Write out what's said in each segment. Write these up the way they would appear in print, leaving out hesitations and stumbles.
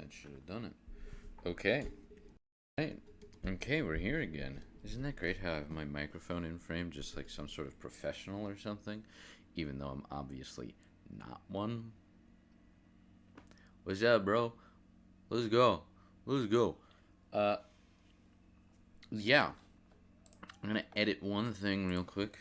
That should have done it. Okay. Right. Okay, we're here again. Isn't that great how I have my microphone in frame just like some sort of professional or something? Even though I'm obviously not one. What's up, bro? Let's go. Let's go. Uh, yeah. I'm gonna edit one thing real quick.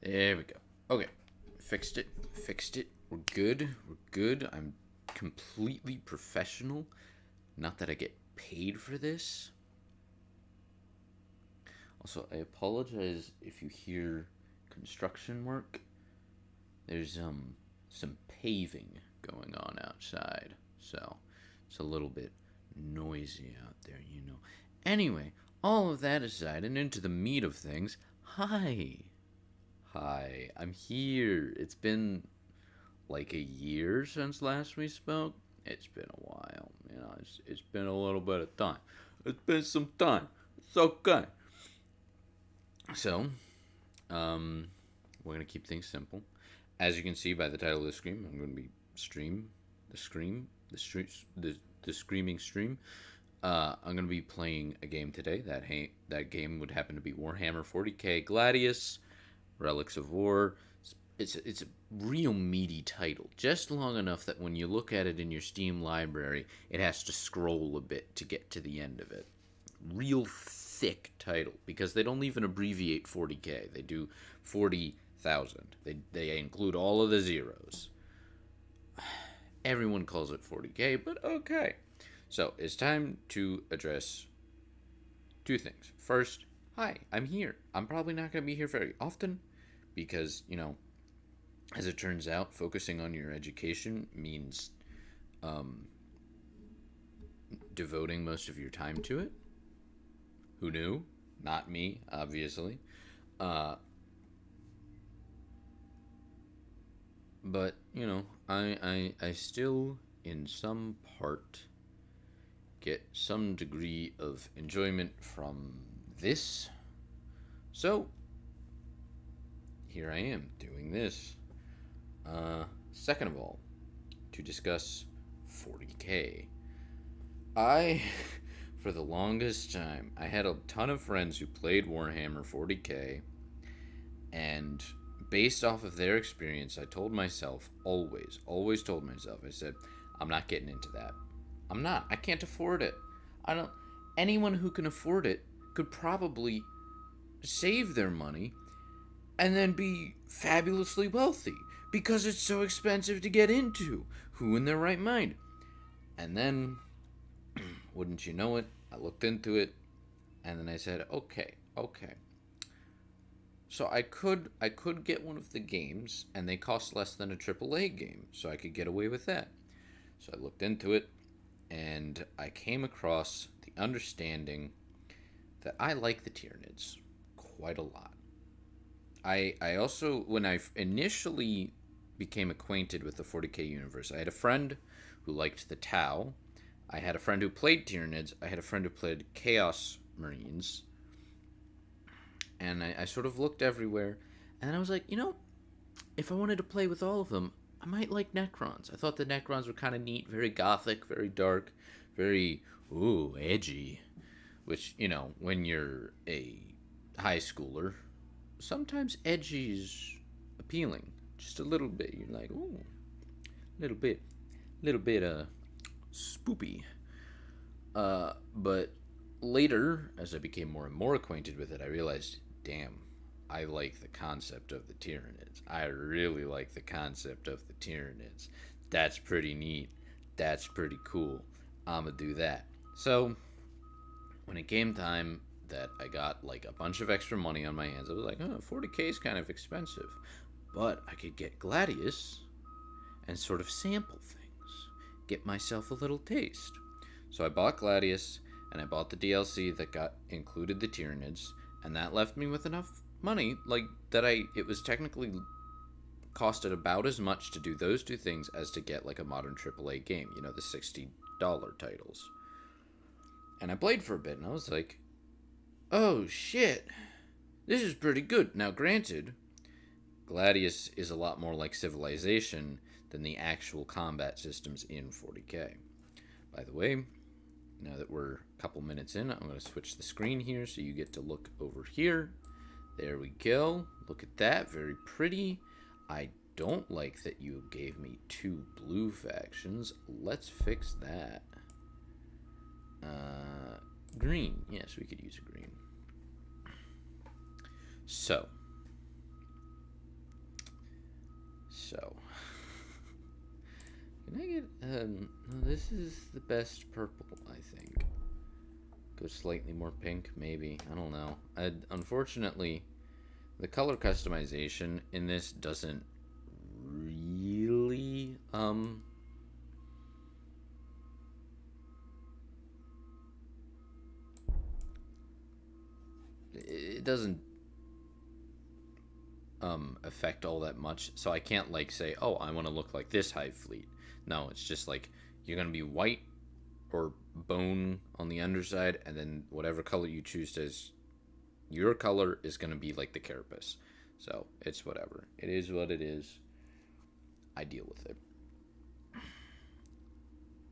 There we go. Okay. Fixed it. Fixed it. We're good. We're good. I'm completely professional. Not that I get paid for this. Also, I apologize if you hear construction work. There's some paving going on outside. So, it's a little bit noisy out there, you know. Anyway, all of that aside and into the meat of things. Hi. Hi, I'm here. It's been like a year since last we spoke. It's been a while, you know. It's been a little bit of time. It's been some time. It's okay. So, we're gonna keep things simple. As you can see by the title of the stream, I'm gonna be the screaming stream. I'm gonna be playing a game today. That game would happen to be Warhammer 40k Gladius. Relics of War. It's a real meaty title, just long enough that when you look at it in your Steam library, it has to scroll a bit to get to the end of it. Real thick title, because they don't even abbreviate 40k. They do 40,000. They include all of the zeros. Everyone calls it 40k, but okay. So it's time to address two things. First, hi, I'm here. I'm probably not going to be here very often because, you know, as it turns out, focusing on your education means devoting most of your time to it. Who knew? Not me, obviously. But, you know, I still, in some part, get some degree of enjoyment from this. So, here I am doing this. Second of all, to discuss 40k. For the longest time, I had a ton of friends who played Warhammer 40k, and based off of their experience, I told myself, always told myself, I said, I'm not getting into that. I'm not. I can't afford it. Anyone who can afford it could probably save their money and then be fabulously wealthy because it's so expensive to get into. Who in their right mind? And then, wouldn't you know it, I looked into it, and then I said, okay. So I could get one of the games, and they cost less than a AAA game, so I could get away with that. So I looked into it, and I came across the understanding that I like the tyranids quite a lot. I also, when I initially became acquainted with the 40k universe, I had a friend who liked the Tau. I had a friend who played tyranids. I had a friend who played Chaos Marines. And I sort of looked everywhere, and I was like, you know, if I wanted to play with all of them, I might like Necrons. I thought the Necrons were kind of neat, very gothic, very dark, very, edgy. Which, you know, when you're a high schooler, sometimes edgy is appealing. Just a little bit. You're like, ooh, little bit, spoopy. But later, as I became more and more acquainted with it, I realized, damn, I like the concept of the tyranids. I really like the concept of the tyranids. That's pretty neat. That's pretty cool. I'ma do that. So, when it came time that I got like a bunch of extra money on my hands, I was like, 40k is kind of expensive. But I could get Gladius and sort of sample things. Get myself a little taste. So I bought Gladius, and I bought the DLC that got included the tyranids, and that left me with enough money, like, that it was technically costed about as much to do those two things as to get, like, a modern AAA game, you know, the $60 titles. And I played for a bit, and I was like, oh, shit, this is pretty good. Now, granted, Gladius is a lot more like Civilization than the actual combat systems in 40k. By the way, now that we're a couple minutes in, I'm going to switch the screen here so you get to look over here. There we go. Look at that. Very pretty. I don't like that you gave me 2 blue factions. Let's fix that. Green. Yes, we could use a green. So. Can I get, no, this is the best purple, I think. Go slightly more pink, maybe. I don't know. Unfortunately, the color customization in this doesn't really, it doesn't affect all that much, so I can't, like, say, oh, I want to look like this hive fleet. No, it's just like you're gonna be white or bone on the underside, and then whatever color you choose as your color is gonna be like the carapace. So it's whatever. It is what it is. I deal with it.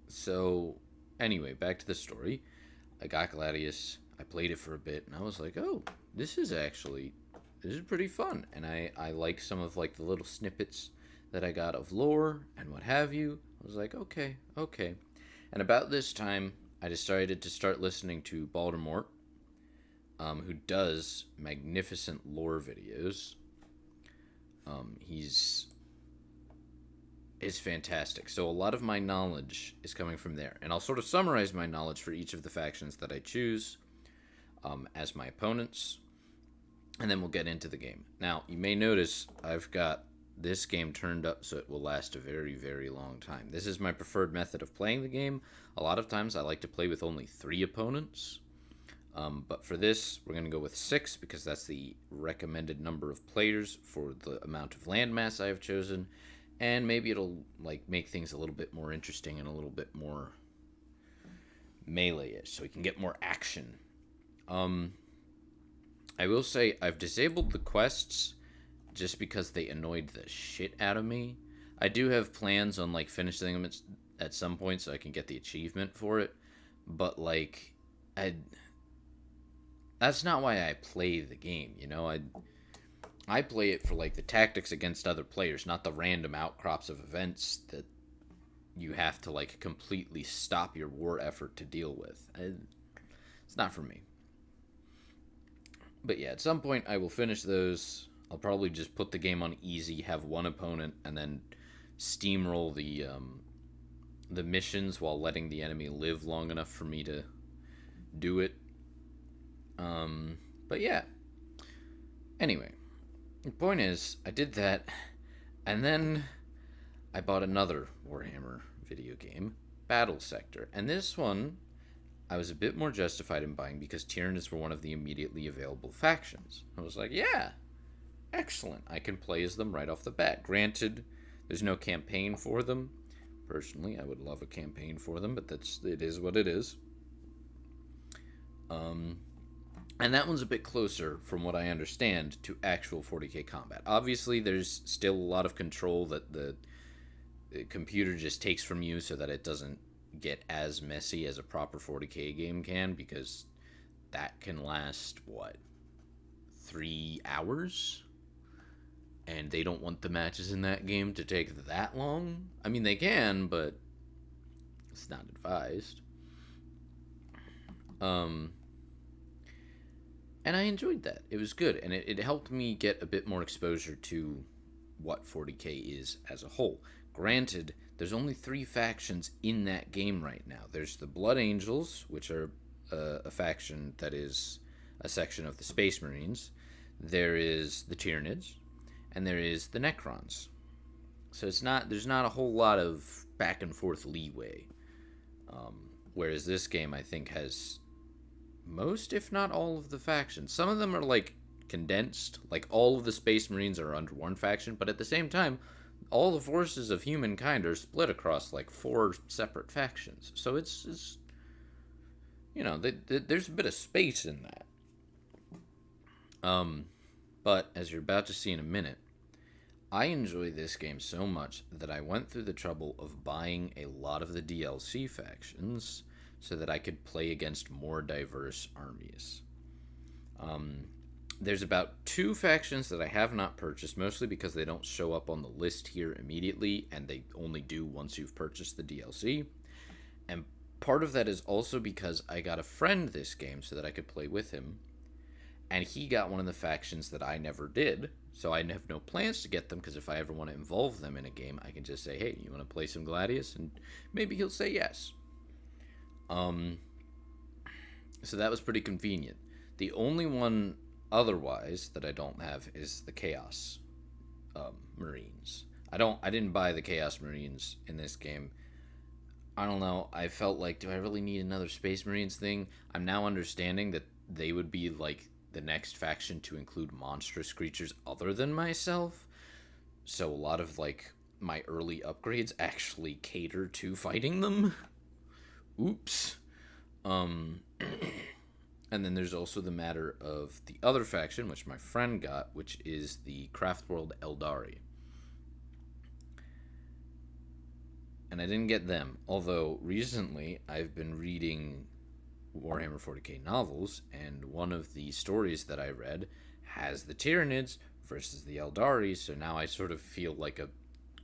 So anyway, back to the story. I got Gladius. I played it for a bit, and I was like, oh, this is pretty fun. And I like some of, like, the little snippets that I got of lore and what have you. I was like, okay. And about this time, I decided to start listening to Baltimore, who does magnificent lore videos. It's fantastic. So a lot of my knowledge is coming from there. And I'll sort of summarize my knowledge for each of the factions that I choose as my opponents. And then we'll get into the game. Now, you may notice I've got this game turned up so it will last a very, very long time. This is my preferred method of playing the game. A lot of times I like to play with only 3 opponents. But for this, we're going to go with 6 because that's the recommended number of players for the amount of landmass I have chosen. And maybe it'll, like, make things a little bit more interesting and a little bit more melee-ish, so we can get more action. I will say I've disabled the quests just because they annoyed the shit out of me. I do have plans on, like, finishing them at some point so I can get the achievement for it. But, like, that's not why I play the game, you know? I play it for, like, the tactics against other players, not the random outcrops of events that you have to, like, completely stop your war effort to deal with. It's not for me. But yeah, at some point I will finish those. I'll probably just put the game on easy, have one opponent, and then steamroll the missions while letting the enemy live long enough for me to do it. But yeah. Anyway, the point is, I did that, and then I bought another Warhammer video game, Battle Sector. And this one, I was a bit more justified in buying because Tyranids were one of the immediately available factions. I was like, yeah, excellent. I can play as them right off the bat. Granted, there's no campaign for them. Personally, I would love a campaign for them, but it is what it is. And that one's a bit closer, from what I understand, to actual 40k combat. Obviously, there's still a lot of control that the computer just takes from you so that it doesn't get as messy as a proper 40k game can, because that can last, 3 hours? And they don't want the matches in that game to take that long. I mean, they can, but it's not advised. And I enjoyed that. It was good, and it helped me get a bit more exposure to what 40k is as a whole. Granted, there's only 3 factions in that game right now. There's the Blood Angels, which are a faction that is a section of the Space Marines. There is the Tyranids, and there is the Necrons. So there's not a whole lot of back and forth leeway. Whereas this game, I think, has most, if not all, of the factions. Some of them are like condensed, like all of the Space Marines are under one faction, but at the same time, all the forces of humankind are split across like 4 separate factions. So it's there's a bit of space in that. But as you're about to see in a minute, I enjoy this game so much that I went through the trouble of buying a lot of the DLC factions so that I could play against more diverse armies. There's about 2 factions that I have not purchased, mostly because they don't show up on the list here immediately, and they only do once you've purchased the DLC. And part of that is also because I got a friend this game so that I could play with him, and he got one of the factions that I never did, so I have no plans to get them, because if I ever want to involve them in a game, I can just say, hey, you want to play some Gladius? And maybe he'll say yes. So that was pretty convenient. The only one otherwise that I don't have is the Chaos Marines. I didn't buy the Chaos Marines in this game. I don't know. I felt like, do I really need another Space Marines thing? I'm now understanding that they would be like the next faction to include monstrous creatures other than myself. So a lot of like my early upgrades actually cater to fighting them. Oops. And then there's also the matter of the other faction, which my friend got, which is the Craftworld Eldari. And I didn't get them, although recently I've been reading Warhammer 40k novels, and one of the stories that I read has the Tyranids versus the Eldari, so now I sort of feel like a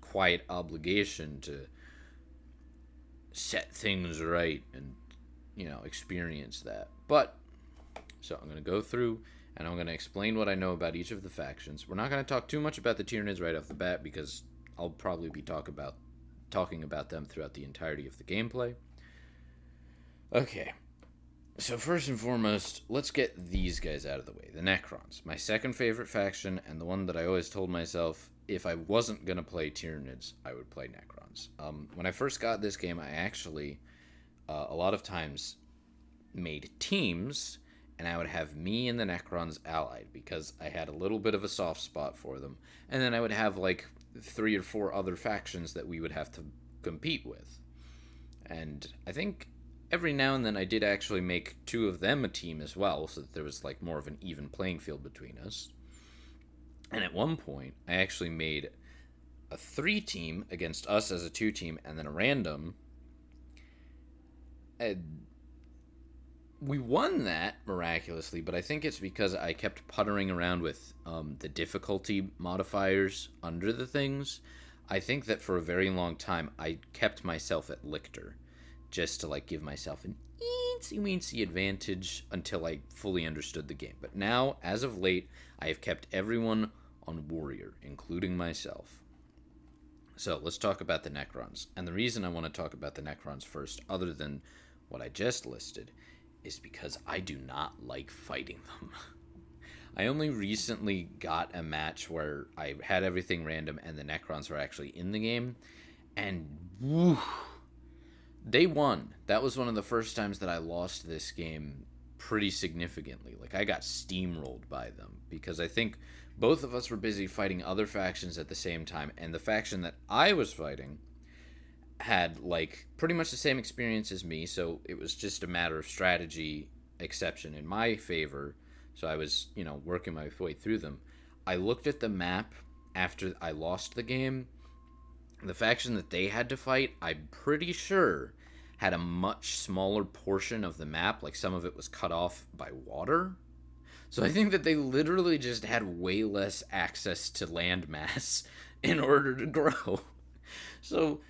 quiet obligation to set things right and, experience that. But so I'm going to go through and I'm going to explain what I know about each of the factions. We're not going to talk too much about the Tyranids right off the bat, because I'll probably be talking about them throughout the entirety of the gameplay. Okay, so first and foremost, let's get these guys out of the way. The Necrons, my second favorite faction, and the one that I always told myself if I wasn't going to play Tyranids, I would play Necrons. When I first got this game, I actually, a lot of times, made teams, and I would have me and the Necrons allied, because I had a little bit of a soft spot for them, and then I would have like 3 or 4 other factions that we would have to compete with. And I think every now and then I did actually make 2 of them a team as well, so that there was like more of an even playing field between us. And at one point, I actually made a 3 team against us as a 2 team, and then a random. And we won that miraculously, but I think it's because I kept puttering around with the difficulty modifiers under the things. I think that for a very long time I kept myself at Lictor, just to like give myself an eensy-weensy advantage until I fully understood the game. But now, as of late, I have kept everyone on Warrior, including myself. So let's talk about the Necrons. And the reason I want to talk about the Necrons first, other than what I just listed, is because I do not like fighting them. I only recently got a match where I had everything random and the Necrons were actually in the game, and woo, they won. That was one of the first times that I lost this game pretty significantly. Like, I got steamrolled by them, because I think both of us were busy fighting other factions at the same time, and the faction that I was fighting had like pretty much the same experience as me, so it was just a matter of strategy exception in my favor. So I was, working my way through them. I looked at the map after I lost the game. The faction that they had to fight, I'm pretty sure, had a much smaller portion of the map. Like, some of it was cut off by water. So I think that they literally just had way less access to landmass in order to grow. So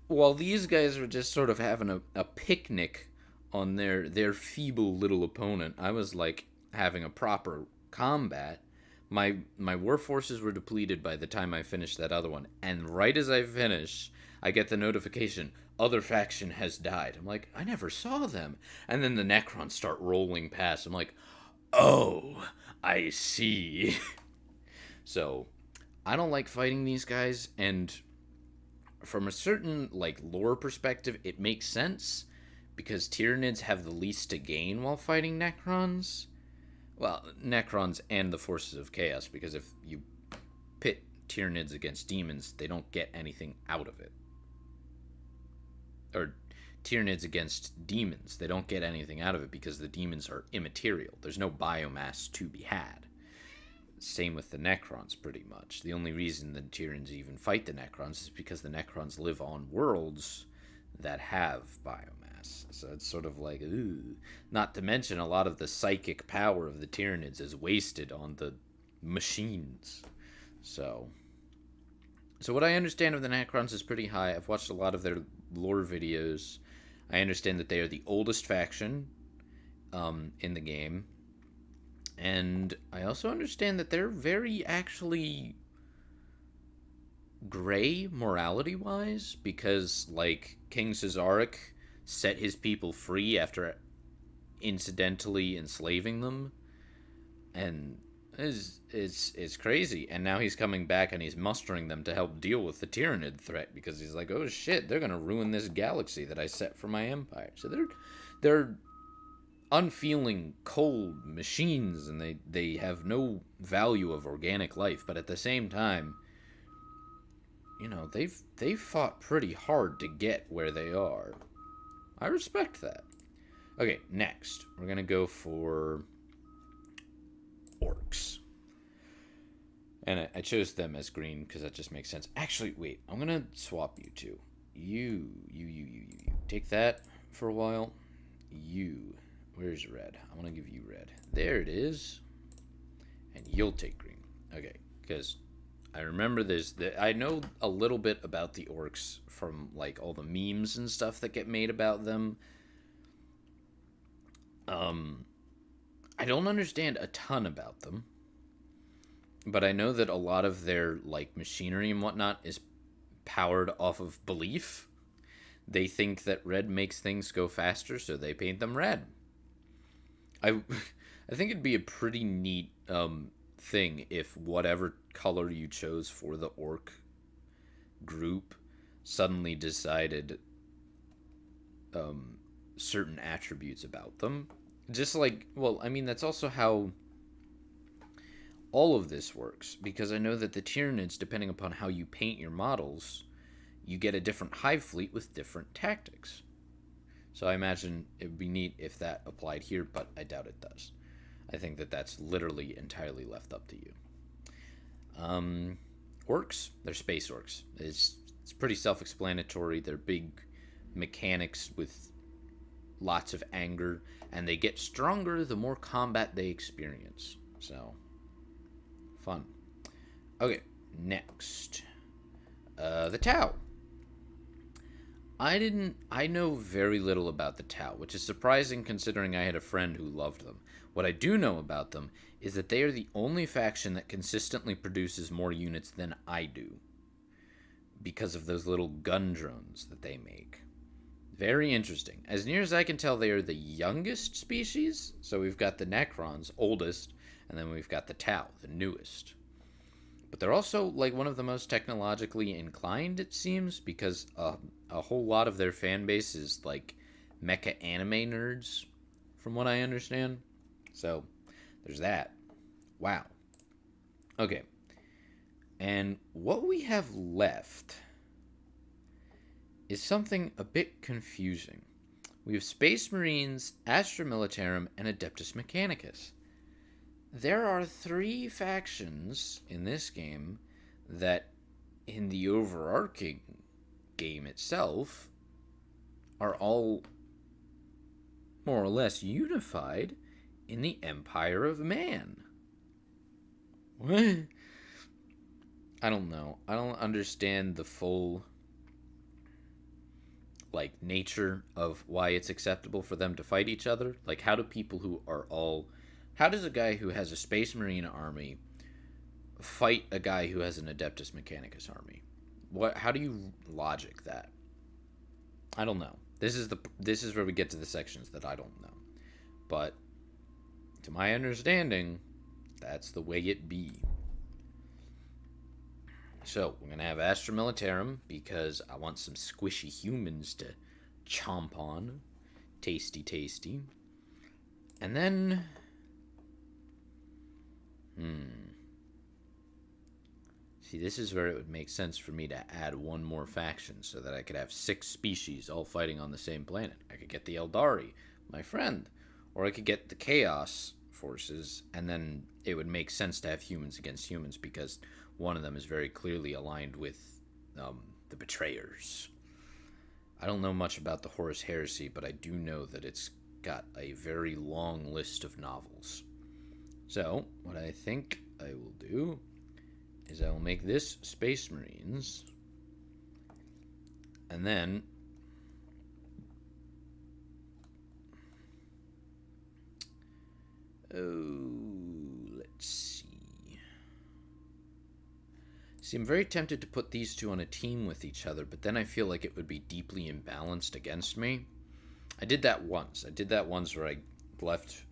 while these guys were just sort of having a picnic on their feeble little opponent, I was like having a proper combat. My war forces were depleted by the time I finished that other one, and right as I finish, I get the notification, other faction has died. I'm like, I never saw them. And then the Necrons start rolling past. I'm like, oh, I see. So I don't like fighting these guys, and from a certain like lore perspective, it makes sense, because Tyranids have the least to gain while fighting Necrons. Well, Necrons and the forces of chaos, because if you pit Tyranids against demons, they don't get anything out of it. Or Tyranids against demons, they don't get anything out of it because the demons are immaterial. There's no biomass to be had. Same with the Necrons, pretty much. The only reason the Tyranids even fight the Necrons is because the Necrons live on worlds that have biomass. So it's sort of like, ooh. Not to mention, a lot of the psychic power of the Tyranids is wasted on the machines. So what I understand of the Necrons is pretty high. I've watched a lot of their lore videos. I understand that they are the oldest faction in the game. And I also understand that they're very actually gray morality-wise, because, like, King Cesaric set his people free after incidentally enslaving them. And it's crazy. And now he's coming back and he's mustering them to help deal with the Tyranid threat, because he's like, oh shit, they're gonna ruin this galaxy that I set for my empire. So they're unfeeling, cold machines, and they have no value of organic life. But at the same time, you know, they've fought pretty hard to get where they are. I respect that. Okay, next we're gonna go for orcs, and I chose them as green because that just makes sense. Actually, wait, I'm gonna swap you two. You take that for a while. Where's red? I want to give you red. There it is. And you'll take green. Okay, because I remember this. I know a little bit about the orcs from, like, all the memes and stuff that get made about them. I don't understand a ton about them. But I know that a lot of their, like, machinery and whatnot is powered off of belief. They think that red makes things go faster, so they paint them red. I think it'd be a pretty neat thing if whatever color you chose for the orc group suddenly decided certain attributes about them. Just like, well, I mean, that's also how all of this works, because I know that the Tyranids, depending upon how you paint your models, you get a different hive fleet with different tactics. So I imagine it would be neat if that applied here, but I doubt it does. I think that that's literally entirely left up to you. Orcs, they're space orcs. It's pretty self-explanatory. They're big mechanics with lots of anger, and they get stronger the more combat they experience. So, fun. Okay, next. The Tau. I know very little about the Tau, which is surprising considering I had a friend who loved them. What I do know about them is that they are the only faction that consistently produces more units than I do, because of those little gun drones that they make. Very interesting. As near as I can tell, they are the youngest species. So we've got the Necrons, oldest, and then we've got the Tau, the newest. But they're also, like, one of the most technologically inclined, it seems, because a whole lot of their fan base is, like, mecha anime nerds, from what I understand. So, there's that. Wow. Okay. And what we have left is something a bit confusing. We have Space Marines, Astra Militarum, and Adeptus Mechanicus. There are 3 factions in this game that, in the overarching game itself, are all more or less unified in the Empire of Man. What? I don't know. I don't understand the full, like, nature of why it's acceptable for them to fight each other. Like, how do people who are all... How does a guy who has a Space Marine army fight a guy who has an Adeptus Mechanicus army? How do you logic that? I don't know. This is where we get to the sections that I don't know. But to my understanding, that's the way it be. So we're gonna have Astra Militarum because I want some squishy humans to chomp on. Tasty, tasty. And then... See, this is where it would make sense for me to add one more faction so that I could have 6 species all fighting on the same planet. I could get the Eldari, my friend. Or I could get the Chaos forces, and then it would make sense to have humans against humans because one of them is very clearly aligned with the Betrayers. I don't know much about the Horus Heresy, but I do know that it's got a very long list of novels. So, what I think I will do is I will make this Space Marines, and then let's see. See, I'm very tempted to put these two on a team with each other, but then I feel like it would be deeply imbalanced against me. I did that once. Where I left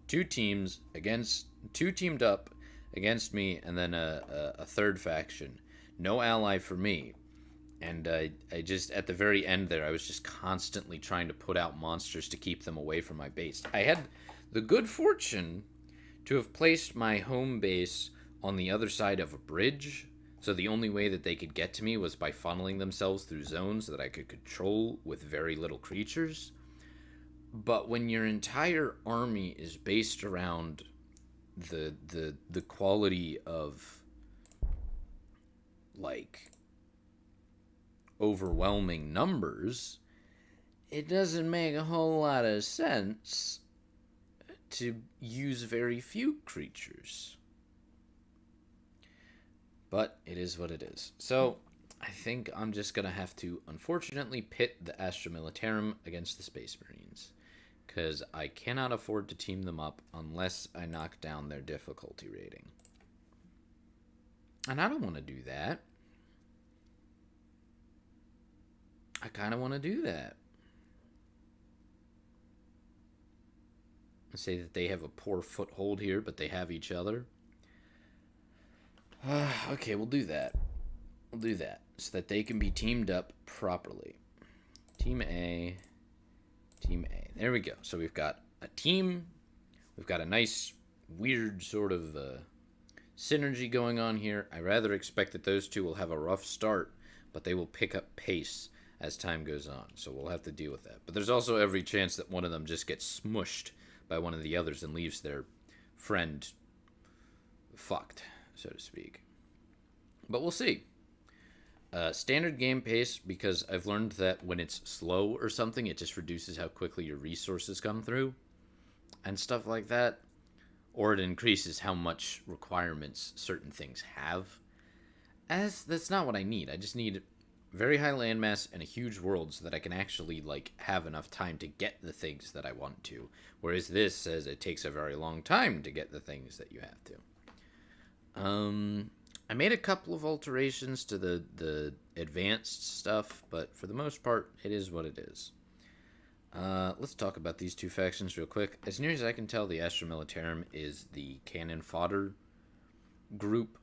2 teams against 2 teamed up against me, and then a third faction. No ally for me. And I just, at the very end there, I was just constantly trying to put out monsters to keep them away from my base. I had the good fortune to have placed my home base on the other side of a bridge, so the only way that they could get to me was by funneling themselves through zones that I could control with very little creatures. But when your entire army is based around the quality of, like, overwhelming numbers, it doesn't make a whole lot of sense to use very few creatures. But it is what it is. So I think I'm just going to have to, unfortunately, pit the Astra Militarum against the Space Marines, because I cannot afford to team them up unless I knock down their difficulty rating. And I don't want to do that. I kind of want to do that. Say that they have a poor foothold here, but they have each other. Okay, we'll do that. We'll do that so that they can be teamed up properly. Team A. Team A. There we go. So we've got a team. We've got a nice, weird sort of synergy going on here. I rather expect that those two will have a rough start, but they will pick up pace as time goes on. So we'll have to deal with that. But there's also every chance that one of them just gets smushed by one of the others and leaves their friend fucked, so to speak. But we'll see. Standard game pace, because I've learned that when it's slow or something, it just reduces how quickly your resources come through and stuff like that. Or it increases how much requirements certain things have. That's not what I need. I just need very high landmass and a huge world so that I can actually, like, have enough time to get the things that I want to. Whereas this says it takes a very long time to get the things that you have to. I made a couple of alterations to the advanced stuff, but for the most part, it is what it is. Let's talk about these two factions real quick. As near as I can tell, the Astra Militarum is the cannon fodder group.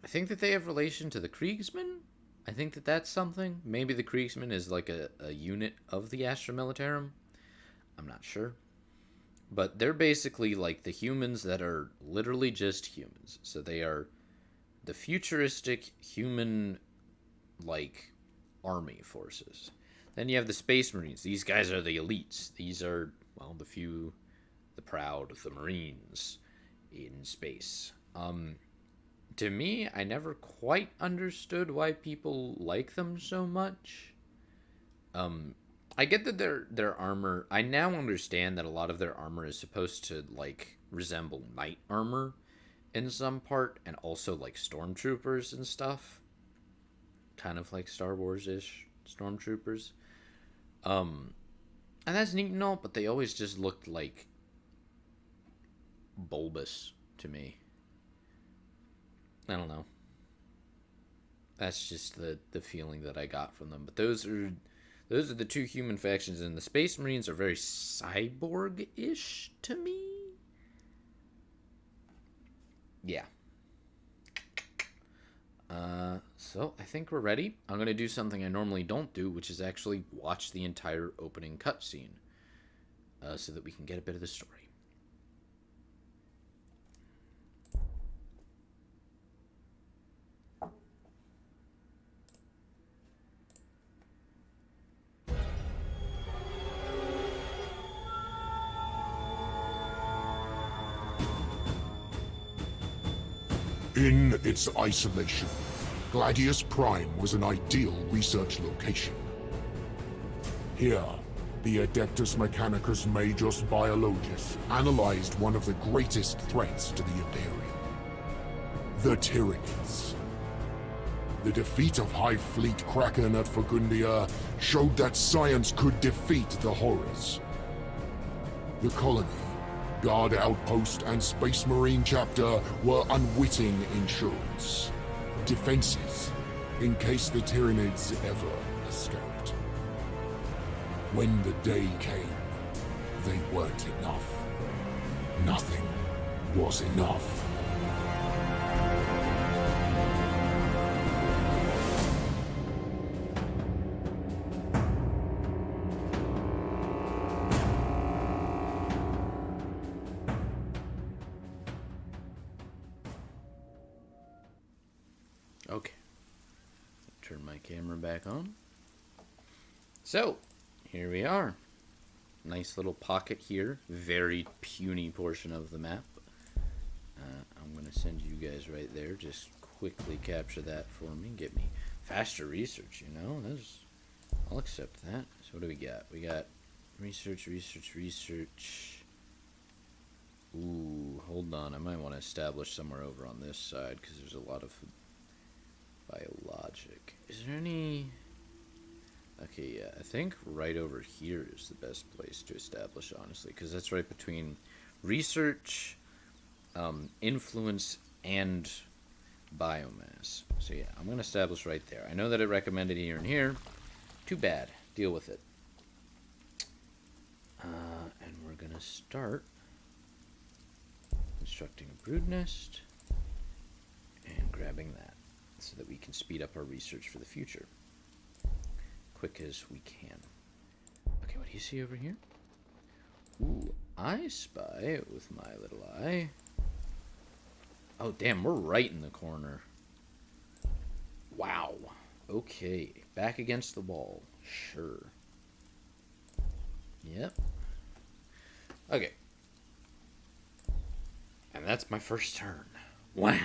I think that they have relation to the Kriegsmen. I think that that's something. Maybe the Kriegsmen is like a unit of the Astra Militarum. I'm not sure. But they're basically like the humans that are literally just humans. So they are the futuristic human, like, army forces. Then you have the Space Marines. These guys are the elites. These are, well, the few, the proud, the Marines in space. To me, I never quite understood why people like them so much. I get that their armor... I now understand that a lot of their armor is supposed to, like, resemble knight armor in some part, and also, like, stormtroopers and stuff. Kind of like Star Wars-ish stormtroopers. And that's neat and all, but they always just looked, like, bulbous to me. I don't know. That's just the feeling that I got from them. But those are the two human factions, and the Space Marines are very cyborg-ish to me. Yeah. So I think we're ready. I'm going to do something I normally don't do, which is actually watch the entire opening cutscene, so that we can get a bit of the story. In its isolation, Gladius Prime was an ideal research location. Here, the Adeptus Mechanicus Majus Biologus analyzed one of the greatest threats to the Imperium: the Tyranids. The defeat of High Fleet Kraken at Fagundia showed that science could defeat the horrors. The colony, Guard Outpost, and Space Marine Chapter were unwitting insurance. Defenses, in case the Tyranids ever escaped. When the day came, they weren't enough. Nothing was enough. Okay. Turn my camera back on. So, here we are. Nice little pocket here. Very puny portion of the map. I'm going to send you guys right there. Just quickly capture that for me. Get me faster research, you know. I'll accept that. So what do we got? We got research. Ooh, hold on. I might want to establish somewhere over on this side because there's a lot of biologic. Is there any... Okay, yeah, I think right over here is the best place to establish, honestly, because that's right between research, influence, and biomass. So yeah, I'm going to establish right there. I know that it recommended here and here. Too bad. Deal with it. And we're going to start constructing a brood nest and grabbing that, so that we can speed up our research for the future. Quick as we can. Okay, what do you see over here? Ooh, I spy with my little eye. Oh, damn, we're right in the corner. Wow. Okay, back against the wall. Sure. Yep. Okay. And that's my first turn. Wow.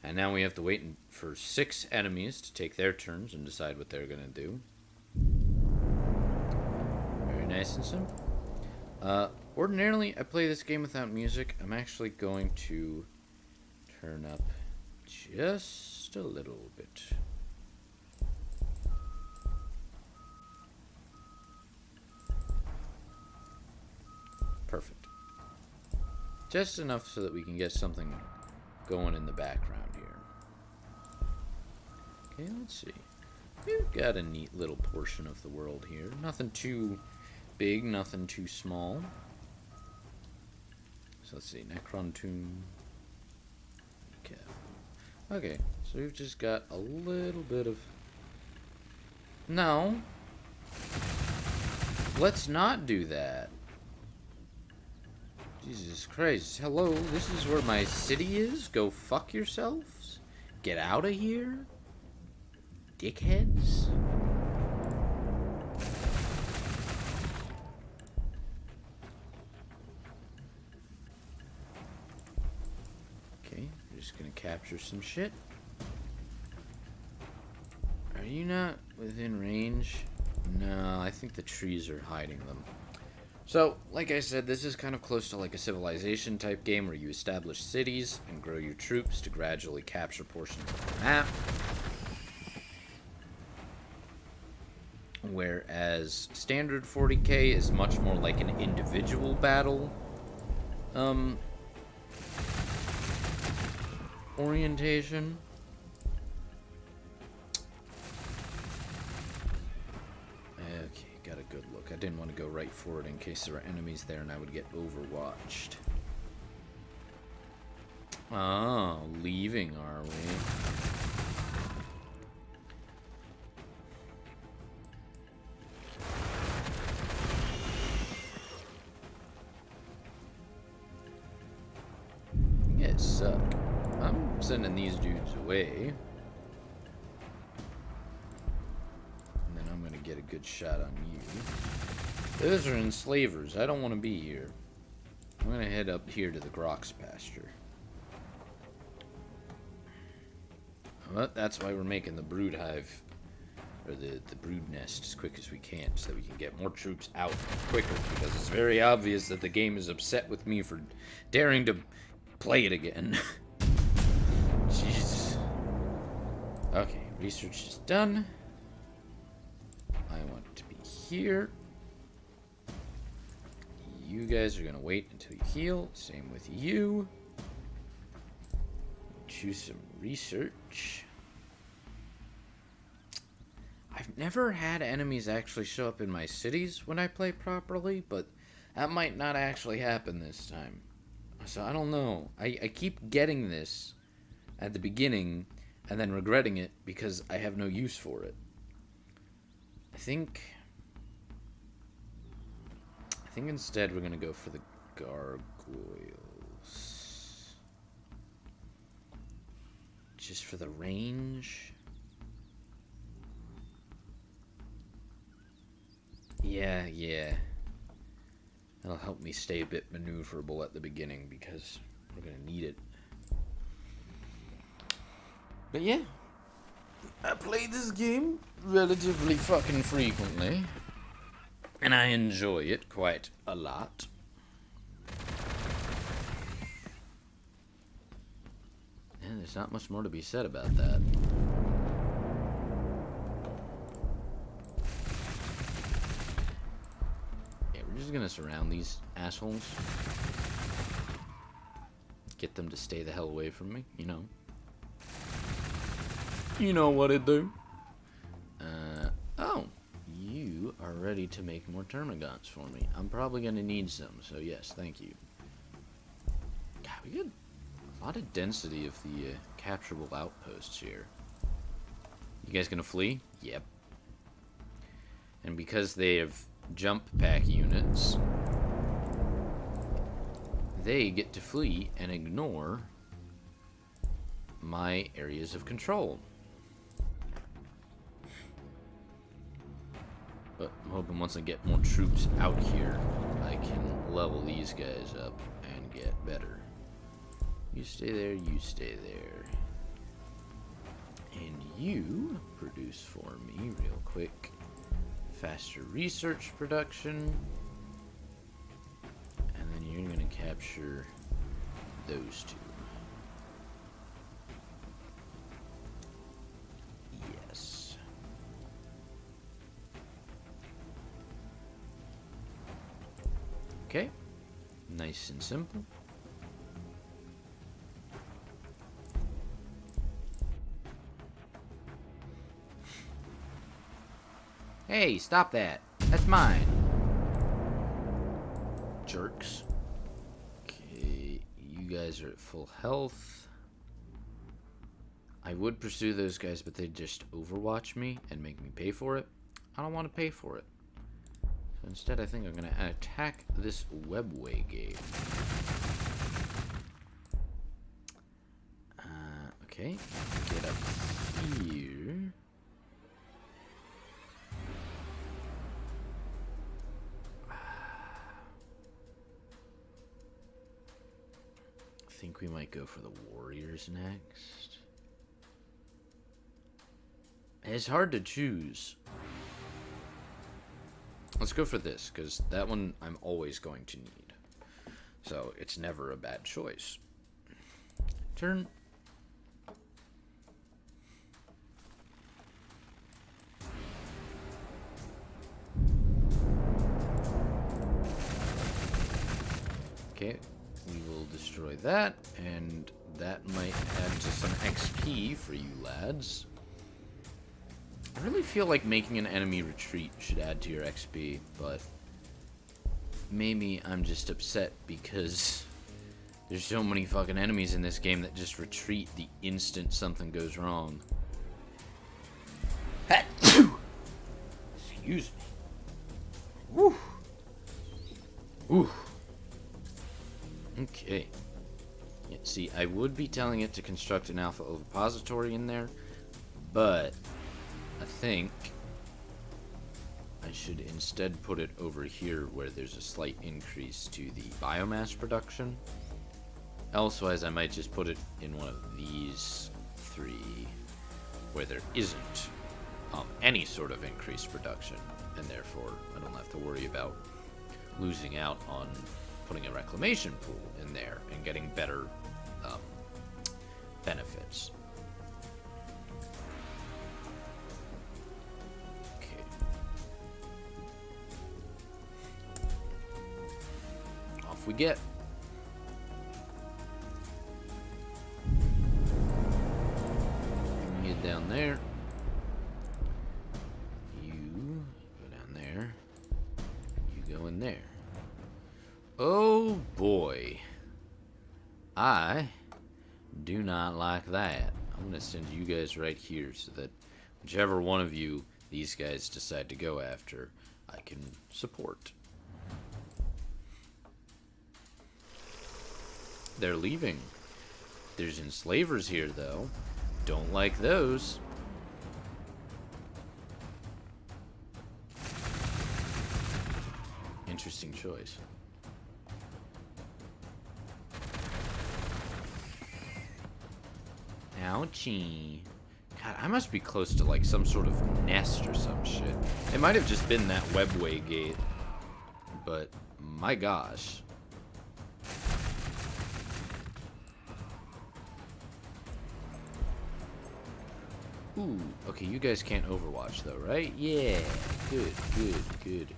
And now we have to wait for 6 enemies to take their turns and decide what they're going to do. Very nice and simple. Ordinarily, I play this game without music. I'm actually going to turn up just a little bit. Perfect. Just enough so that we can get something going in the background here. Okay, let's see. We've got a neat little portion of the world here. Nothing too big, nothing too small. So let's see, Necron Tomb. Okay, so we've just got a little bit of... No. Let's not do that. Jesus Christ. Hello, this is where my city is? Go fuck yourselves? Get out of here? Dickheads? Okay, we're just gonna capture some shit. Are you not within range? No, I think the trees are hiding them. So, like I said, this is kind of close to like a civilization type game where you establish cities and grow your troops to gradually capture portions of the map. Whereas standard 40k is much more like an individual battle orientation. Okay, got a good look. I didn't want to go right for it in case there were enemies there and I would get overwatched. Oh, leaving, are we? suck. I'm sending these dudes away. And then I'm gonna get a good shot on you. Those are enslavers. I don't want to be here. I'm gonna head up here to the Grok's pasture. Well, that's why we're making the brood hive, or the brood nest, as quick as we can, so that we can get more troops out quicker, because it's very obvious that the game is upset with me for daring to play it again. Jesus. Okay, research is done. I want to be here. You guys are gonna wait until you heal. Same with you. Choose some research. I've never had enemies actually show up in my cities when I play properly, but that might not actually happen this time. So I don't know. I keep getting this at the beginning and then regretting it because I have no use for it. I think instead we're going to go for the gargoyles. Just for the range. Yeah. That'll help me stay a bit maneuverable at the beginning because we're going to need it. But yeah, I play this game relatively fucking frequently. And I enjoy it quite a lot. And there's not much more to be said about that. Yeah, we're just gonna surround these assholes. Get them to stay the hell away from me, you know. You know what it do. Oh. You are ready to make more termagants for me. I'm probably going to need some, so yes, thank you. God, we get a lot of density of the capturable outposts here. You guys going to flee? Yep. And because they have jump pack units, they get to flee and ignore my areas of control. But I'm hoping once I get more troops out here, I can level these guys up and get better. You stay there, you stay there. And you produce for me real quick. Faster research production. And then you're going to capture those two. Yes. Okay, nice and simple. Hey, stop that. That's mine. Jerks. Okay, you guys are at full health. I would pursue those guys, but they'd just overwatch me and make me pay for it. I don't want to pay for it. So instead, I think I'm going to attack this webway gate. Okay, get up here. I think we might go for the warriors next. It's hard to choose. Let's go for this, because that one I'm always going to need. So it's never a bad choice. Turn. Okay, we will destroy that, and that might add to some XP for you lads. I really feel like making an enemy retreat should add to your XP, but maybe I'm just upset because there's so many fucking enemies in this game that just retreat the instant something goes wrong. Excuse me. Woo. Woo. Okay. See, I would be telling it to construct an alpha ovipository in there, but I think I should instead put it over here where there's a slight increase to the biomass production. Elsewise, I might just put it in one of these three where there isn't any sort of increased production, and therefore I don't have to worry about losing out on putting a reclamation pool in there and getting better benefits. Okay. Off we get. Get down there. You go down there. You go in there. Oh boy. I do not like that. I'm going to send you guys right here so that whichever one of you these guys decide to go after, I can support. They're leaving. There's enslavers here, though. Don't like those. Interesting choice. Ouchie. God, I must be close to like some sort of nest or some shit. It might have just been that webway gate. But my gosh. Ooh, okay, you guys can't overwatch though, right? Yeah, good, good, good.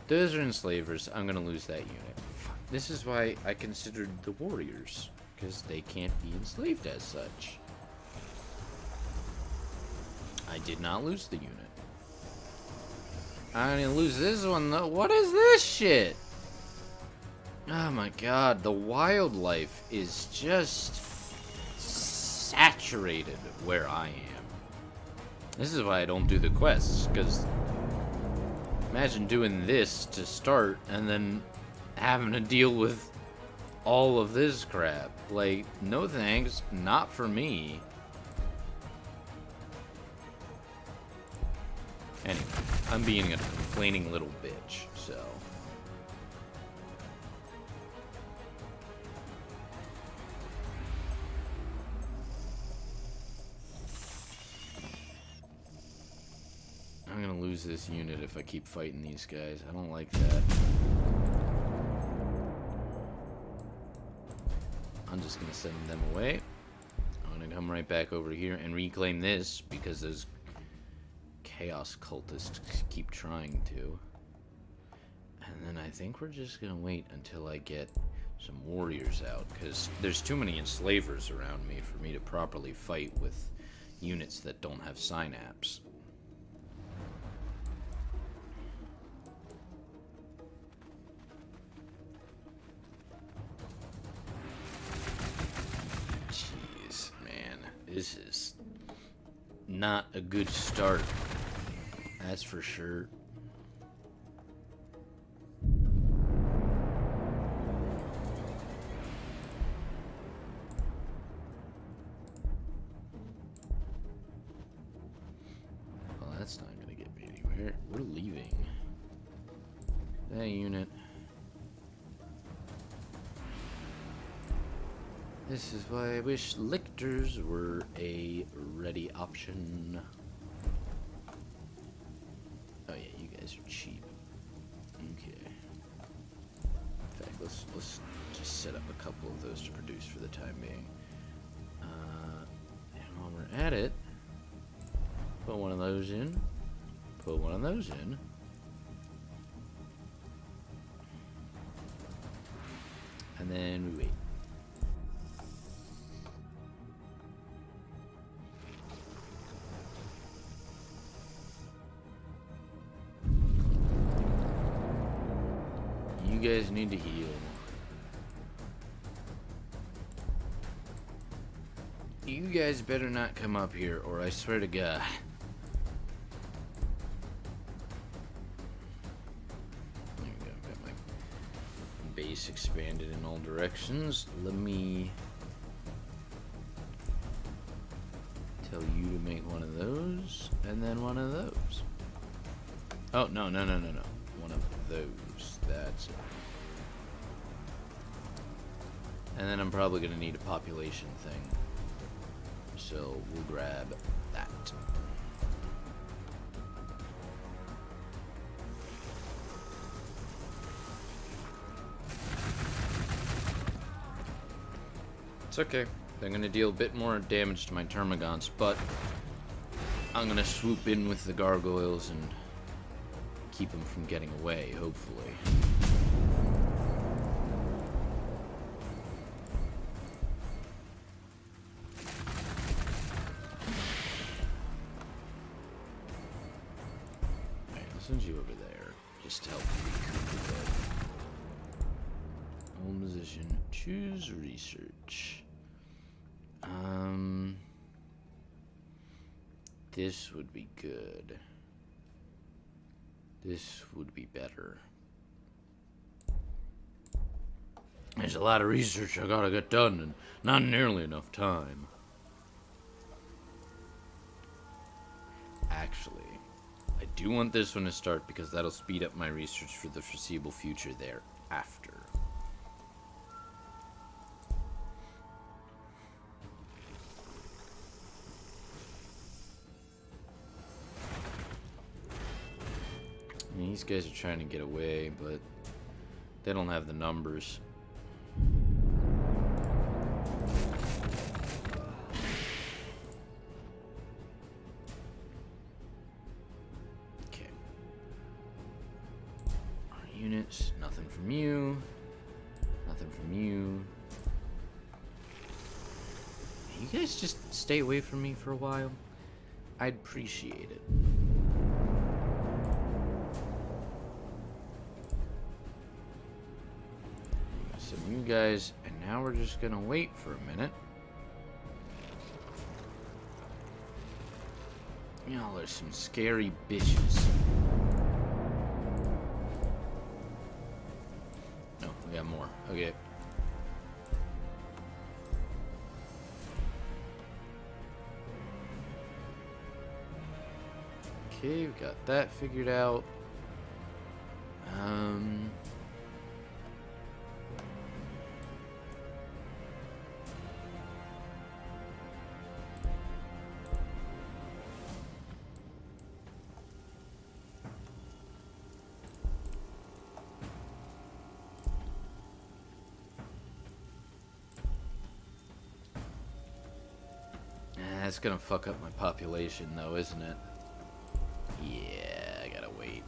Those are enslavers. I'm gonna lose that unit. Fuck. This is why I considered the warriors, because they can't be enslaved as such. I did not lose the unit. I'm gonna lose this one though. What is this shit? Oh my god, the wildlife is just saturated where I am. This is why I don't do the quests, because imagine doing this to start and then having to deal with all of this crap. Like, no thanks, not for me. Anyway, I'm being a complaining little bitch, so. I'm gonna lose this unit if I keep fighting these guys. I don't like that. I'm just gonna send them away. I'm gonna come right back over here and reclaim this because those chaos cultists keep trying to. And then I think we're just gonna wait until I get some warriors out, because there's too many enslavers around me for me to properly fight with units that don't have synapse. Jeez, man, this is not a good start. That's for sure. Well, that's not gonna get me anywhere. We're leaving. That unit. This is why I wish lictors were a ready option. Oh yeah, you guys are cheap. Okay. In fact, let's just set up a couple of those to produce for the time being. And while we're at it, put one of those in. Put one of those in. And then we wait. You guys need to heal. You guys better not come up here, or I swear to God. There we go. Got my base expanded in all directions. Let me tell you to make one of those, and then one of those. Oh, no. One of those. That's it. And then I'm probably going to need a population thing. So we'll grab that. It's okay. They're going to deal a bit more damage to my termagants, but I'm going to swoop in with the gargoyles and keep them from getting away, hopefully. Alright, I'll send you over there, just to help recoup a bit. Hold position, choose research. This would be good. This would be better. There's a lot of research I gotta get done, and not nearly enough time. Actually, I do want this one to start because that'll speed up my research for the foreseeable future thereafter. These guys are trying to get away, but they don't have the numbers. Okay. Our units, nothing from you. Nothing from you. You guys just stay away from me for a while? I'd appreciate it. You guys, and now we're just gonna wait for a minute. Y'all are some scary bitches. No, we got more. Okay. Okay, we got that figured out. That's gonna fuck up my population though, isn't it? Yeah, I gotta wait.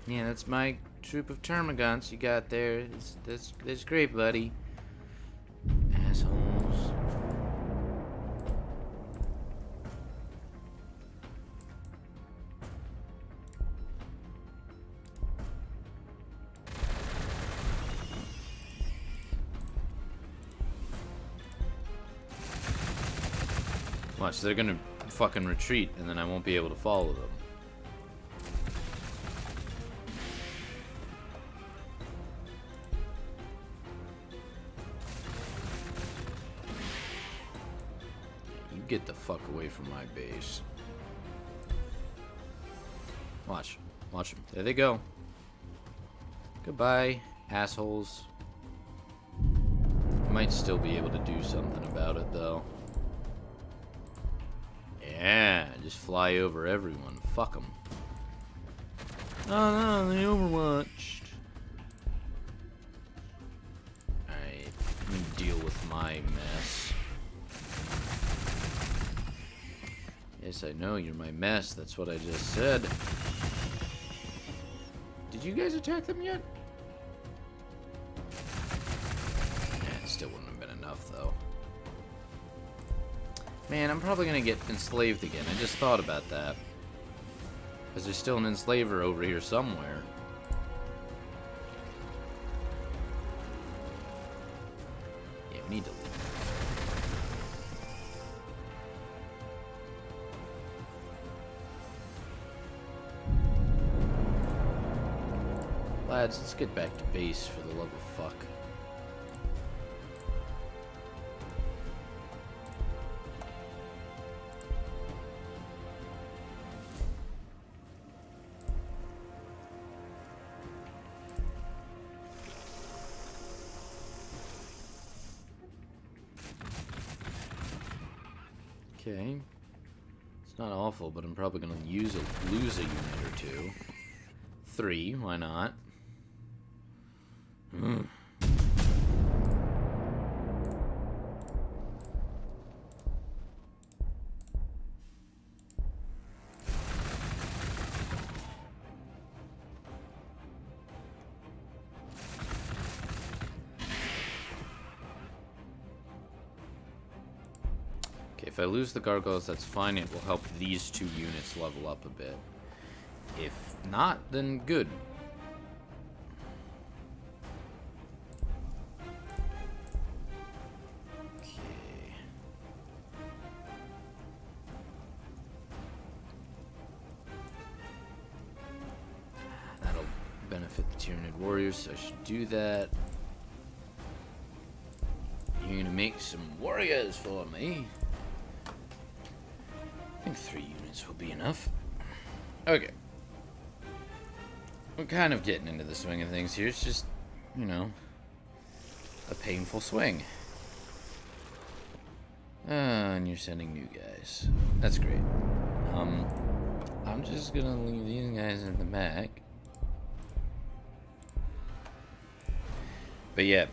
Yeah, that's my troop of termagants you got there. That's great, buddy. Assholes. Watch, they're gonna fucking retreat, and then I won't be able to follow them. You get the fuck away from my base. Watch. Watch them. There they go. Goodbye, assholes. Might still be able to do something about it, though. Yeah, just fly over everyone. Fuck them. Oh no, they overwatched. Alright, let me deal with my mess. Yes, I know, you're my mess. That's what I just said. Did you guys attack them yet? Yeah, it still wouldn't have been enough, though. Man, I'm probably gonna get enslaved again. I just thought about that. Because there's still an enslaver over here somewhere. Yeah, we need to leave. Lads, let's get back to base for the love of fuck. Okay. It's not awful, but I'm probably going to lose a unit or two. 3, why not? Okay, if I lose the gargoyles, that's fine. It will help these 2 units level up a bit. If not, then good. Okay. That'll benefit the Tyranid warriors, so I should do that. You're gonna make some warriors for me. I think 3 units will be enough. Okay. We're kind of getting into the swing of things here. It's just, you know, a painful swing. And you're sending new guys. That's great. I'm just gonna leave these guys in the back. But yeah,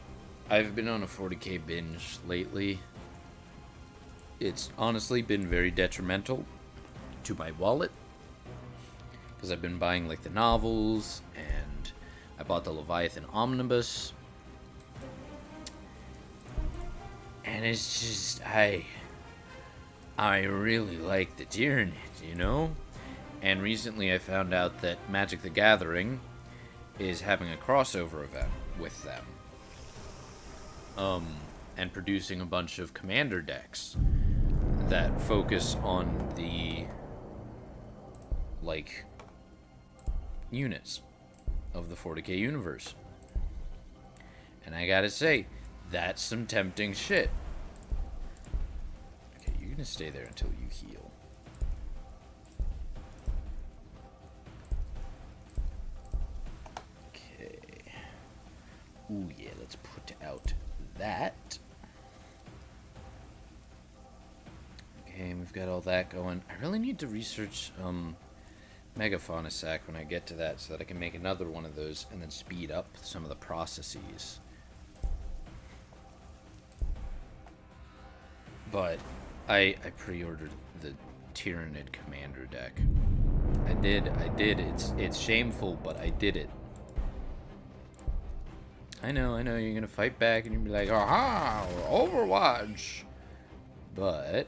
I've been on a 40k binge lately. It's honestly been very detrimental to my wallet, because I've been buying like the novels, and I bought the Leviathan Omnibus, and it's just I really like the Tyranids, you know. And recently I found out that Magic the Gathering is having a crossover event with them, and producing a bunch of commander decks that focus on the like units of the 40k universe. And I gotta say, that's some tempting shit. Okay, you're gonna stay there until you heal. Okay. Ooh yeah, let's put out that. Okay, we've got all that going. I really need to research Megafauna Sac when I get to that, so that I can make another one of those and then speed up some of the processes. But I pre-ordered the Tyranid Commander deck. I did. It's shameful, but I did it. I know, you're gonna fight back and you'll be like, aha, Overwatch. But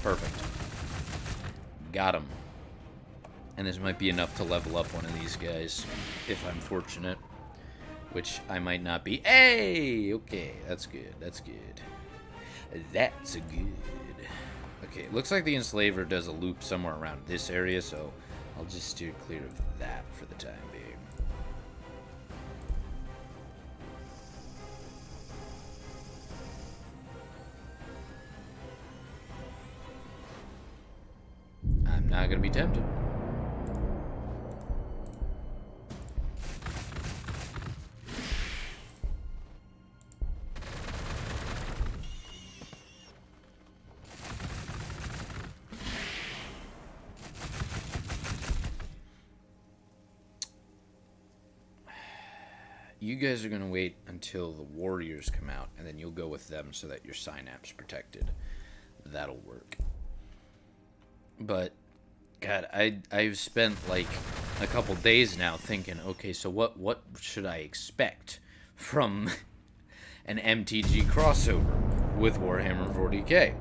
perfect. Got him. And this might be enough to level up one of these guys, if I'm fortunate. Which I might not be. Hey! Okay, that's good. That's good. That's a good. Okay, it looks like the Enslaver does a loop somewhere around this area, so I'll just steer clear of that for the time being. I'm not gonna be tempted. You guys are gonna wait until the warriors come out, and then you'll go with them so that your synapse protected. That'll work. But God, I've spent like a couple days now thinking, okay, so what should I expect from an MTG crossover with Warhammer 40k?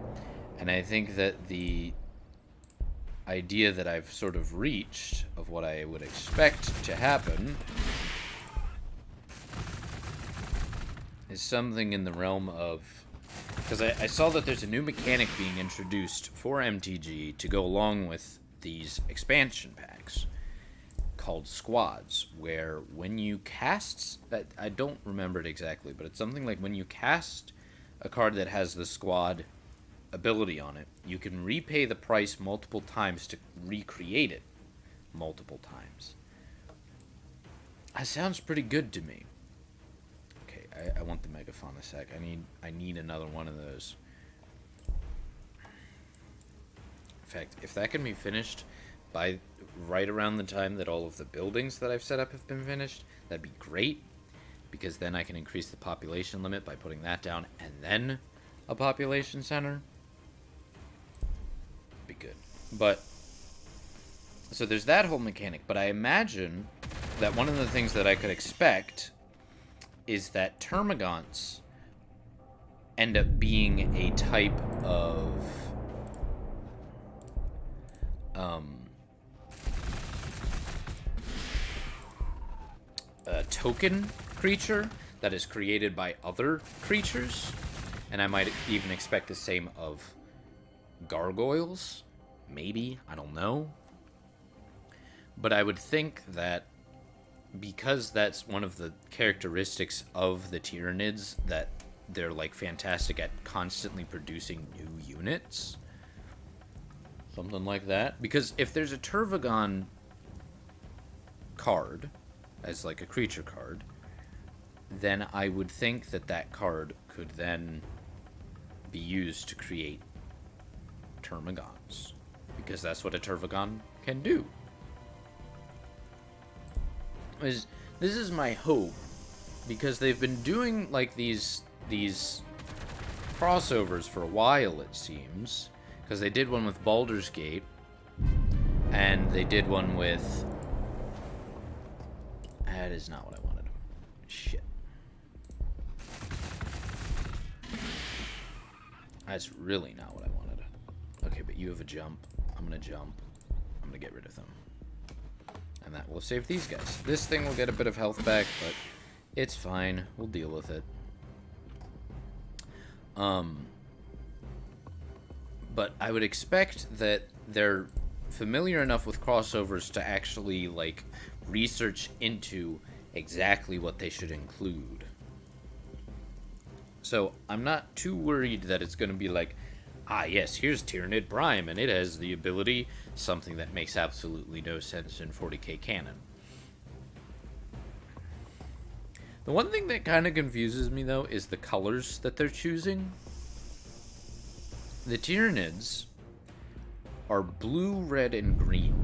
And I think that the idea that I've sort of reached of what I would expect to happen is something in the realm of, because I saw that there's a new mechanic being introduced for MTG to go along with these expansion packs called squads, where when you cast, I don't remember it exactly, but it's something like when you cast a card that has the squad ability on it, you can repay the price multiple times to recreate it multiple times. That sounds pretty good to me. I want the Megafauna Sac. I need another one of those. In fact, if that can be finished by right around the time that all of the buildings that I've set up have been finished, that'd be great, because then I can increase the population limit by putting that down and then a population center. Be good. But so there's that whole mechanic, but I imagine that one of the things that I could expect is that termagants end up being a type of a token creature that is created by other creatures, and I might even expect the same of gargoyles, maybe, I don't know. But I would think that because that's one of the characteristics of the tyranids, that they're like fantastic at constantly producing new units, something like that. Because if there's a Turvagon card as like a creature card, then I would think that that card could then be used to create Termagants, because that's what a Turvagon can do. This is my hope, because they've been doing like these crossovers for a while, it seems, because they did one with Baldur's Gate, and they did one with... That is not what I wanted. Shit. That's really not what I wanted. Okay, but you have a jump. I'm gonna jump. I'm gonna get rid of them. And that will save these guys. This thing will get a bit of health back, but it's fine. We'll deal with it. But I would expect that they're familiar enough with crossovers to actually, like, research into exactly what they should include. So I'm not too worried that it's going to be like, ah, yes, here's Tyranid Prime, and it has the ability, something that makes absolutely no sense in 40k canon. The one thing that kind of confuses me, though, is the colors that they're choosing. The Tyranids are blue, red, and green.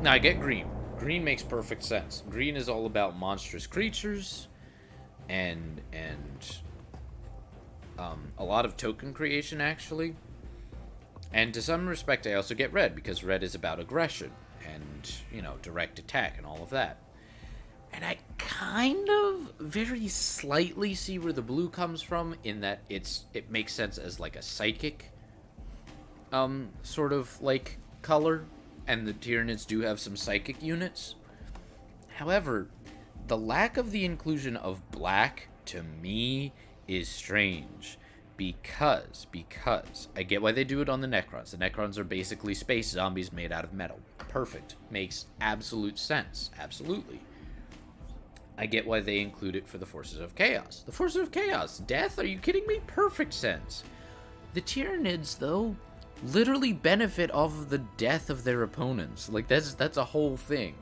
Now, I get green. Green makes perfect sense. Green is all about monstrous creatures and a lot of token creation, actually. And to some respect, I also get red, because red is about aggression and, you know, direct attack and all of that. And I kind of very slightly see where the blue comes from, in that it makes sense as like a psychic sort of like color, and the Tyranids do have some psychic units. However, the lack of the inclusion of black to me is strange, because I get why they do it on the Necrons. The Necrons are basically space zombies made out of metal. Perfect. Makes absolute sense. Absolutely. I get why they include it for the Forces of Chaos. The Forces of Chaos. Death? Are you kidding me? Perfect sense. The Tyranids, though, literally benefit off of the death of their opponents. Like, that's a whole thing.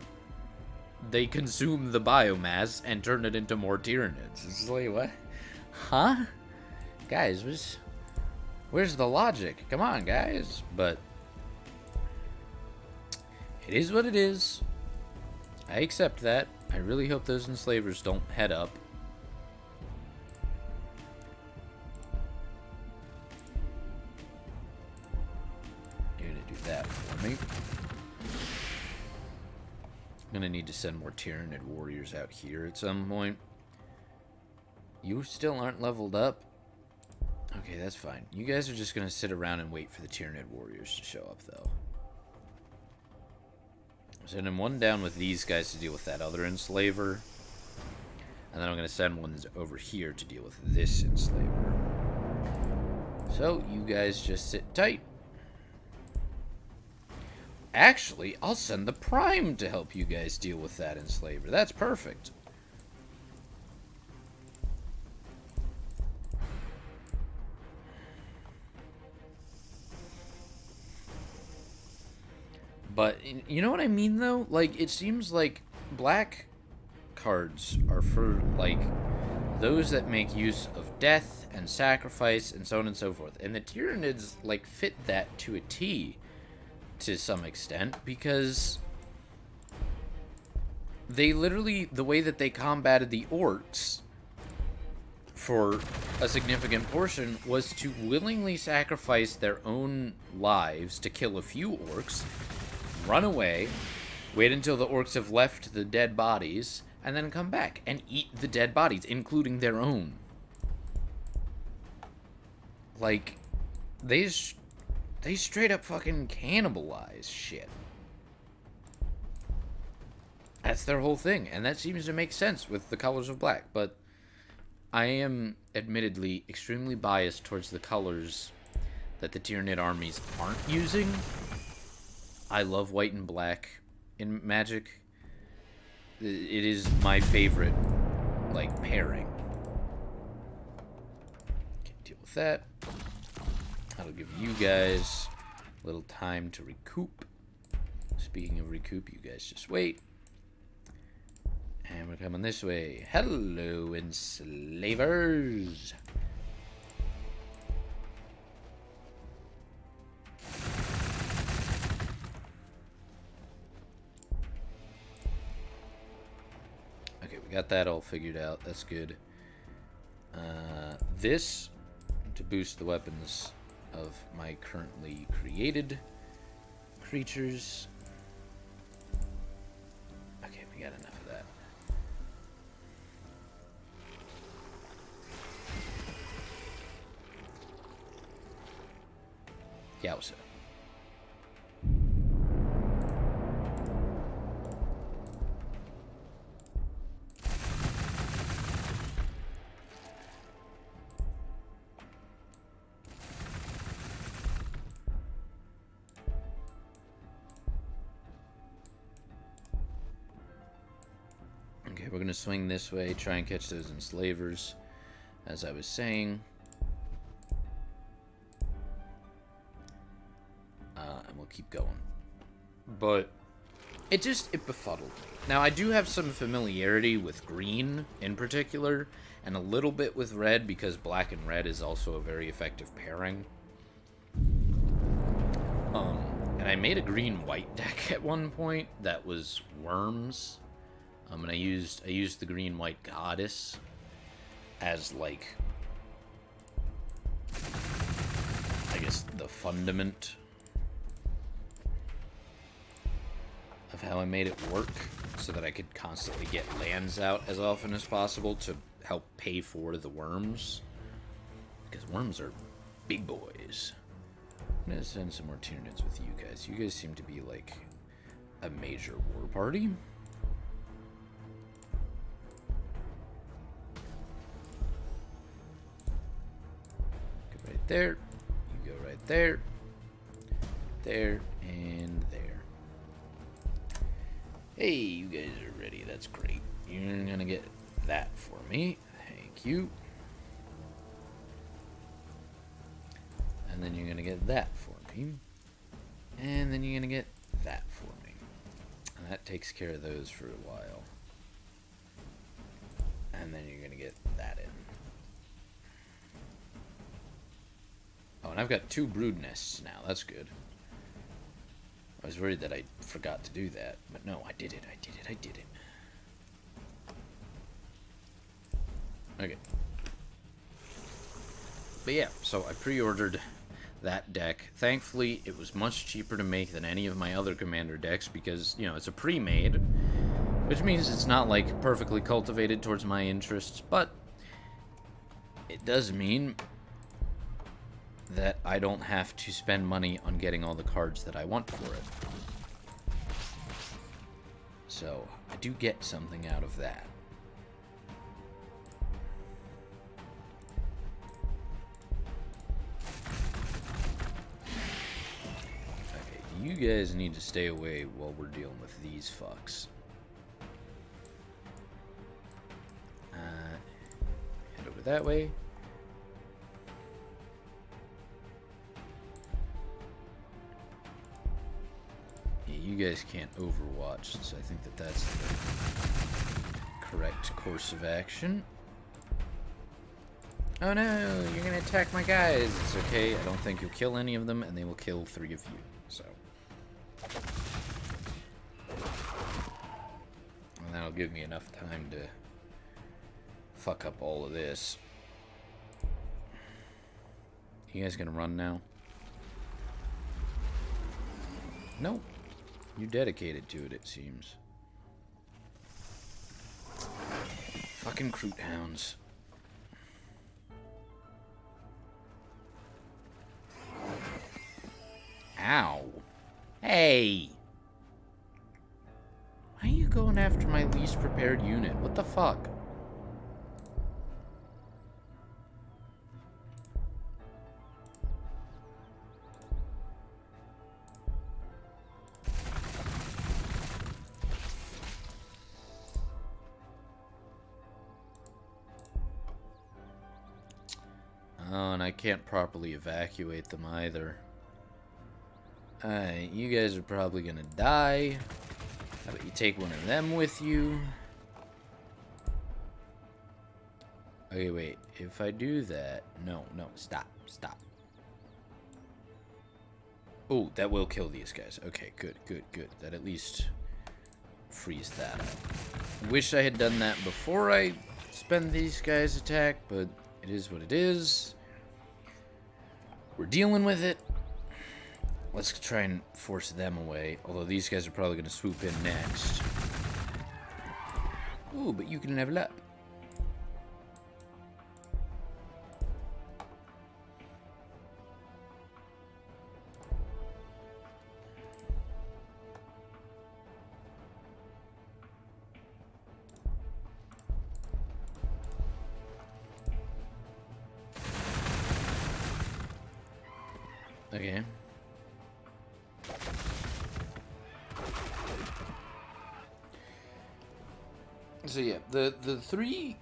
They consume the biomass and turn it into more Tyranids. It's like, what? Huh? Guys, where's the logic? Come on, guys. But it is what it is. I accept that. I really hope those enslavers don't head up. You're gonna do that for me. I'm gonna need to send more Tyranid warriors out here at some point. You still aren't leveled up? Okay, that's fine. You guys are just gonna sit around and wait for the Tyranid warriors to show up, though. Sending one down with these guys to deal with that other enslaver. And then I'm going to send one over here to deal with this enslaver. So, you guys just sit tight. Actually, I'll send the Prime to help you guys deal with that enslaver. That's perfect. But, you know what I mean, though? Like, it seems like black cards are for, like, those that make use of death and sacrifice and so on and so forth. And the tyranids, like, fit that to a T to some extent, because they literally, the way that they combated the orcs for a significant portion was to willingly sacrifice their own lives to kill a few orcs, run away, wait until the orcs have left the dead bodies, and then come back and eat the dead bodies, including their own. Like, they straight up fucking cannibalize shit. That's their whole thing, and that seems to make sense with the colors of black, but I am admittedly extremely biased towards the colors that the Tyranid armies aren't using. I love white and black in Magic. It is my favorite, like, pairing. Can't deal with that. That'll give you guys a little time to recoup. Speaking of recoup, you guys just wait. And we're coming this way. Hello, enslavers. Okay, we got that all figured out. That's good. This to boost the weapons of my currently created creatures. Okay, we got enough of that. Yowza. Okay, we're gonna swing this way, try and catch those enslavers, as I was saying. And we'll keep going. But it befuddled me. Now, I do have some familiarity with green in particular, and a little bit with red, because black and red is also a very effective pairing. And I made a green-white deck at one point that was worms. And I used the green-white goddess as, like, I guess the fundament of how I made it work, so that I could constantly get lands out as often as possible to help pay for the worms, because worms are big boys. I'm gonna send some more Tyranids with you guys. You guys seem to be like a major war party. Go right there. You go right there. There and there. Hey, you guys are ready. That's great. You're gonna get that for me. Thank you. And then you're gonna get that for me. And then you're gonna get that for me. And that takes care of those for a while. And then you're gonna get that in. Oh, and I've got 2 brood nests now. That's good. I was worried that I forgot to do that, but no, I did it. Okay. But yeah, so I pre-ordered that deck. Thankfully, it was much cheaper to make than any of my other commander decks, because, you know, it's a pre-made, which means it's not, like, perfectly cultivated towards my interests, but it does mean that I don't have to spend money on getting all the cards that I want for it. So, I do get something out of that. Okay, you guys need to stay away while we're dealing with these fucks. Head over that way. You guys can't overwatch, so I think that that's the correct course of action. Oh no, you're gonna attack my guys. It's okay, I don't think you'll kill any of them, and they will kill 3 of you, so. And that'll give me enough time to fuck up all of this. You guys gonna run now? Nope. You're dedicated to it, it seems. Fucking Croot Hounds. Ow. Hey! Why are you going after my least prepared unit? What the fuck? Oh, and I can't properly evacuate them either. Alright, you guys are probably gonna die. How about you take one of them with you? Okay, wait. If I do that... No, stop. Oh, that will kill these guys. Okay, good. That at least frees that up. Wish I had done that before I spend these guys' attack, but it is what it is. We're dealing with it. Let's try and force them away. Although these guys are probably going to swoop in next. Ooh, but you can level up. Okay. So yeah, the three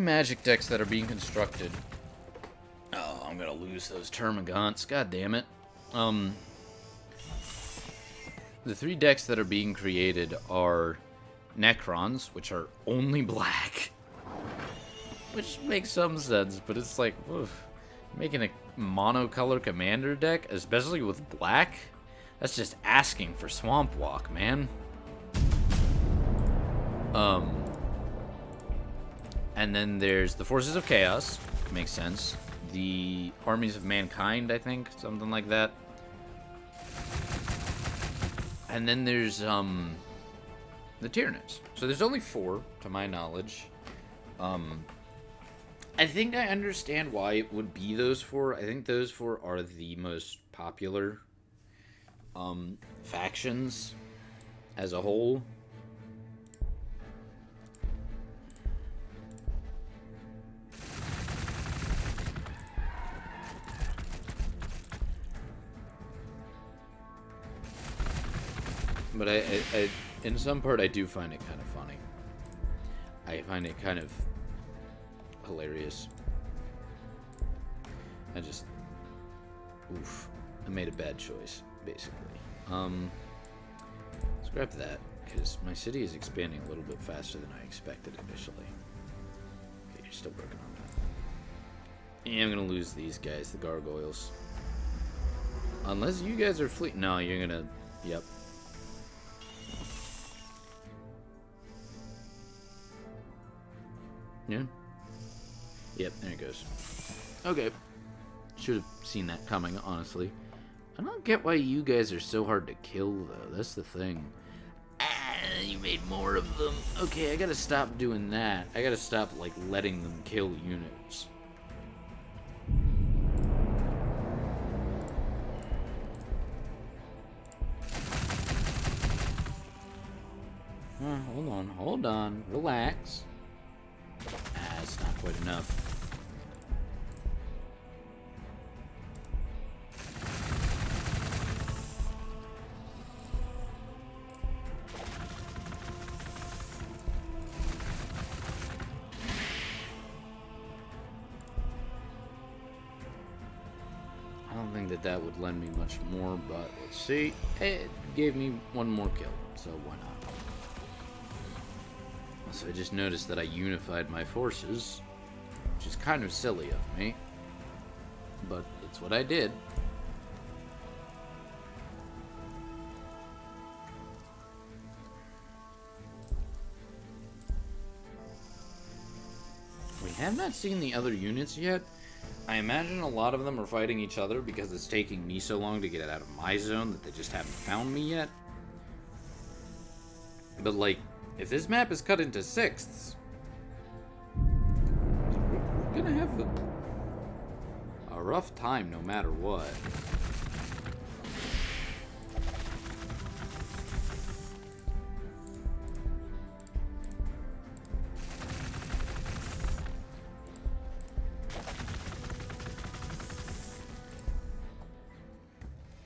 magic decks that are being constructed. Oh, I'm gonna lose those Termagants. God damn it. The 3 decks that are being created are Necrons, which are only black. Which makes some sense, but it's like, oof, making a monocolor commander deck, especially with black, that's just asking for Swamp Walk, man. And then there's the Forces of Chaos, makes sense. The Armies of Mankind, I think, something like that. And then there's the Tyranids. So there's only 4, to my knowledge. I think I understand why it would be those 4. I think those 4 are the most popular factions as a whole. But I in some part, I do find it kind of funny. I find it kind of hilarious. Oof, I made a bad choice, basically. Scrap that, because my city is expanding a little bit faster than I expected initially. Okay, you're still working on that. And I'm gonna lose these guys, the gargoyles. Unless you guys are fleet. No, you're gonna. Yep. Yeah. Yep, there it goes. Okay. Should have seen that coming, honestly. I don't get why you guys are so hard to kill, though. That's the thing. Ah, you made more of them. Okay, I gotta stop doing that. I gotta stop, like, letting them kill units. Hold on. Relax. Ah, it's not quite enough. I don't think that would lend me much more, but let's see. It gave me one more kill, so why not? So I just noticed that I unified my forces, which is kind of silly of me, but it's what I did. We have not seen the other units yet. I imagine a lot of them are fighting each other because it's taking me so long to get it out of my zone that they just haven't found me yet. But, like, if this map is cut into sixths, we're gonna have a rough time no matter what.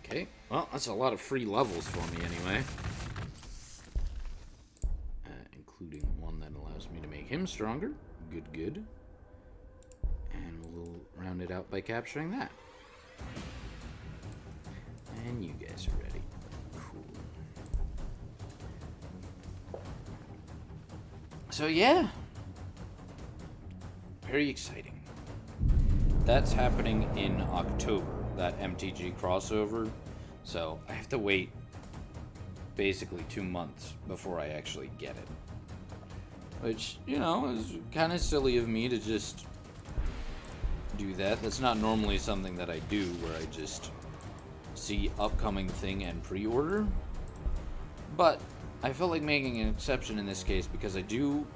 Okay, well, that's a lot of free levels for me anyway. Including one that allows me to make him stronger. Good, good. And we'll round it out by capturing that. And you guys are ready. Cool. So yeah. Very exciting. That's happening in October, that MTG crossover. So I have to wait basically 2 months before I actually get it. Which, you know, is kind of silly of me to just do that. That's not normally something that I do, where I just see upcoming thing and pre-order. But I felt like making an exception in this case because I do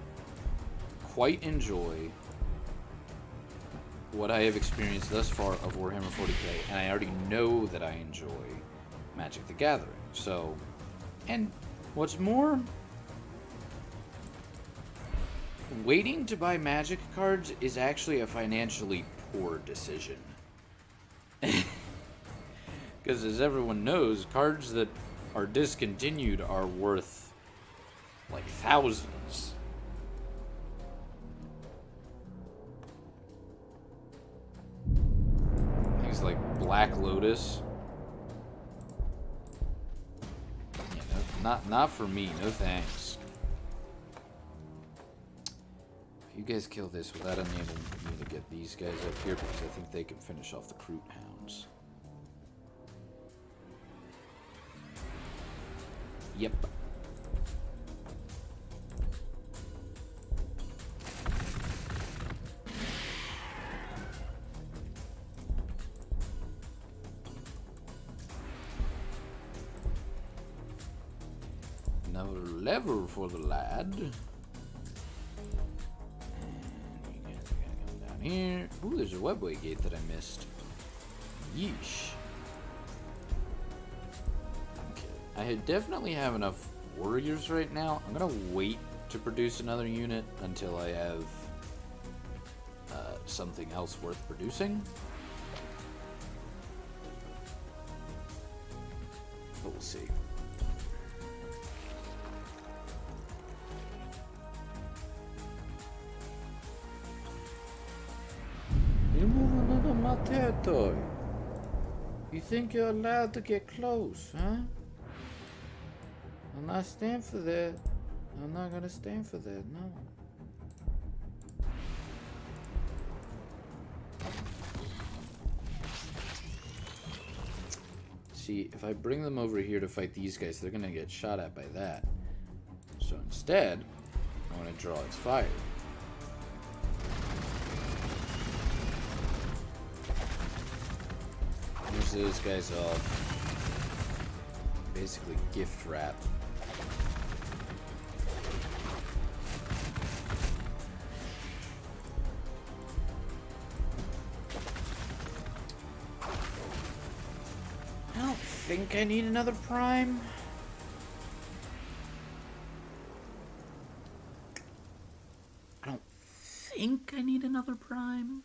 quite enjoy what I have experienced thus far of Warhammer 40k, and I already know that I enjoy Magic the Gathering. So, and what's more, waiting to buy Magic cards is actually a financially poor decision. Because as everyone knows, cards that are discontinued are worth like thousands. Things like Black Lotus. Yeah, not for me, no thanks. You guys kill this without enabling me to get these guys up here because I think they can finish off the Kroot Hounds. Yep. Another lever for the lad. Here. Ooh, there's a webway gate that I missed. Yeesh. Okay. I definitely have enough warriors right now. I'm gonna wait to produce another unit until I have something else worth producing. But we'll see. You're moving into my territory. You think you're allowed to get close, huh? I'll not stand for that. I'm not gonna stand for that, no. See, if I bring them over here to fight these guys, they're gonna get shot at by that. So instead, I want to draw its fire. Use those guys off. Basically gift wrap. I don't think I need another prime. I don't think I need another prime.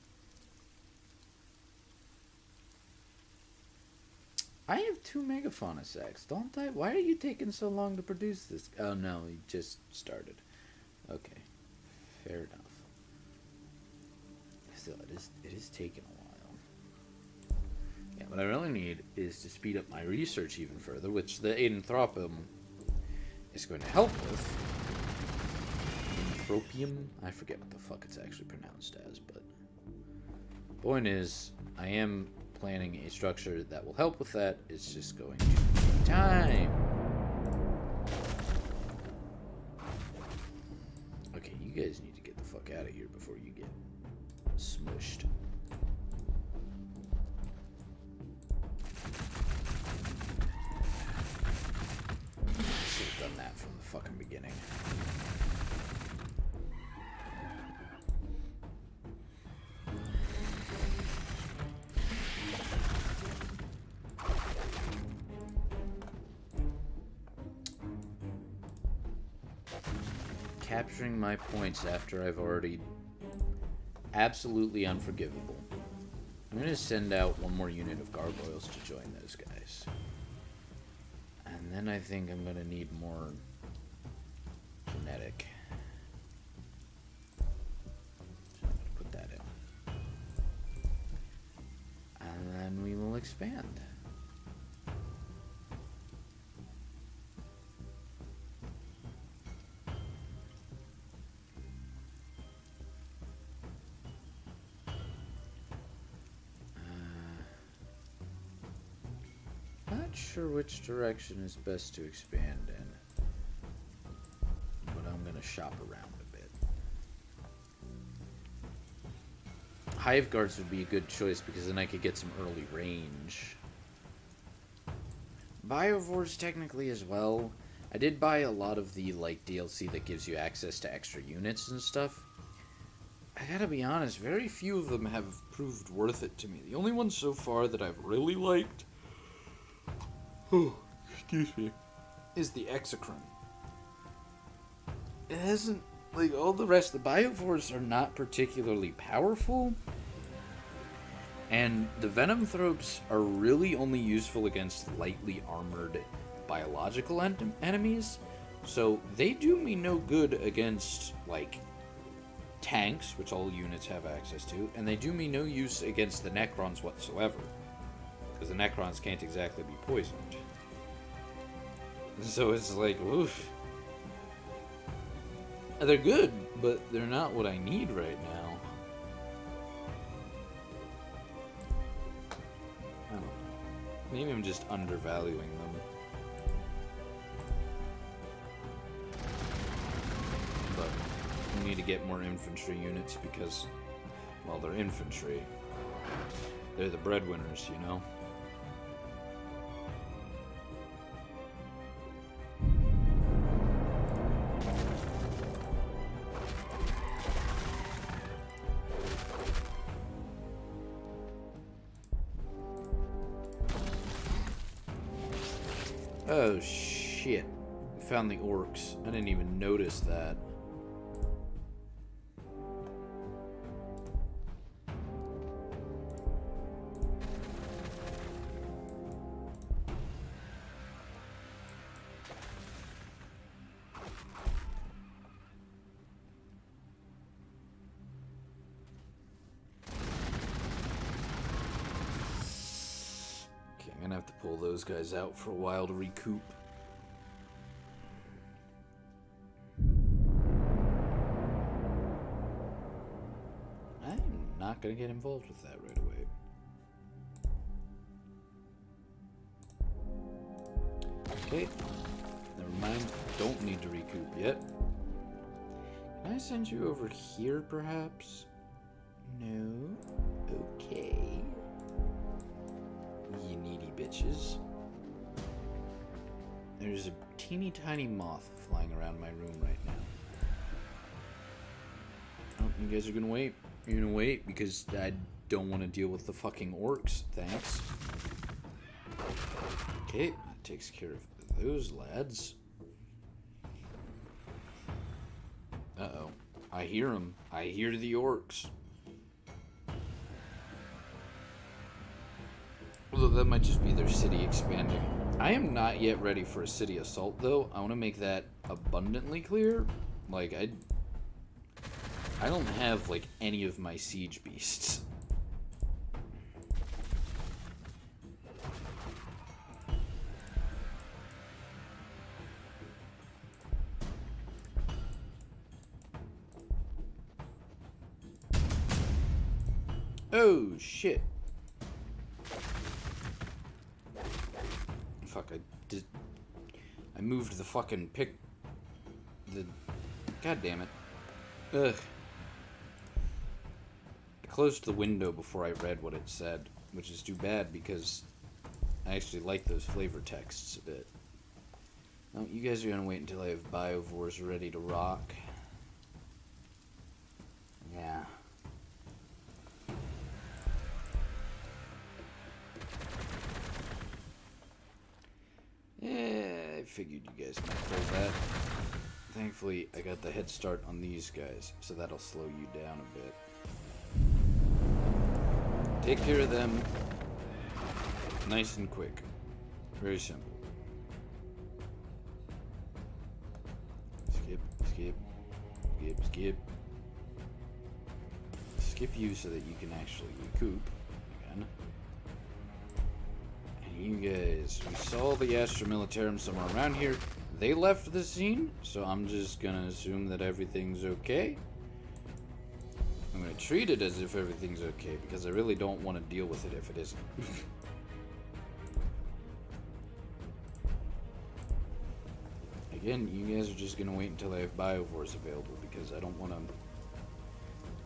I have 2 Megafauna sacks, don't I? Why are you taking so long to produce this? Oh no, he just started. Okay, fair enough. Still, it is taking a while. Yeah, what I really need is to speed up my research even further, which the Anthropum is going to help with. tropium. I forget what the fuck it's actually pronounced as, but point is, I am planning a structure that will help with that. It's just going to take time. Okay, you guys need to get the fuck out of here before you get smushed. Should have done that from the fucking beginning. Capturing my points after I've already... Absolutely unforgivable. I'm going to send out one more unit of gargoyles to join those guys. And then I think I'm going to need more genetic. So I'm going to put that in. And then we will expand. Not sure which direction is best to expand in, but I'm gonna shop around a bit. Hive guards would be a good choice because then I could get some early range. Biovores technically as well. I did buy a lot of the like DLC that gives you access to extra units and stuff. I gotta be honest, very few of them have proved worth it to me. The only one so far that I've really liked, excuse me, is the Exocrine. It hasn't, like, all the rest, the Biovores are not particularly powerful, and the Venomthropes are really only useful against lightly armored biological enemies, so they do me no good against, like, tanks, which all units have access to, and they do me no use against the Necrons whatsoever, because the Necrons can't exactly be poisoned. So it's like, oof. They're good, but they're not what I need right now. I don't know. Maybe I'm just undervaluing them. But we need to get more infantry units because, well, they're infantry. They're the breadwinners, you know? Oh shit. We found the orcs. I didn't even notice that. I'm gonna have to pull those guys out for a while to recoup. I'm not gonna get involved with that right away. Okay, never mind. Don't need to recoup yet. Can I send you over here, perhaps? No? Okay. You needy bitches. There's a teeny tiny moth flying around my room right now. Oh, you guys are gonna wait? You're gonna wait because I don't want to deal with the fucking orcs. Thanks. Okay, that takes care of those lads. Uh-oh. I hear them. I hear the orcs. Although that might just be their city expanding. I am not yet ready for a city assault, though. I want to make that abundantly clear. Like, I don't have, like, any of my siege beasts. Oh, shit. Fuck, I moved the fucking God damn it. Ugh. I closed the window before I read what it said, which is too bad because I actually like those flavor texts a bit. No, you guys are gonna wait until I have biovores ready to rock. Yeah. Yeah, I figured you guys might pull that. Thankfully, I got the head start on these guys, so that'll slow you down a bit. Take care of them. Nice and quick. Very simple. Skip, skip, skip, skip. Skip you so that you can actually recoup again. And you guys, we saw the Astra Militarum somewhere around here. They left the scene, so I'm just gonna assume that everything's okay. I'm gonna treat it as if everything's okay because I really don't want to deal with it if it isn't. Again, you guys are just gonna wait until I have biovores available because I don't want to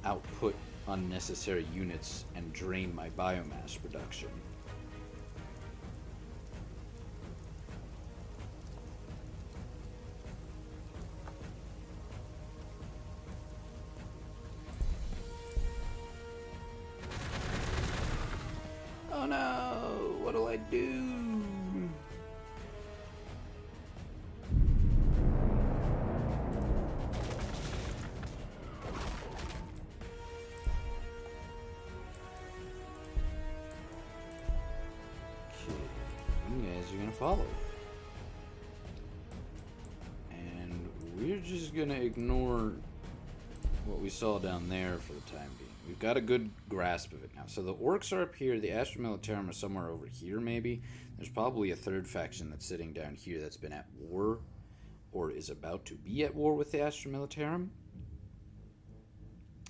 output unnecessary units and drain my biomass production. Oh no! What'll I do? Follow. And we're just gonna ignore what we saw down there for the time being. We've got a good grasp of it now. So the orcs are up here, the Astra Militarum are somewhere over here maybe. There's probably a third faction that's sitting down here that's been at war or is about to be at war with the Astra Militarum.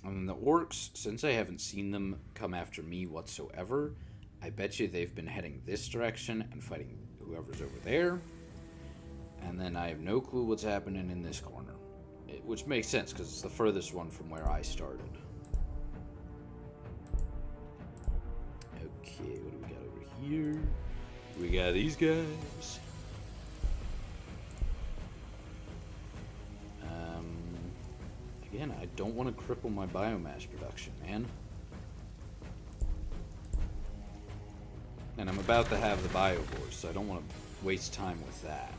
And then the orcs, since I haven't seen them come after me whatsoever, I bet you they've been heading this direction and fighting whoever's over there. And then I have no clue what's happening in this corner. Which makes sense, because it's the furthest one from where I started. Okay, what do we got over here? We got these guys. Again, I don't want to cripple my biomass production, man. And I'm about to have the biovores, so I don't want to waste time with that.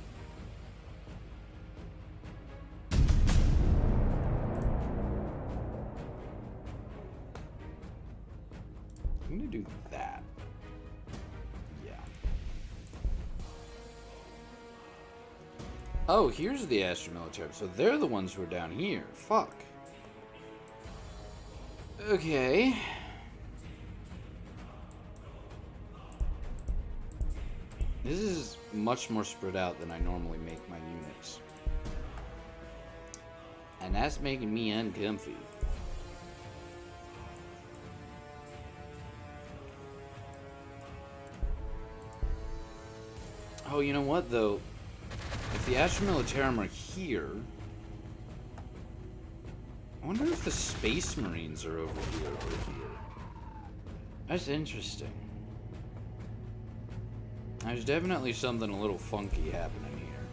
I'm going to do that. Yeah. Oh, here's the Astra Militarum. So they're the ones who are down here. Fuck. Okay. This is much more spread out than I normally make my units. And that's making me uncomfy. Oh, you know what, though? If the Astra Militarum are here... I wonder if the Space Marines are over here or here. That's interesting. There's definitely something a little funky happening here.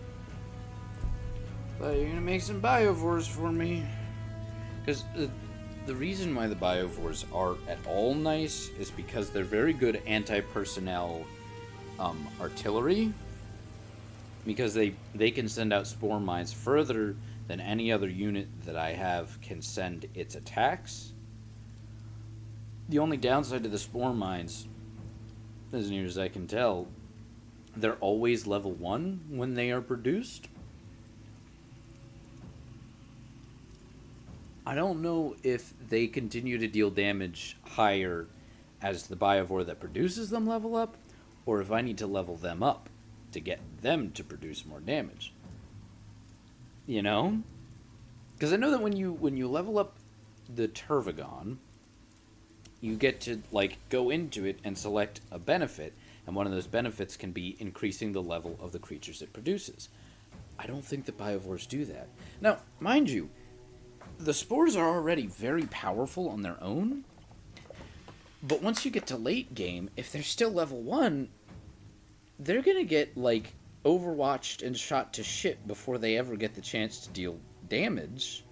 But you're gonna make some biovores for me. Because the reason why the biovores are at all nice is because they're very good anti-personnel artillery. Because they can send out spore mines further than any other unit that I have can send its attacks. The only downside to the spore mines, as near as I can tell, they're always level 1 when they are produced. I don't know if they continue to deal damage higher as the biovore that produces them level up, or if I need to level them up to get them to produce more damage. You know? Because I know that when you level up the Turvagon, you get to, like, go into it and select a benefit, and one of those benefits can be increasing the level of the creatures it produces. I don't think that biovores do that. Now, mind you, the spores are already very powerful on their own, but once you get to late game, if they're still level 1, they're gonna get, like, overwatched and shot to shit before they ever get the chance to deal damage.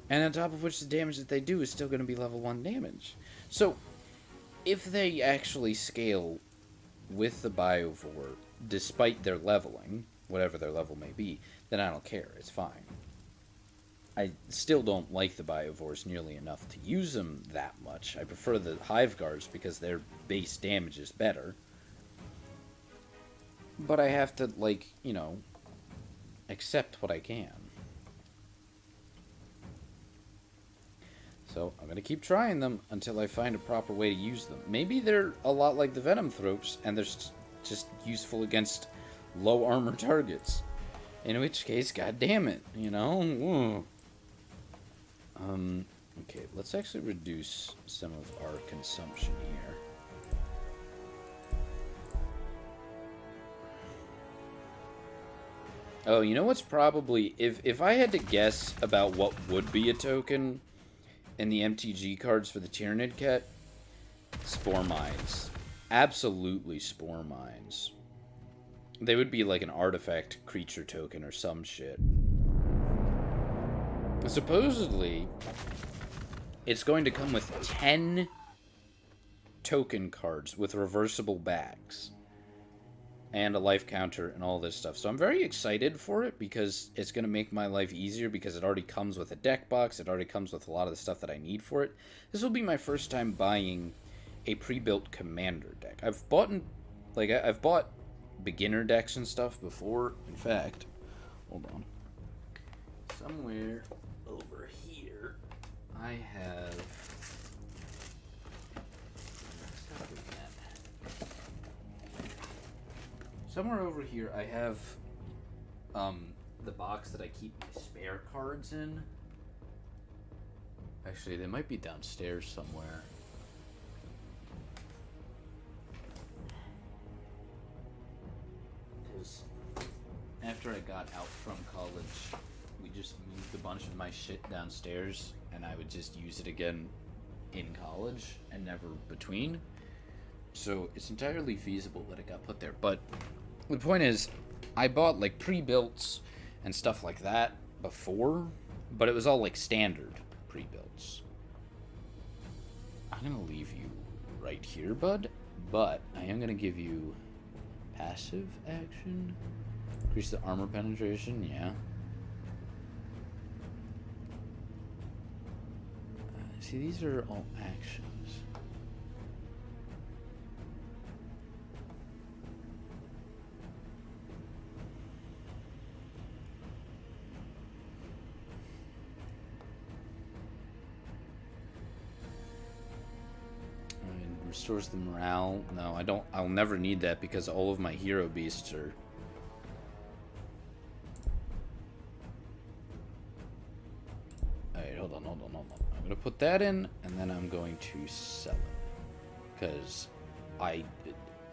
And on top of which, the damage that they do is still gonna be level 1 damage. So, if they actually scale with the biovore, despite their leveling, whatever their level may be, then I don't care. It's fine. I still don't like the biovores nearly enough to use them that much. I prefer the hive guards because their base damage is better. But I have to, like, you know, accept what I can. So I'm going to keep trying them until I find a proper way to use them. Maybe they're a lot like the Venom Thropes, and they're just useful against low armor targets. In which case, god damn it, you know? Okay, let's actually reduce some of our consumption here. Oh, you know what's probably... If I had to guess about what would be a token in the MTG cards for the Tyranid Cat, Spore Mines. Absolutely Spore Mines. They would be like an artifact creature token or some shit. Supposedly, it's going to come with 10 token cards with reversible backs. And a life counter and all this stuff. So I'm very excited for it because it's going to make my life easier because it already comes with a deck box. It already comes with a lot of the stuff that I need for it. This will be my first time buying a pre-built commander deck. I've bought beginner decks and stuff before. In fact, hold on. Somewhere over here, I have... Somewhere over here, I have the box that I keep my spare cards in. Actually, they might be downstairs somewhere. Because after I got out from college, we just moved a bunch of my shit downstairs, and I would just use it again in college and never between. So it's entirely feasible that it got put there. But the point is, I bought like pre-builts and stuff like that before, but it was all like standard pre-builts. I'm gonna leave you right here, bud, but I am gonna give you passive action. Increase the armor penetration, yeah. See, these are all actions. Restores the morale. No, I don't. I'll never need that because all of my hero beasts are... Alright, hold on. I'm going to put that in, and then I'm going to sell it. Because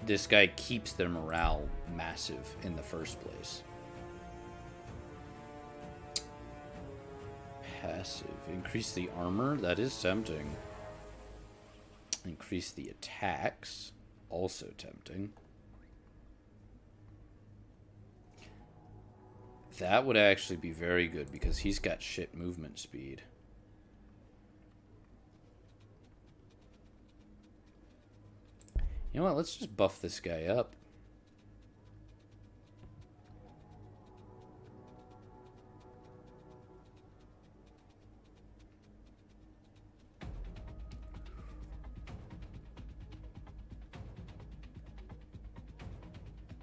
this guy keeps their morale massive in the first place. Passive. Increase the armor? That is tempting. Increase the attacks, also tempting. That would actually be very good because he's got shit movement speed. You know what, let's just buff this guy up.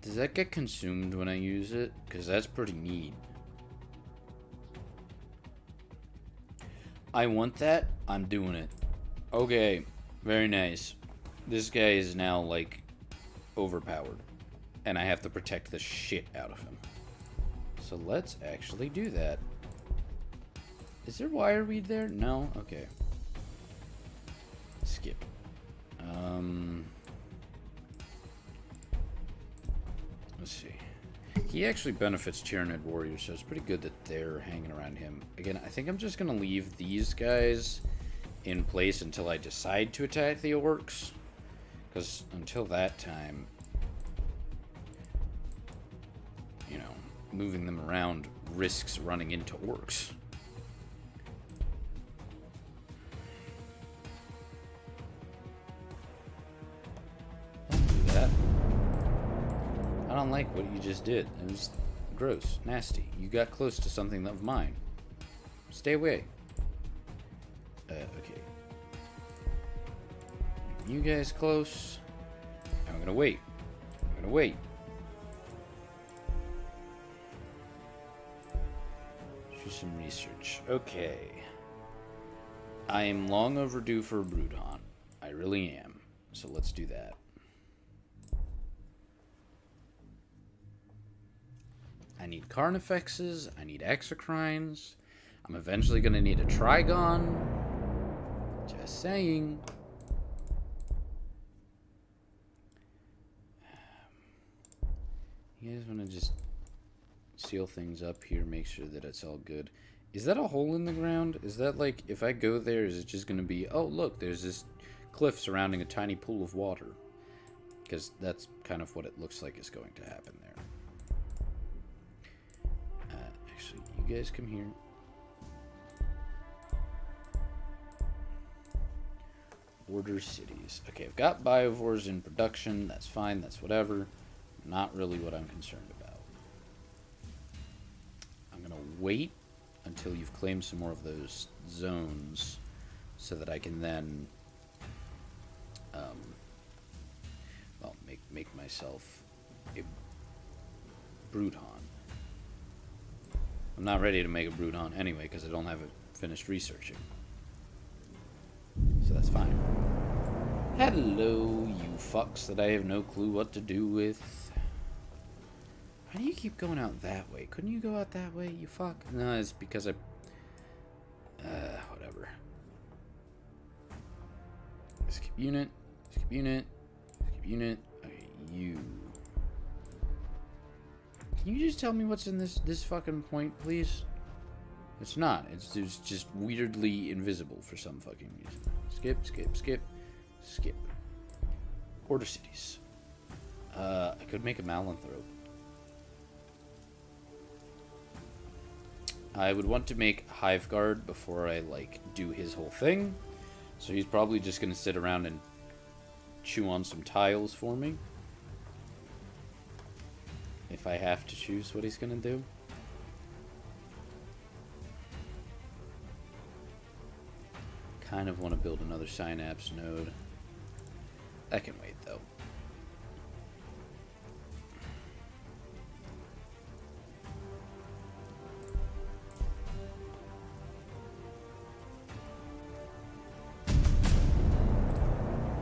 Does that get consumed when I use it? Because that's pretty neat. I want that. I'm doing it. Okay. Very nice. This guy is now, like, overpowered. And I have to protect the shit out of him. So let's actually do that. Is there wire weed there? No? Okay. Skip. Let's see. He actually benefits Tyranid warriors, so it's pretty good that they're hanging around him. Again, I think I'm just gonna leave these guys in place until I decide to attack the orcs, because until that time, you know, moving them around risks running into orcs. Don't do that. I don't like what you just did. It was gross, nasty. You got close to something of mine. Stay away. Okay. You guys close. I'm gonna wait. I'm gonna wait. Do some research. Okay. I am long overdue for a brood hunt. I really am. So let's do that. I need carnifexes. I need exocrines. I'm eventually gonna need a trigon. Just saying. You guys want to just seal things up here, make sure that it's all good. Is that a hole in the ground? Is that like, if I go there, is it just going to be, oh, look, there's this cliff surrounding a tiny pool of water? Because that's kind of what it looks like is going to happen there. Actually, you guys come here. Order cities. Okay, I've got biovores in production. That's fine. That's whatever. Not really what I'm concerned about. I'm going to wait until you've claimed some more of those zones so that I can then well, make myself a brood hunt. I'm not ready to make a brood hunt anyway because I don't have it finished researching. So that's fine. Hello, you fucks that I have no clue what to do with. How do you keep going out that way? Couldn't you go out that way, you fuck? No, it's because I... whatever. Skip unit. Skip unit. Skip unit. Okay, you. Can you just tell me what's in this fucking point, please? It's not. It's just weirdly invisible for some fucking reason. Skip, skip, skip, skip. Order cities. I could make a Malanthrope. I would want to make Hiveguard before I, like, do his whole thing. So he's probably just going to sit around and chew on some tiles for me. If I have to choose what he's going to do. Kind of want to build another synapse node. That can wait, though.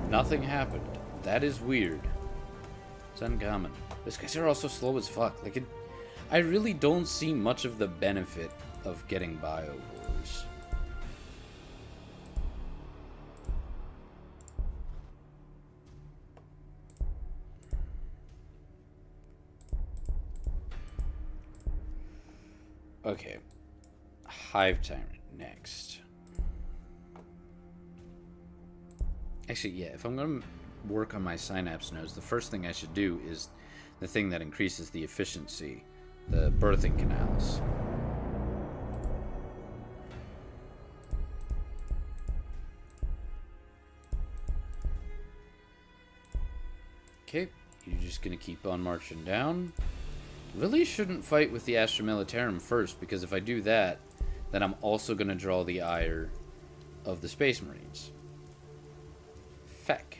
Nothing happened. That is weird. It's uncommon. These guys are also slow as fuck. Like, I really don't see much of the benefit of getting biovores. Okay. Hive Tyrant next. Actually, yeah, if I'm going to work on my synapse nodes, the first thing I should do is the thing that increases the efficiency, the birthing canals. Okay, you're just going to keep on marching down. Really shouldn't fight with the Astra Militarum first, because if I do that, then I'm also going to draw the ire of the Space Marines. Feck.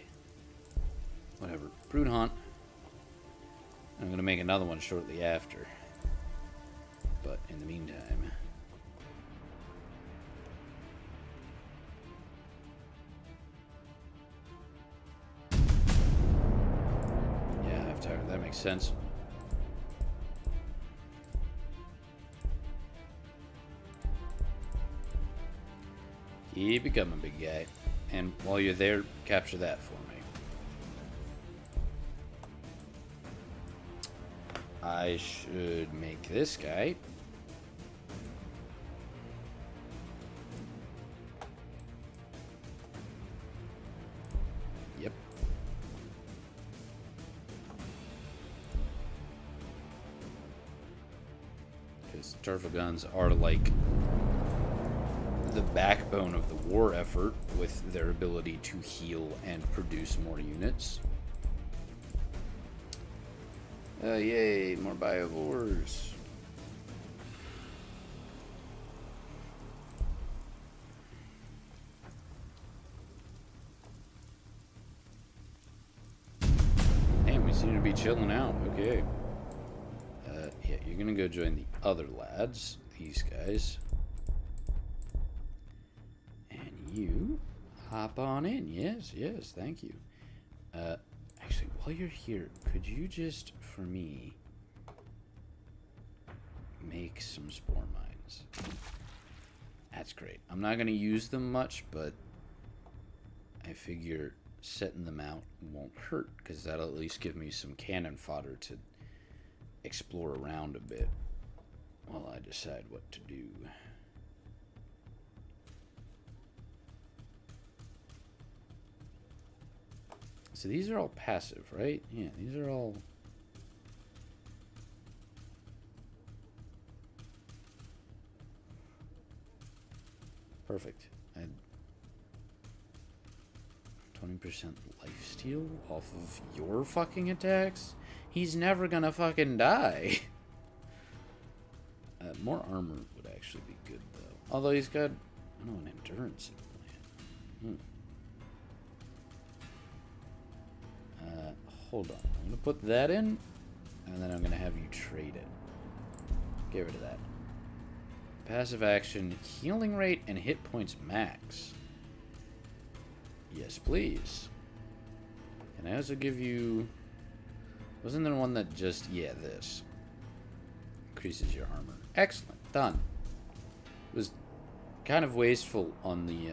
Whatever. Brood Hunt. I'm going to make another one shortly after. But in the meantime... yeah, Hive Tyrant. That makes sense. Keep it coming, big guy. And while you're there, capture that for me. I should make this guy. Yep. Because turtle guns are like the backbone of the war effort, with their ability to heal and produce more units. Yay, more biovores. Damn, we seem to be chilling out. Okay. Yeah, you're gonna go join the other lads, these guys. And you hop on in. Yes, yes, thank you. Actually, while you're here, could you just, for me, make some spore mines? That's great. I'm not going to use them much, but I figure setting them out won't hurt, because that'll at least give me some cannon fodder to explore around a bit while I decide what to do. So these are all passive, right? Yeah, these are all... Perfect. 20% lifesteal off of your fucking attacks? He's never gonna fucking die. More armor would actually be good, though. Although he's got, I don't know, an endurance implant. Hold on. I'm going to put that in, and then I'm going to have you trade it. Get rid of that. Passive action, healing rate, and hit points max. Yes, please. Can I also give you... Wasn't there one that just... Yeah, this. Increases your armor. Excellent. Done. It was kind of wasteful on the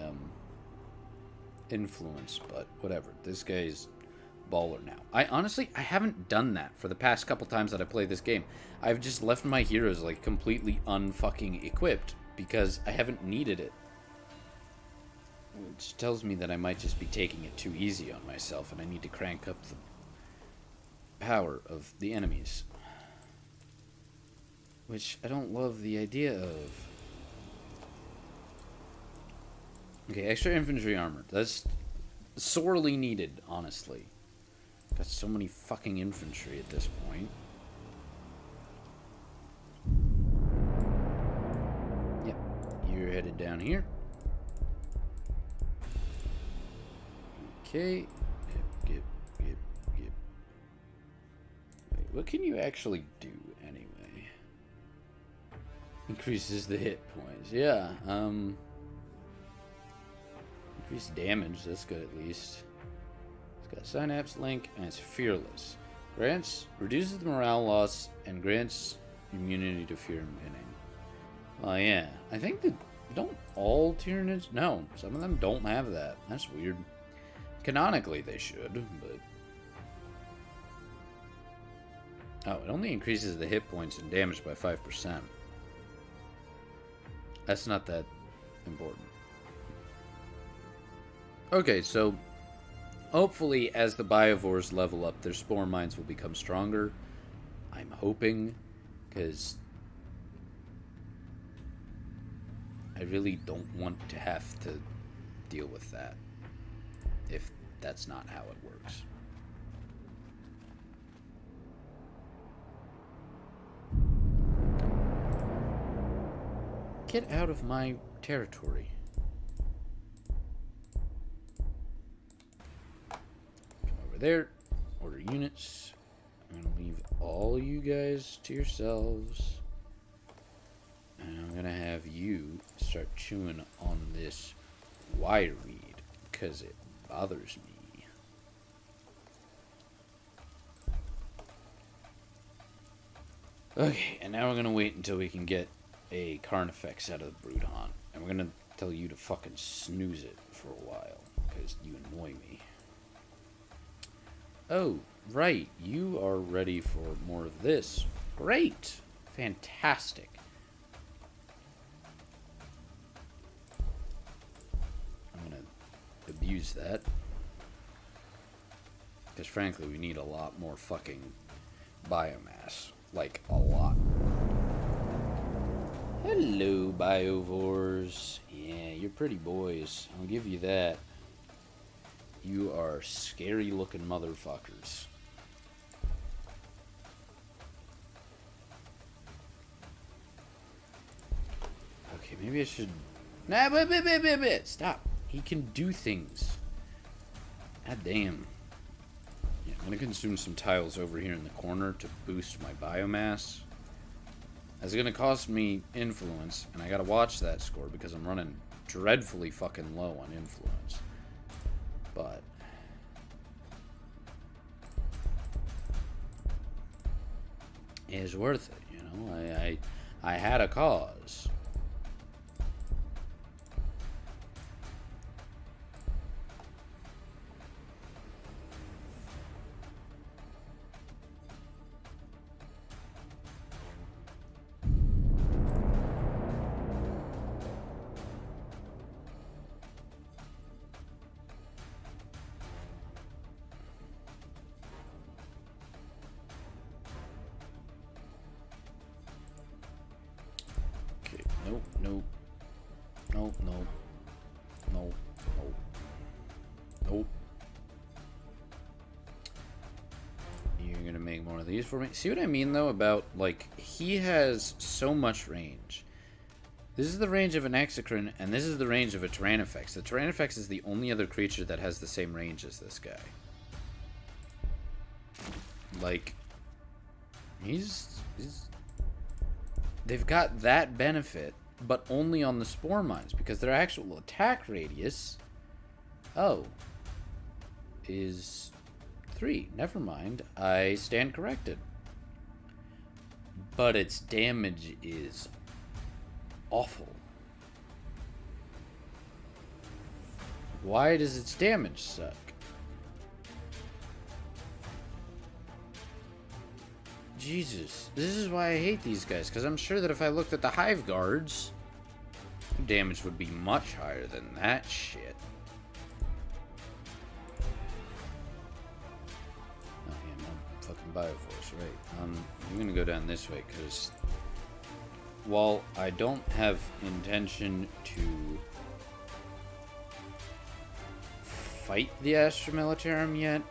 influence, but whatever. This guy's baller now. I haven't done that for the past couple times that I play this game. I've just left my heroes like completely unfucking equipped because I haven't needed it. Which tells me that I might just be taking it too easy on myself and I need to crank up the power of the enemies. Which I don't love the idea of. Okay, extra infantry armor. That's sorely needed, honestly. Got so many fucking infantry at this point. Yep, you're headed down here. Okay. Yep. Wait, what can you actually do anyway? Increases the hit points. Yeah, increased damage, that's good at least. It's got Synapse Link, and it's Fearless. Reduces the morale loss, and grants immunity to fear and winning. Oh yeah, I think that, don't all Tyranids? No, some of them don't have that. That's weird. Canonically they should, but... Oh, it only increases the hit points and damage by 5%. That's not that important. Okay, so hopefully as the biovores level up, their spore mines will become stronger. I'm hoping, because I really don't want to have to deal with that if that's not how it works. Get out of my territory. Come over there. Order units. I'm going to leave all you guys to yourselves. And I'm going to have you start chewing on this wire weed because it bothers me. Okay, and now we're going to wait until we can get a Carnifex out of the Broodhaunt. And we're going to tell you to fucking snooze it for a while because you annoy me. Oh, Right, you are ready for more of this. Great. Fantastic. I'm gonna abuse that. Because frankly, we need a lot more fucking biomass. Like, a lot. Hello, biovores. Yeah, you're pretty boys. I'll give you that. You are scary looking motherfuckers. Okay, maybe I should... Nah, stop. He can do things. God damn. Yeah, I'm gonna consume some tiles over here in the corner to boost my biomass. That's gonna cost me influence, and I gotta watch that score because I'm running dreadfully fucking low on influence. But... it's worth it, you know? I had a cause. Nope, nope. Nope, nope. Nope, nope. Nope. You're gonna make more of these for me? See what I mean, though, about, like, he has so much range. This is the range of an Exocrine, and this is the range of a Tyrannifex. The Tyrannifex is the only other creature that has the same range as this guy. Like, they've got that benefit, but only on the spore mines, because their actual attack radius, is 3. Never mind, I stand corrected. But its damage is awful. Why does its damage suck? Jesus, this is why I hate these guys, because I'm sure that if I looked at the Hive Guards, damage would be much higher than that shit. Oh yeah, no fucking Bioforce, right. I'm gonna go down this way, because while I don't have intention to fight the Astra Militarum yet,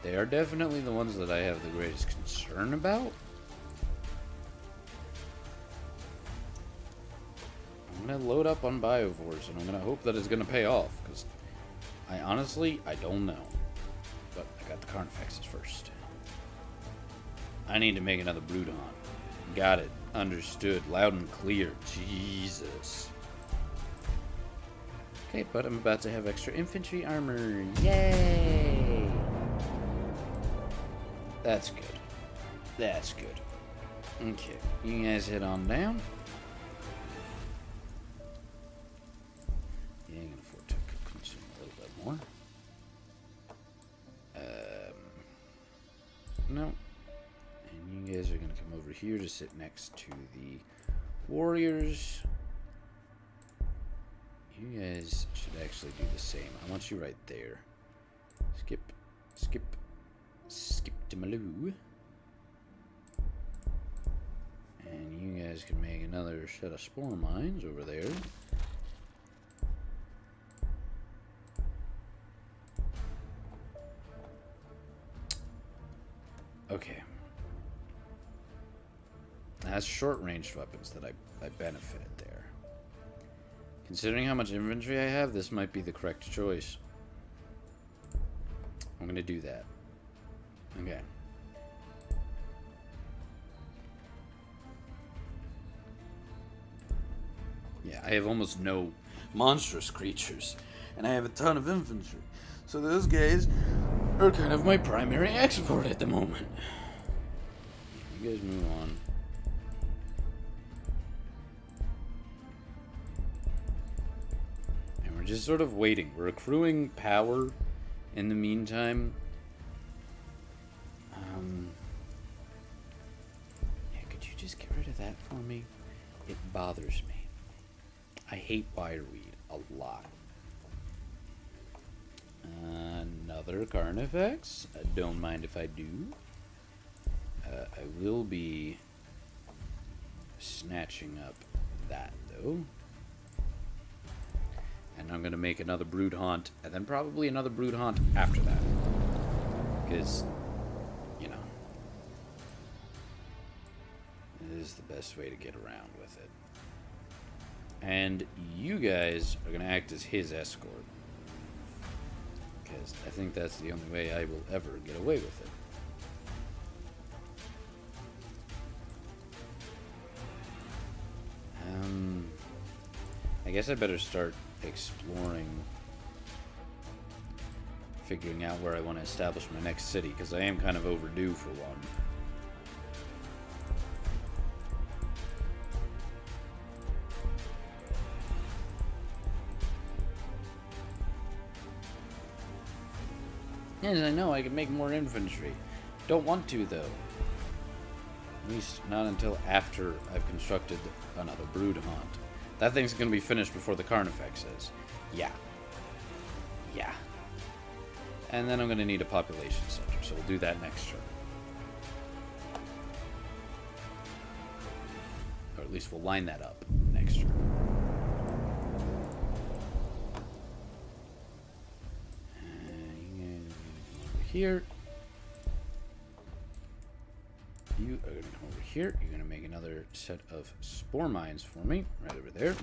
they are definitely the ones that I have the greatest concern about. I'm going to load up on Biovores, and I'm going to hope that it's going to pay off, because I don't know. But I got the Carnifexes first. I need to make another Broodon. Got it. Understood. Loud and clear. Jesus. Okay, but I'm about to have extra infantry armor. Yay! That's good. That's good. Okay, you guys head on down. Yeah, I'm gonna afford to consume a little bit more. No. And you guys are gonna come over here to sit next to the warriors. You guys should actually do the same. I want you right there. Skip, skip, skip to Maloo. And you guys can make another set of spore mines over there. Okay. That's short-ranged weapons that I benefited there. Considering how much inventory I have, this might be the correct choice. I'm gonna do that. Okay. Yeah, I have almost no monstrous creatures, and I have a ton of infantry. So those guys are kind of my primary export at the moment. You guys move on. And we're just sort of waiting. We're accruing power in the meantime. you just get rid of that for me? It bothers me. I hate wireweed a lot. Another Carnifex. I don't mind if I do. I will be snatching up that, though. And I'm going to make another Brood Haunt, and then probably another Brood Haunt after that. Because, you know, it is the best way to get around with it. And you guys are going to act as his escort. Because I think that's the only way I will ever get away with it. I guess I better start exploring, figuring out where I want to establish my next city, because I am kind of overdue for one. Yes, I know, I can make more infantry. Don't want to, though. At least not until after I've constructed another Brood Haunt. That thing's going to be finished before the Carnifex is. Yeah. Yeah. And then I'm going to need a population center, so we'll do that next turn. Or at least we'll line that up next turn. Here. You are going to come over here. You're going to make another set of spore mines for me, right over there.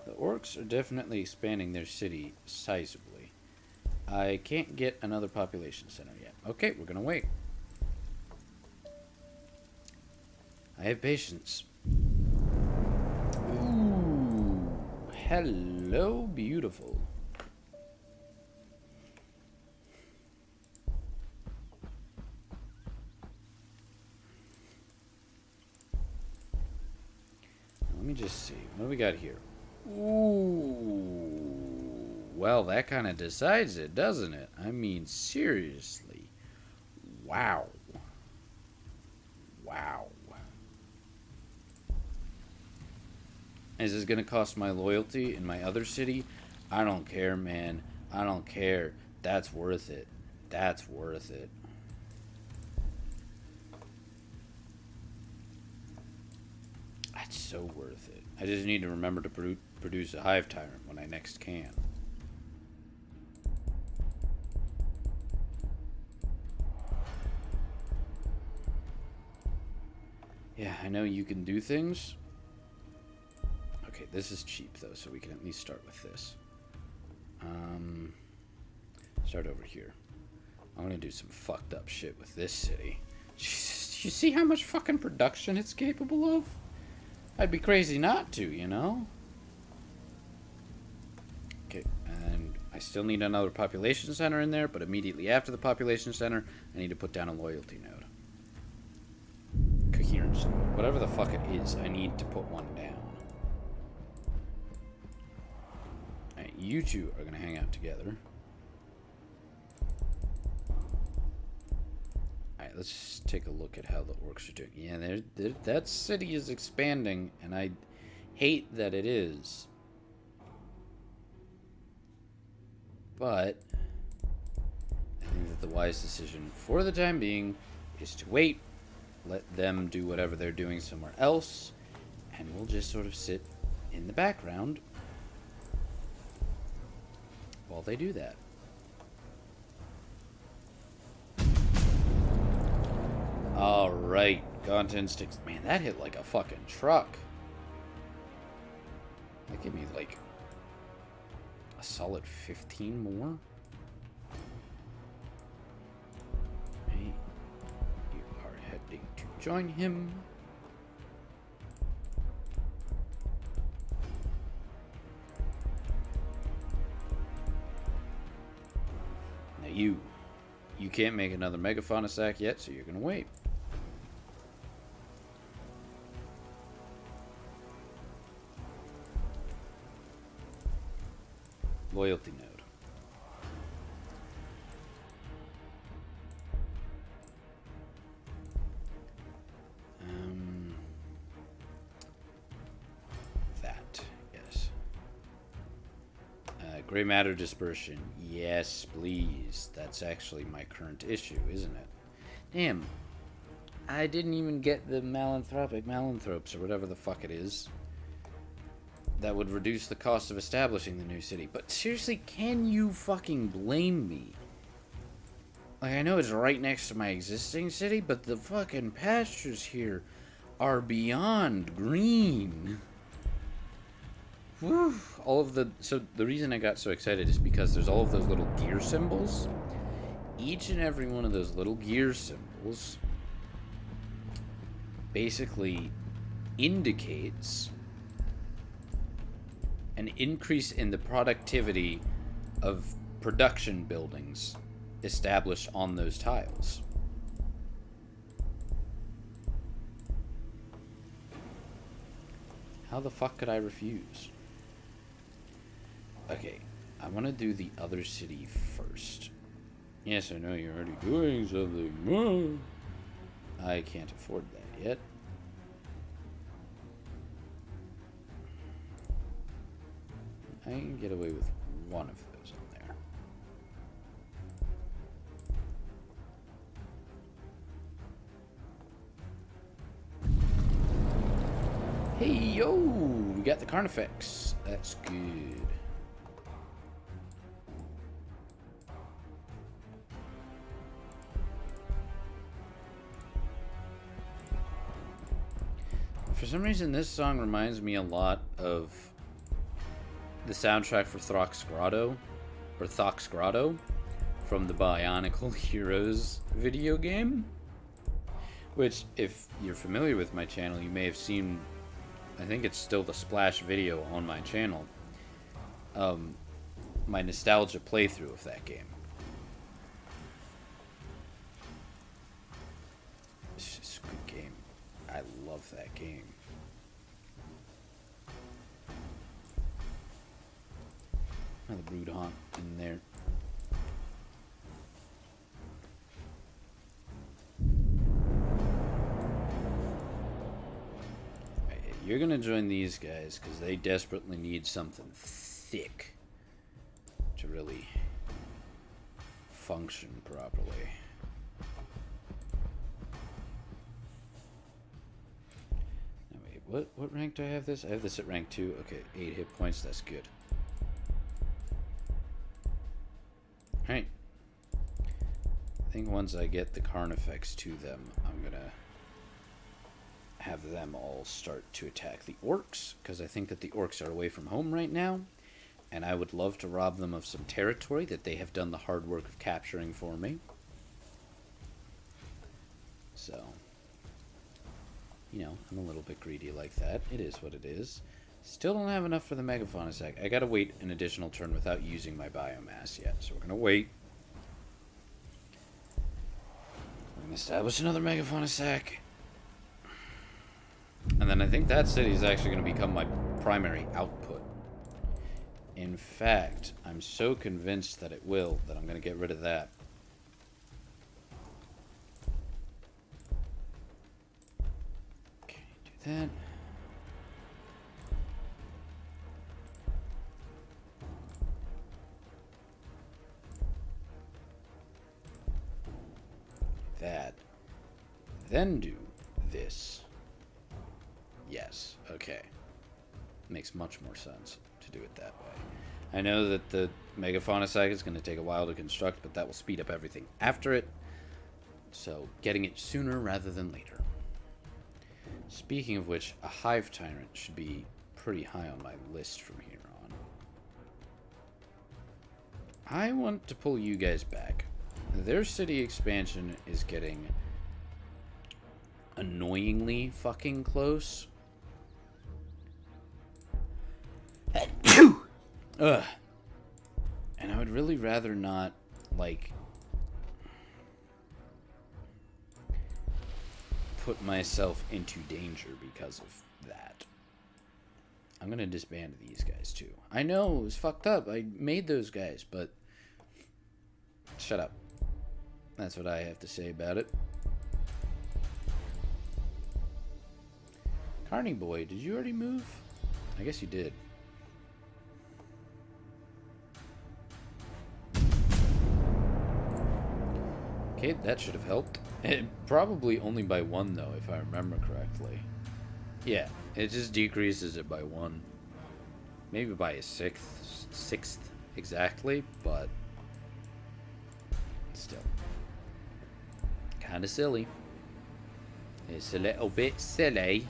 The orcs are definitely expanding their city sizably. I can't get another population center yet. Okay, we're going to wait. I have patience. Ooh, hello, beautiful. Let me just see. What do we got here? Ooh, well, that kind of decides it, doesn't it? I mean, seriously. Wow. Wow. Is this going to cost my loyalty in my other city? I don't care, man. I don't care. That's worth it. That's worth it. That's so worth it. I just need to remember to produce a Hive Tyrant when I next can. Yeah, I know you can do things. Okay, this is cheap, though, so we can at least start with this. Start over here. I'm gonna do some fucked up shit with this city. Jesus, do you see how much fucking production it's capable of? I'd be crazy not to, you know? Okay, and I still need another population center in there, but immediately after the population center, I need to put down a loyalty node. Coherence node. Whatever the fuck it is, I need to put one down. Alright, you two are gonna hang out together. Alright, let's take a look at how the orcs are doing. Yeah, that city is expanding, and I hate that it is. But I think that the wise decision for the time being is to wait, let them do whatever they're doing somewhere else, and we'll just sort of sit in the background while they do that. Alright, Gaunt Sticks. Man, that hit like a fucking truck. That gave me like a solid 15 more. Hey, you are heading to join him. Now you can't make another Megafauna sack yet, so you're gonna wait. loyalty node. That, yes. Gray matter dispersion, yes, please. That's actually my current issue, isn't it? Damn, I didn't even get the malanthropes, or whatever the fuck it is. That would reduce the cost of establishing the new city. But seriously, can you fucking blame me? Like, I know it's right next to my existing city, but the fucking pastures here are beyond green. Whew. So the reason I got so excited is because there's all of those little gear symbols. Each and every one of those little gear symbols basically indicates an increase in the productivity of production buildings established on those tiles. How the fuck could I refuse? Okay, I want to do the other city first. Yes, I know you're already doing something. I can't afford that yet. I can get away with one of those on there. Hey, yo! We got the Carnifex. That's good. For some reason, this song reminds me a lot of the soundtrack for Throx Grotto from the Bionicle Heroes video game. Which, if you're familiar with my channel, you may have seen, I think it's still the splash video on my channel, my nostalgia playthrough of that game. It's just a good game. I love that game. Another brood haunt in there. Right, you're gonna join these guys because they desperately need something thick to really function properly. What rank do I have this? I have this at rank 2. Okay, 8 hit points. That's good. Alright. I think once I get the Carnifex to them, I'm gonna have them all start to attack the orcs, because I think that the orcs are away from home right now, and I would love to rob them of some territory that they have done the hard work of capturing for me. So, you know, I'm a little bit greedy like that. It is what it is. Still don't have enough for the Megafauna sack. I gotta wait an additional turn without using my biomass yet. So we're gonna wait. We're gonna establish another Megafauna sack. And then I think that city is actually gonna become my primary output. In fact, I'm so convinced that it will that I'm gonna get rid of that. Okay, do that. That. Then do this. Yes, okay. Makes much more sense to do it that way. I know that the Megafauna sack is going to take a while to construct, but that will speed up everything after it. So, getting it sooner rather than later. Speaking of which, a Hive Tyrant should be pretty high on my list from here on. I want to pull you guys back. Their city expansion is getting annoyingly fucking close. Ugh. And I would really rather not, like, put myself into danger because of that. I'm gonna disband these guys too. I know, it was fucked up. I made those guys, but... Shut up. That's what I have to say about it. Carney boy, did you already move? I guess you did. Okay, that should have helped. Probably only by 1, though, if I remember correctly. Yeah, it just decreases it by 1. Maybe by a sixth exactly, but still. Kind of silly. It's a little bit silly.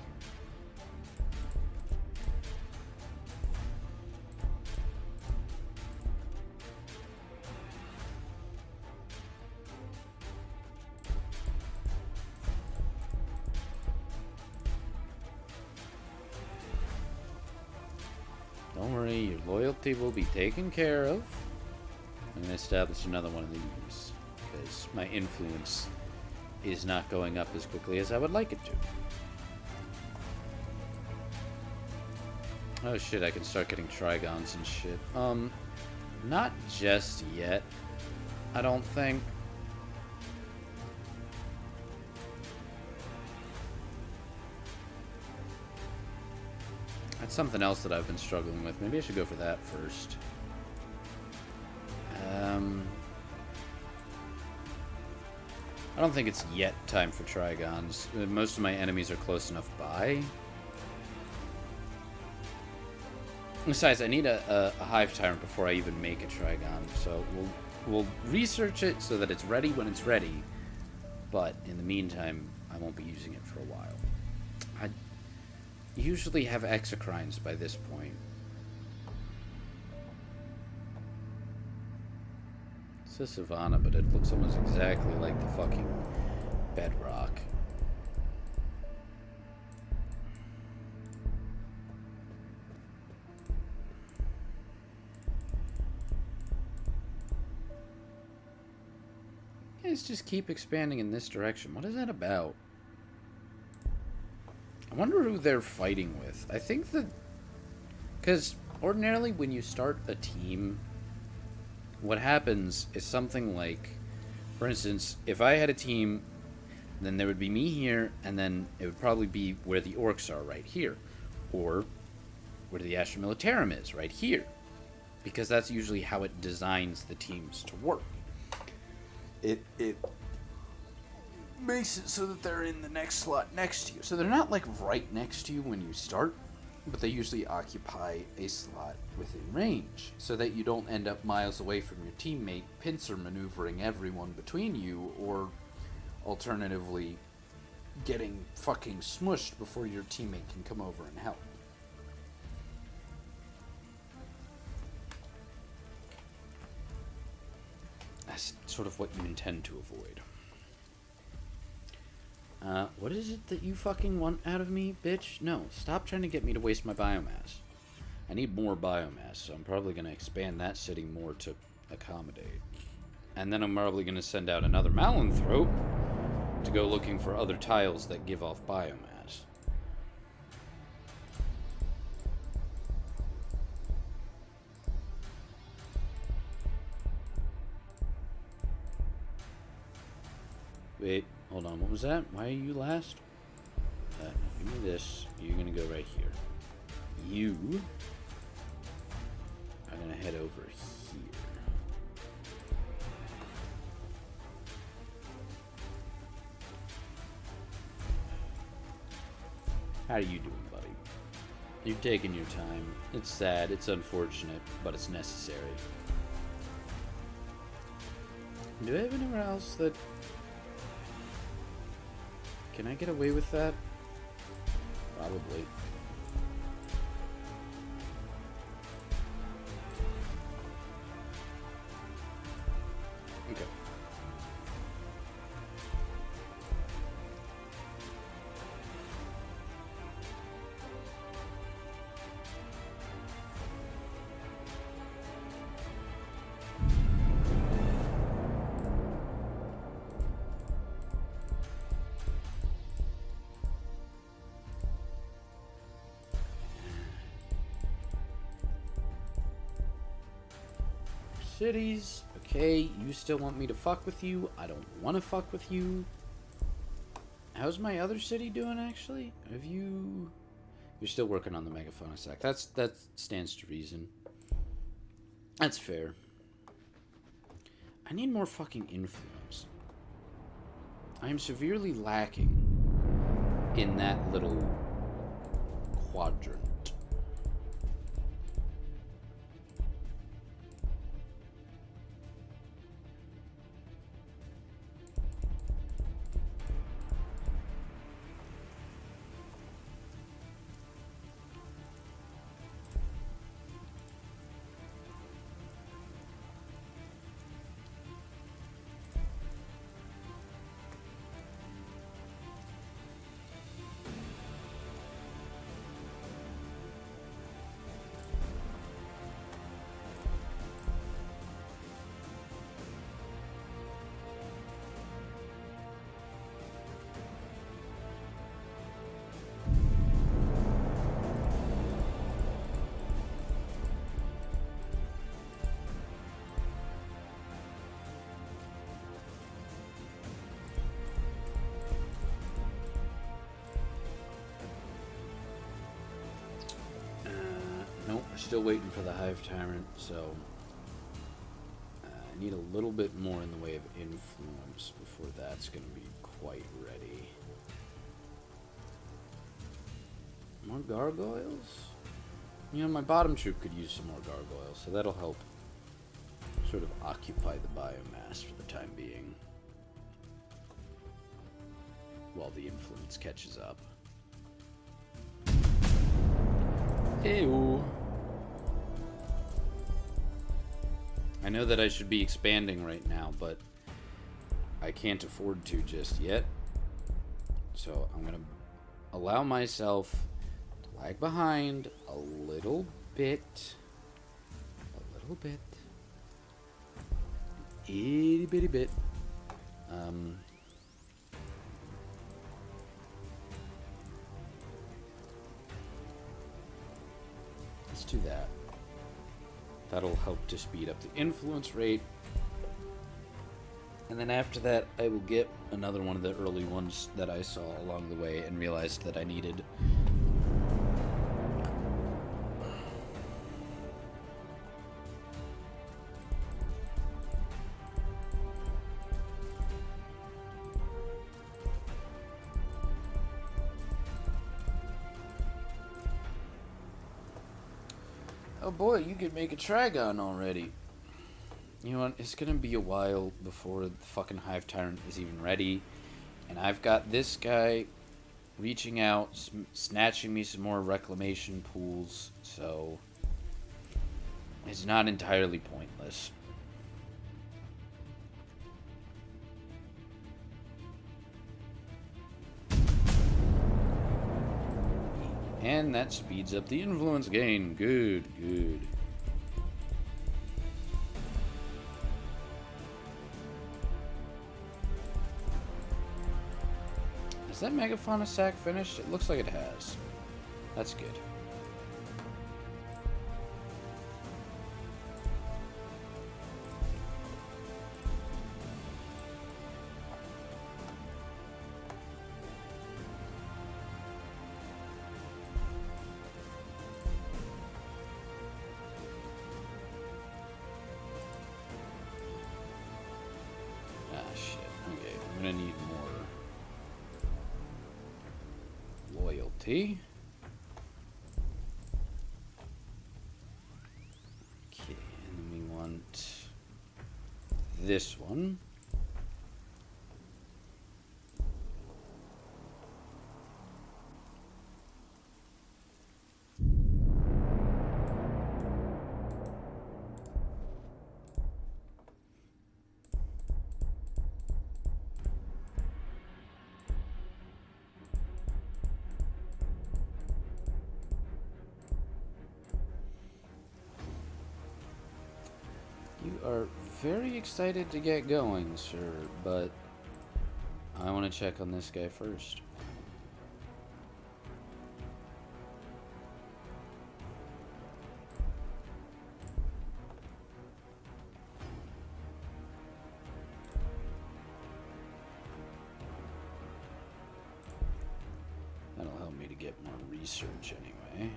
Don't worry, your loyalty will be taken care of. I'm going to establish another one of these, because my influence is not going up as quickly as I would like it to. Oh shit, I can start getting trigons and shit. Not just yet, I don't think. That's something else that I've been struggling with. Maybe I should go for that first. I don't think it's yet time for trigons. Most of my enemies are close enough by. Besides, I need a hive tyrant before I even make a trigon. So we'll research it so that it's ready when it's ready. But in the meantime, I won't be using it for a while. I usually have exocrines by this point. It's a savannah, but it looks almost exactly like the fucking bedrock. You guys just keep expanding in this direction. What is that about? I wonder who they're fighting with. I think that... Because ordinarily when you start a team, what happens is something like, for instance, if I had a team, then there would be me here, and then it would probably be where the orcs are, right here. Or where the Astra Militarum is, right here. Because that's usually how it designs the teams to work. It makes it so that they're in the next slot next to you. So they're not like right next to you when you start, but they usually occupy a slot within range, so that you don't end up miles away from your teammate, pincer maneuvering everyone between you, or alternatively getting fucking smushed before your teammate can come over and help. That's sort of what you intend to avoid. What is it that you fucking want out of me, bitch? No, stop trying to get me to waste my biomass. I need more biomass, so I'm probably going to expand that city more to accommodate. And then I'm probably going to send out another Malanthrope to go looking for other tiles that give off biomass. Wait, hold on, what was that? Why are you last? Give me this. You're going to go right here. You are going to head over here. How are you doing, buddy? You're taking your time. It's sad, it's unfortunate, but it's necessary. Do I have anywhere else that... Can I get away with that? Probably. Okay. cities. Okay, you still want me to fuck with you. I don't want to fuck with you. How's my other city doing, actually? Have you... You're still working on the megafauna sack. That stands to reason. That's fair. I need more fucking influence. I am severely lacking in that little quadrant. Nope, we're still waiting for the Hive Tyrant, so I need a little bit more in the way of influence before that's going to be quite ready. More gargoyles? You know, my bottom troop could use some more gargoyles, so that'll help sort of occupy the biomass for the time being, while the influence catches up. Ew. I know that I should be expanding right now, but I can't afford to just yet. So I'm going to allow myself to lag behind a little bit. A little bit. Itty bitty bit. Let's do that. That'll help to speed up the influence rate. And then after that, I will get another one of the early ones that I saw along the way and realized that I needed. Oh boy, you could make a Trigon already. You know what, it's gonna be a while before the fucking Hive Tyrant is even ready. And I've got this guy reaching out, snatching me some more reclamation pools, so it's not entirely pointless. And that speeds up the influence gain. Good, good. Is that megafauna sack finished? It looks like it has. That's good. Need more loyalty. Okay, and then we want this one. You are very excited to get going, sir, but I want to check on this guy first. research anyway.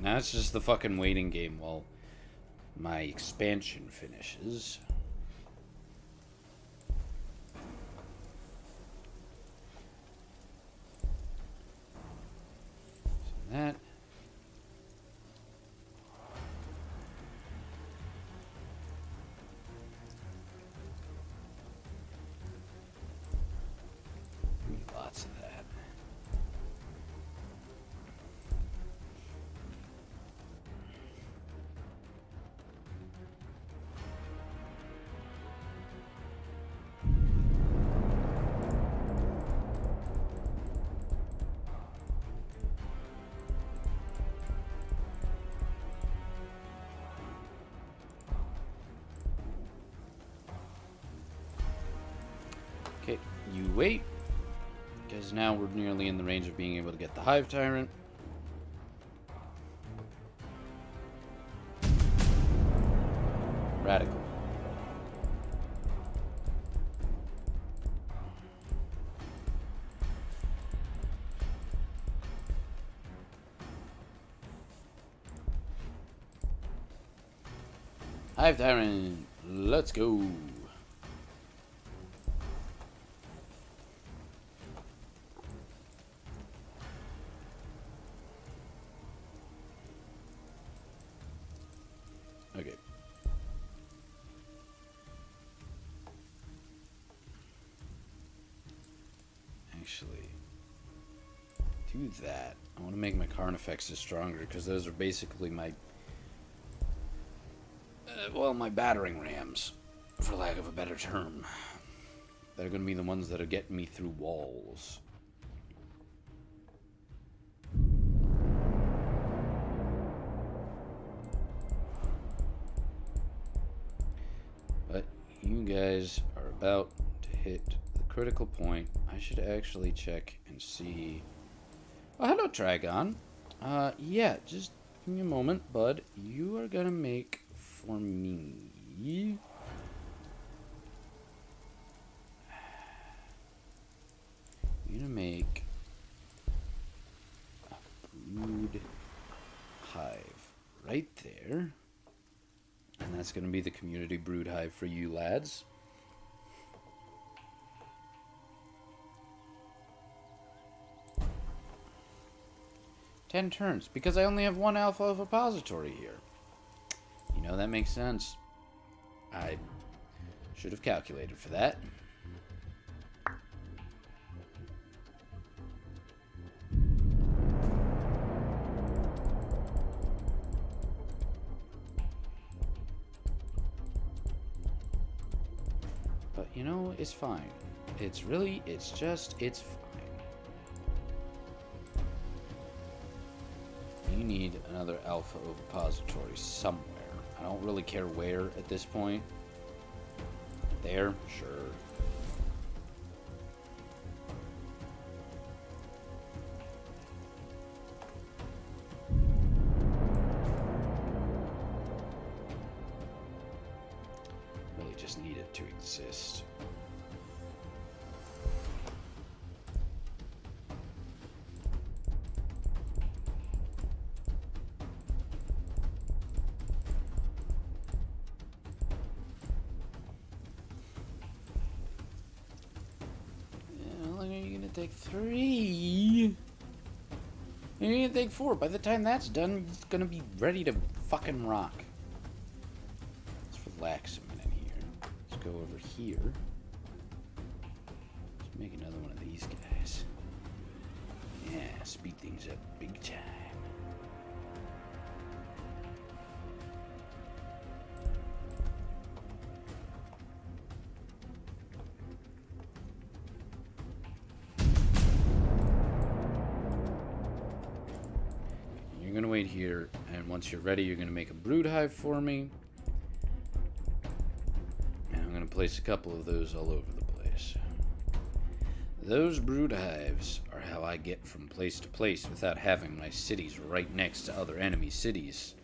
Now it's just the fucking waiting game while my expansion finishes. So that. Lots of that. Okay, you wait, because now we're nearly in the range of being able to get the Hive Tyrant. Radical. Hive Tyrant, let's go. Okay. Actually, do that. I want to make my Carnifexes stronger because those are basically my, well, my battering rams, for lack of a better term. They're going to be the ones that are getting me through walls. But you guys are about to hit the critical point. I should actually check and see. Oh, hello, Trigon. Yeah, just give me a moment, bud. You are gonna make for me. You're gonna make a brood hive right there. And that's going to be the community brood hive for you lads. Ten turns, because I only have one alpha ovipository here. You know, that makes sense. I should have calculated for that. But, you know, it's fine. It's fine. You need another alpha ovipository somewhere. I don't really care where at this point. There? Sure. Really just need it to exist. Take 3. And you're gonna take 4. By the time that's done, it's gonna be ready to fucking rock. Let's relax a minute here. Let's go over here. Let's make another one of these guys. Yeah, speed things up big time. going to wait here, and once you're ready, you're going to make a brood hive for me. And I'm going to place a couple of those all over the place. Those brood hives are how I get from place to place without having my cities right next to other enemy cities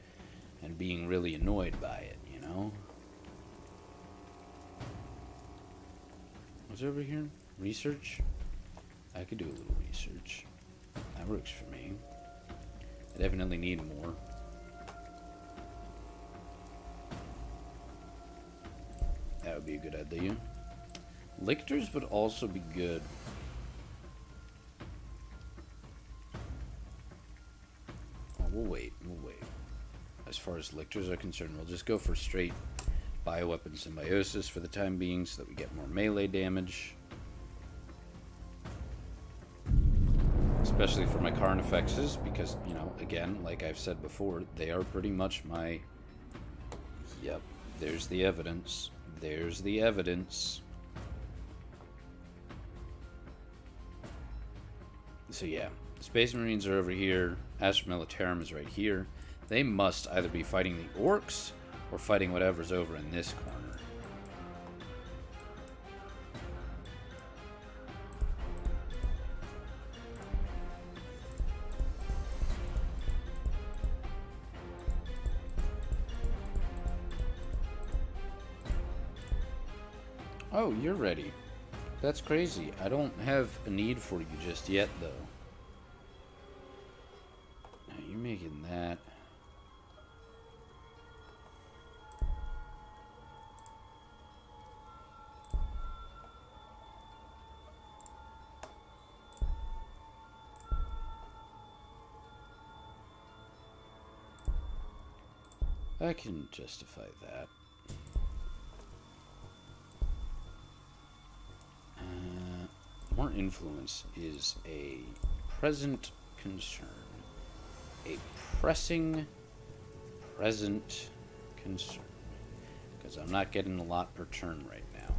and being really annoyed by it, you know? What's over here? Research? I could do a little research. That works for me. I definitely need more. That would be a good idea. Lictors would also be good. Oh, we'll wait. As far as lictors are concerned, we'll just go for straight bioweapon symbiosis for the time being so that we get more melee damage. Especially for my Carnifexes, because, you know, again, like I've said before, they are pretty much my... Yep, there's the evidence. There's the evidence. So yeah, Space Marines are over here. Astra Militarum is right here. They must either be fighting the orcs or fighting whatever's over in this corner. Oh, you're ready. That's crazy. I don't have a need for you just yet, though. Now, you're making that. I can justify that. More influence is a present concern. A pressing present concern. Because I'm not getting a lot per turn right now.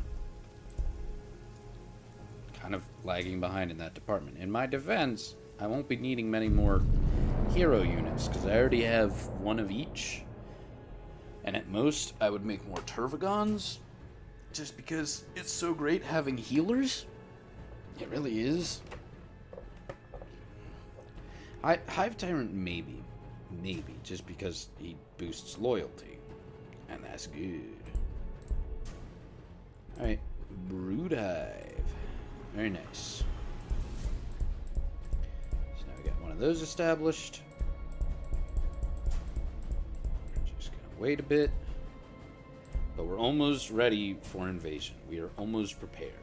Kind of lagging behind in that department. In my defense, I won't be needing many more hero units, because I already have one of each. And at most, I would make more Tervagons, just because it's so great having healers. It really is. Hive Tyrant, maybe, just because he boosts loyalty, and that's good. Alright, Brood Hive. Very nice. So now we got one of those established. Just gonna wait a bit. But we're almost ready for invasion. We are almost prepared.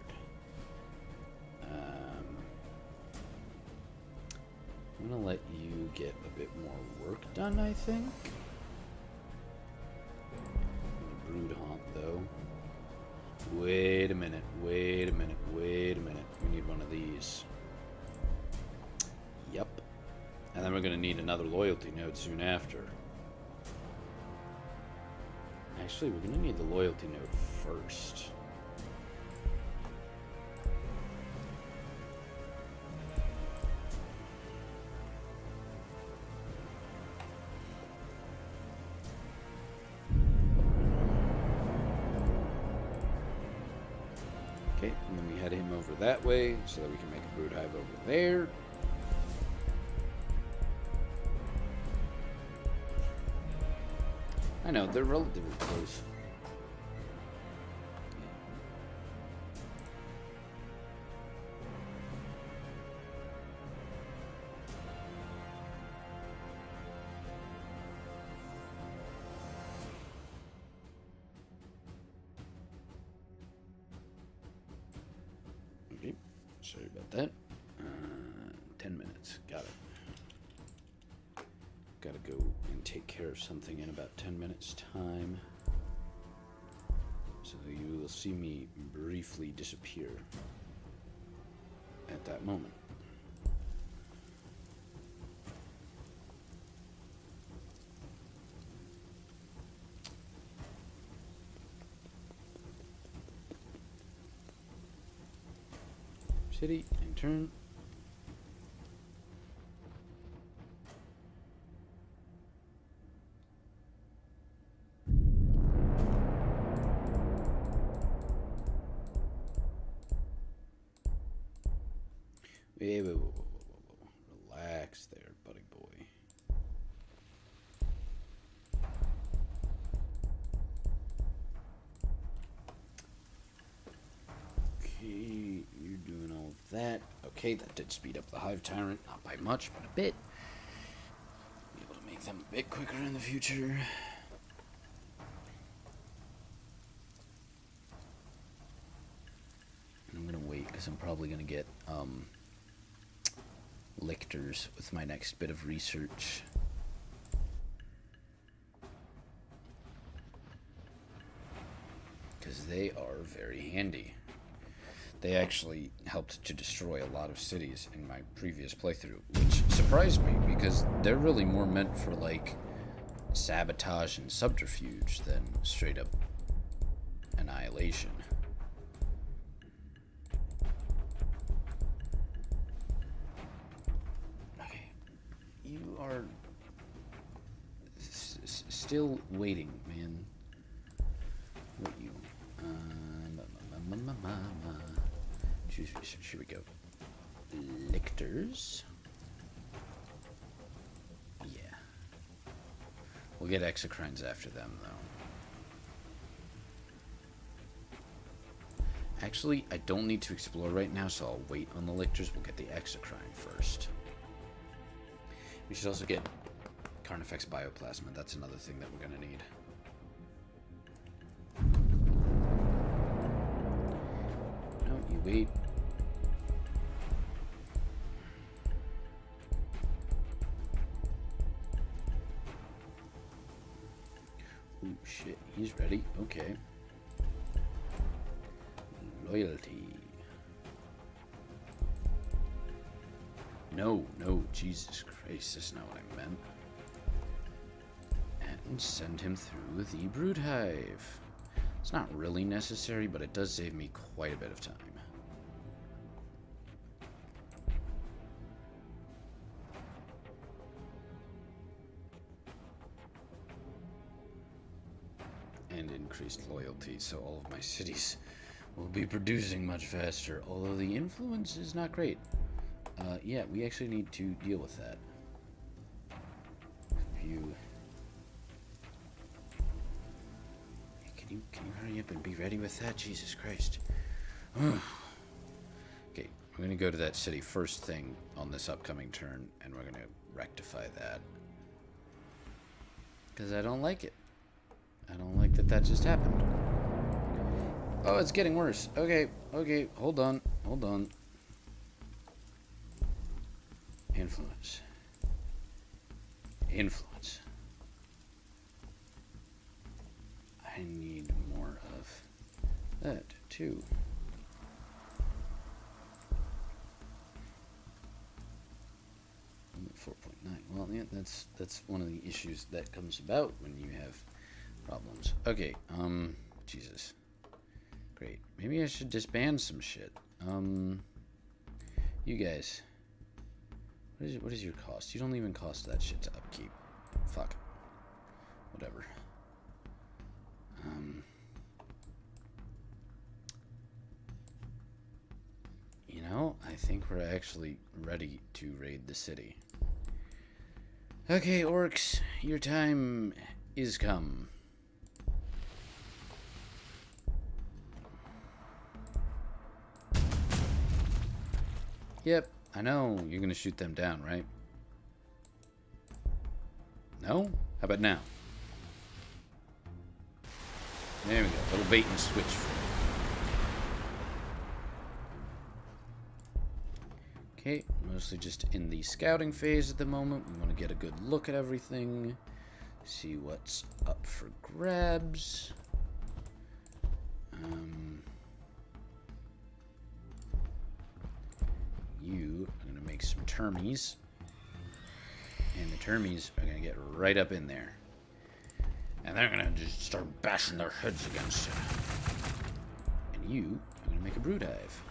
I'm gonna let you get a bit more work done, I think. Brood Haunt, though. Wait a minute. We need one of these. Yep. And then we're gonna need another loyalty node soon after. Actually, we're gonna need the loyalty node first. Okay, and then we head him over that way so that we can make a brood hive over there. I know, they're relatively close. Okay, sorry about that. 10 minutes, got it. Gotta go and take care of something in about 10 minutes time. So you will see me briefly disappear at that moment. City and turn. Wait, whoa, whoa, whoa, whoa, whoa. Relax there, buddy boy. Okay, you're doing all of that. Okay, that did speed up the Hive Tyrant, not by much, but a bit. Be able to make them a bit quicker in the future. And I'm gonna wait because I'm probably gonna get lictors with my next bit of research. Because they are very handy. They actually helped to destroy a lot of cities in my previous playthrough, which surprised me because they're really more meant for like sabotage and subterfuge than straight up annihilation. Okay, you are still waiting, man. What you? Should we go? Lictors. Yeah. We'll get exocrines after them, though. Actually, I don't need to explore right now, so I'll wait on the lictors. We'll get the exocrine first. We should also get Carnifex bioplasma. That's another thing that we're gonna need. No, you wait. Ooh, shit, he's ready. Okay. Loyalty. No, Jesus Christ, that's not what I meant. And send him through the brood hive. It's not really necessary, but it does save me quite a bit of time. And increased loyalty, so all of my cities will be producing much faster, although the influence is not great. Yeah, we actually need to deal with that. Can you hurry up and be ready with that? Jesus Christ. Okay, we're gonna go to that city first thing on this upcoming turn, and we're gonna rectify that. Because I don't like it. I don't like that that just happened. Oh, it's getting worse. Okay, hold on. Influence. I need more of that, too. I'm at 4.9. Well, yeah, that's one of the issues that comes about when you have problems. Okay, Jesus. Great. Maybe I should disband some shit. You guys. What is your cost? You don't even cost that shit to upkeep. Fuck. Whatever. You know, I think we're actually ready to raid the city. Okay, orcs, your time is come. Yep, I know you're gonna shoot them down, right? No? How about now? There we go, little bait and switch. Okay, mostly just in the scouting phase at the moment. We want to get a good look at everything. See what's up for grabs. You are going to make some termies. And the termies are going to get right up in there. And they're going to just start bashing their heads against it. And you are going to make a brood hive.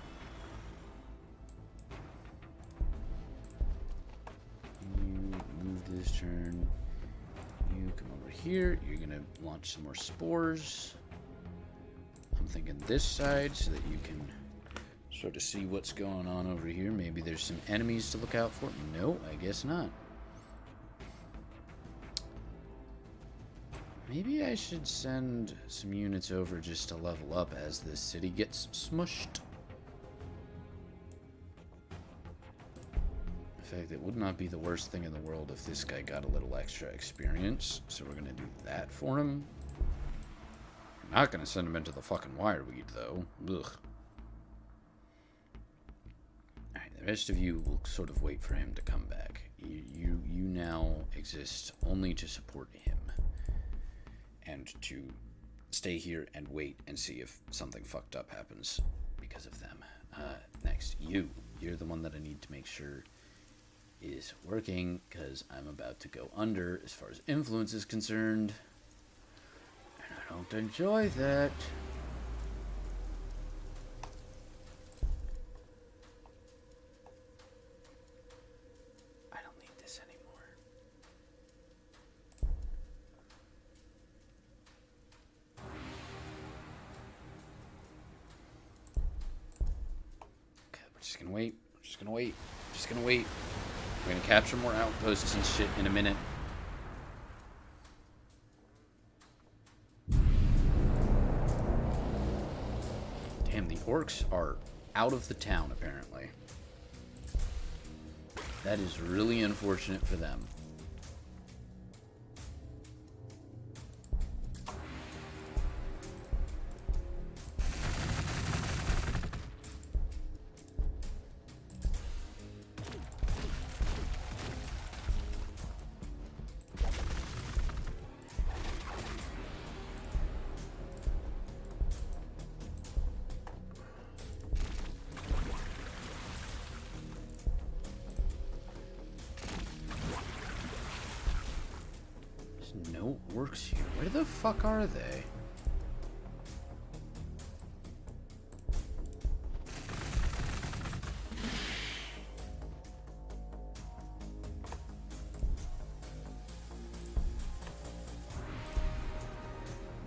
You move this turn. You come over here. You're going to launch some more spores. I'm thinking this side so that you can Sort of see what's going on over here. Maybe there's some enemies to look out for. No, I guess not. Maybe I should send some units over just to level up as this city gets smushed. In fact, it would not be the worst thing in the world if this guy got a little extra experience. So we're going to do that for him. I'm not going to send him into the fucking wireweed, though. Ugh. Alright, the rest of you will sort of wait for him to come back. You now exist only to support him. And to stay here and wait and see if something fucked up happens because of them. Next, you're the one that I need to make sure is working, because I'm about to go under as far as influence is concerned. And I don't enjoy that. I don't need this anymore. Okay, we're just gonna wait. We're just gonna wait. Just gonna wait. We're gonna capture more outposts and shit in a minute. Damn, the orcs are out of the town, apparently. That is really unfortunate for them. No orcs here. Where the fuck are they?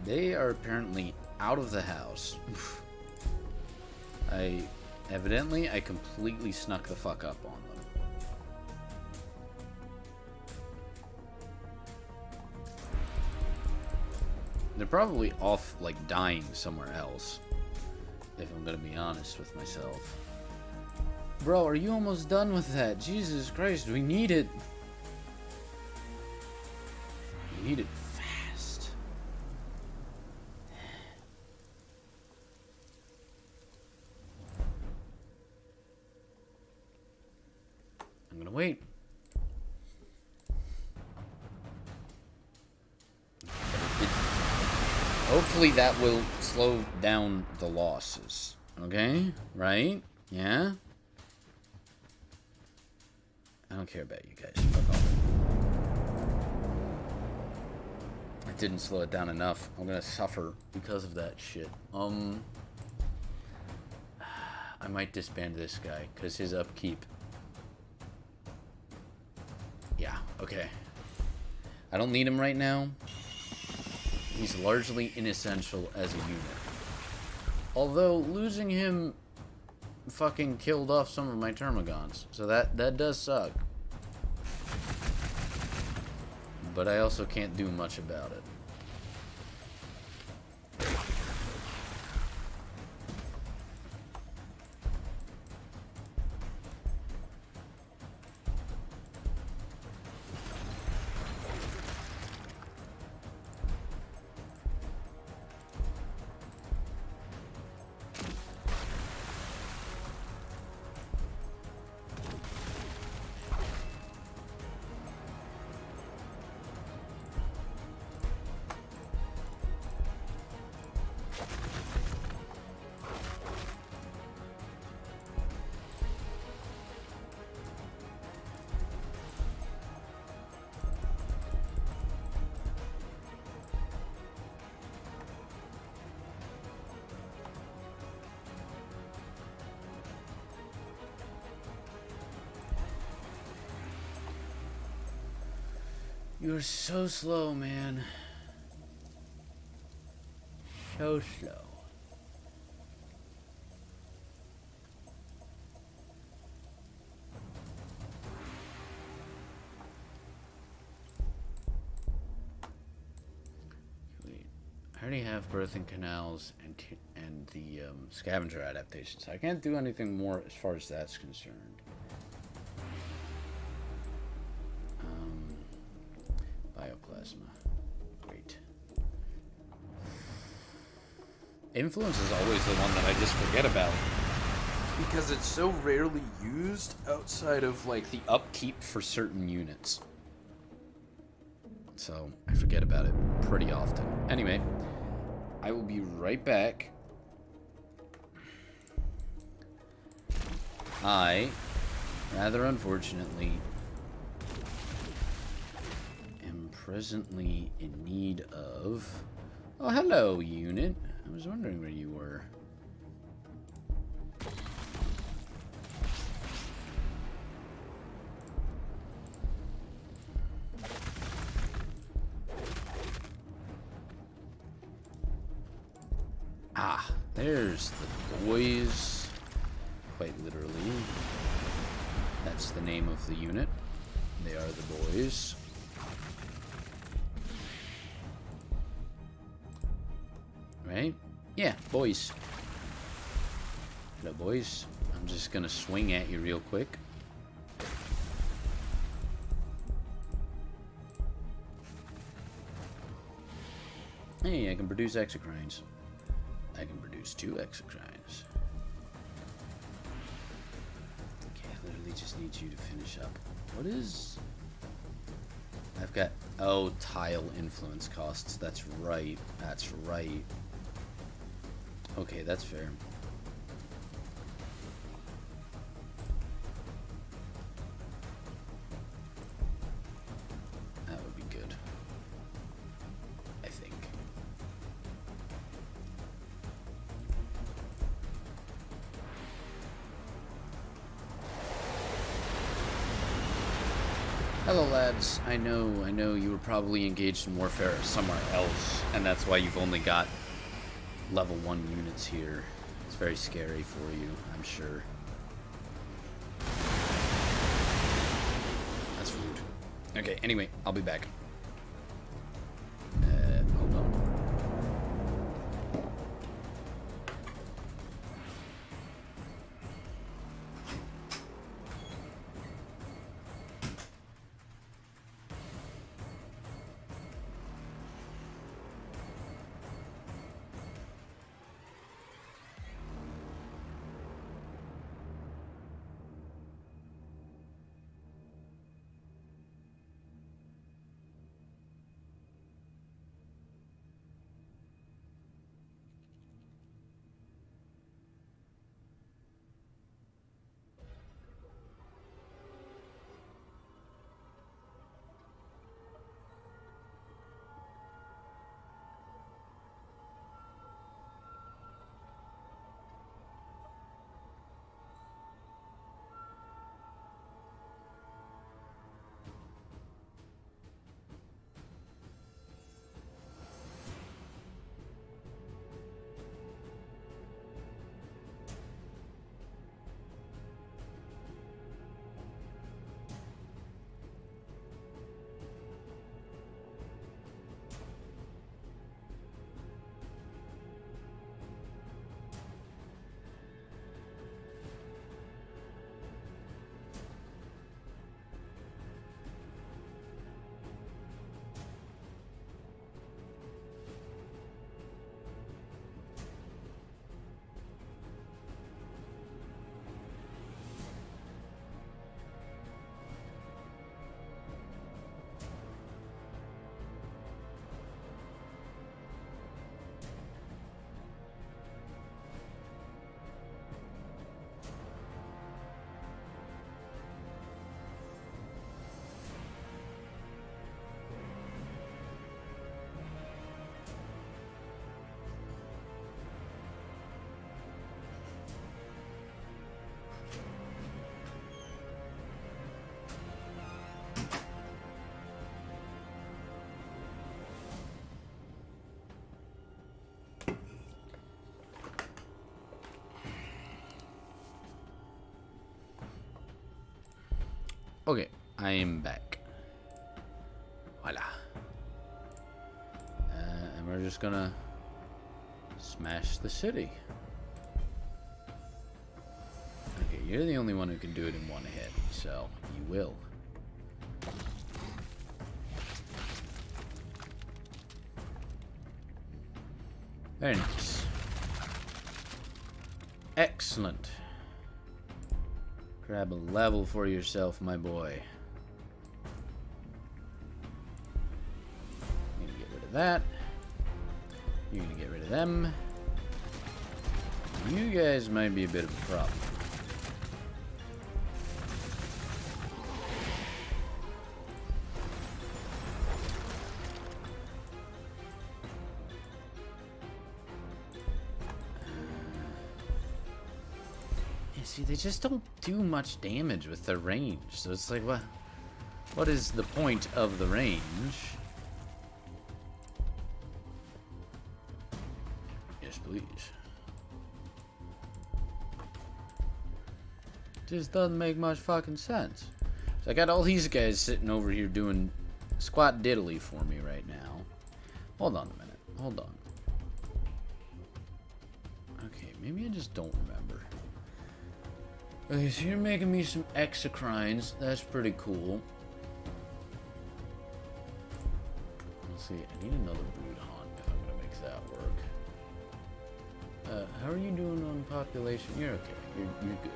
They are apparently out of the house. I completely snuck the fuck up on them. They're probably off, like, dying somewhere else, if I'm gonna be honest with myself. Bro, are you almost done with that? Jesus Christ, we need it. We need it fast. I'm gonna wait. Hopefully that will slow down the losses. Okay? Right? Yeah? I don't care about you guys. Fuck off. I didn't slow it down enough. I'm gonna suffer because of that shit. I might disband this guy, because his upkeep... Yeah, okay. I don't need him right now. He's largely inessential as a unit. Although, losing him fucking killed off some of my Termagants. So that does suck. But I also can't do much about it. You're so slow, man. So slow. I already have birthing canals and the scavenger adaptation, so I can't do anything more as far as that's concerned. Bioplasma. Great. Influence is always the one that I just forget about. Because it's so rarely used outside of, like, the upkeep for certain units. So, I forget about it pretty often. Anyway, I will be right back. I, rather unfortunately, am presently in need of... Oh, hello, unit. I was wondering where you were. Ah, there's the boys. Quite literally. That's the name of the unit. They are the boys. Right? Yeah, boys. Hello, boys. I'm just gonna swing at you real quick. Hey, I can produce exocrines. I can produce 2 exocrines. Okay, I literally just need you to finish up. What is... I've got... Oh, tile influence costs. That's right. That's right. Okay, that's fair. That would be good. I think. Hello, lads. I know you were probably engaged in warfare somewhere else, and that's why you've only got level 1 units here. It's very scary for you, I'm sure. That's rude. Okay, anyway, I'll be back. Hold on. Okay, I am back. Voila. And we're just gonna Smash the city. Okay, you're the only one who can do it in one hit, so you will. Very nice. Excellent. Grab a level for yourself, my boy. I'm gonna get rid of that. You're gonna get rid of them. You guys might be a bit of a problem. See, they just don't do much damage with their range. So it's like, what is the point of the range? Yes, please. Just doesn't make much fucking sense. So I got all these guys sitting over here doing squat diddly for me right now. Hold on a minute. Hold on. Okay, maybe I just don't remember. Okay, so you're making me some exocrines. That's pretty cool. Let's see, I need another brood hunt if I'm gonna make that work. How are you doing on population? You're okay. You're good.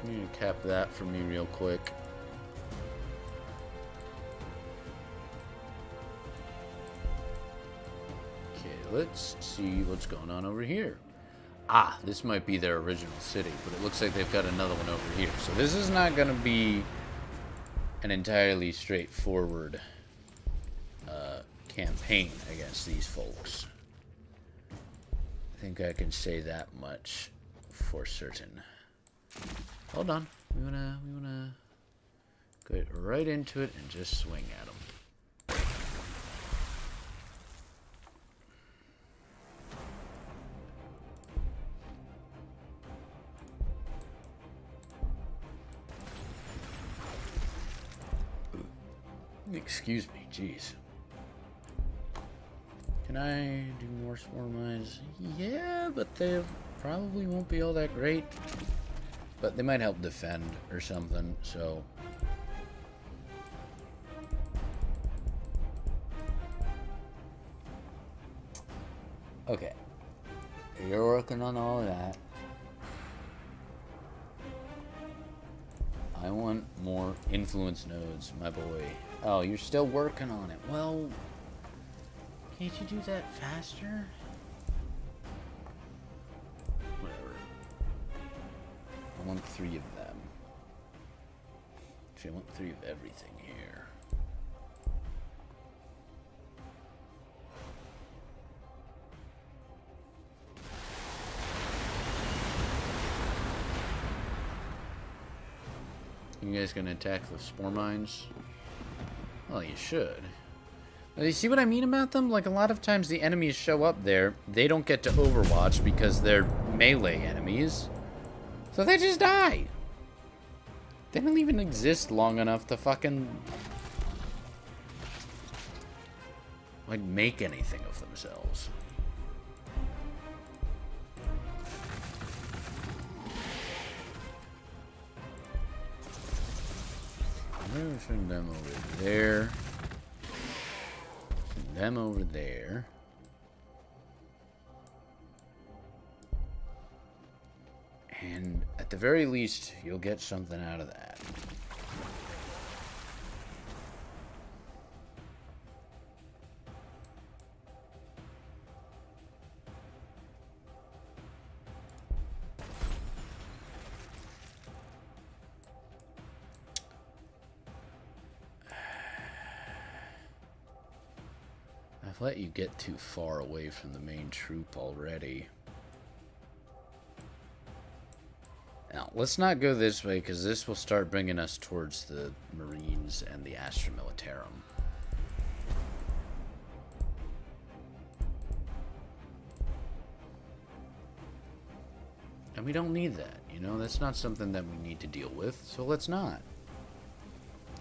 You cap that for me real quick. Okay, let's see what's going on over here. Ah, this might be their original city, but it looks like they've got another one over here. So this is not going to be an entirely straightforward campaign against these folks. I think I can say that much for certain. Hold on. We wanna get right into it and just swing at them. Excuse me, jeez. Can I do more swarm mines? Yeah, but they probably won't be all that great. But they might help defend or something, so. Okay. You're working on all of that. I want more influence nodes, my boy. Oh, you're still working on it. Well, can't you do that faster? I want 3 of them. Actually, I want 3 of everything here. You guys gonna attack the spore mines? Well, you should. Now, you see what I mean about them? Like, a lot of times the enemies show up there, they don't get to Overwatch because they're melee enemies. So they just die. They don't even exist long enough to fucking like make anything of themselves. I'm gonna send them over there. Send them over there. And at the very least, you'll get something out of that. I've let you get too far away from the main troop already. Now, let's not go this way, because this will start bringing us towards the Marines and the Astra Militarum. And we don't need that, you know? That's not something that we need to deal with, so let's not.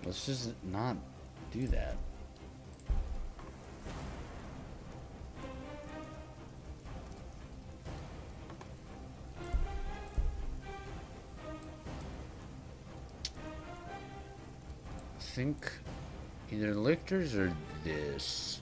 Let's just not do that. I think either lictors or this.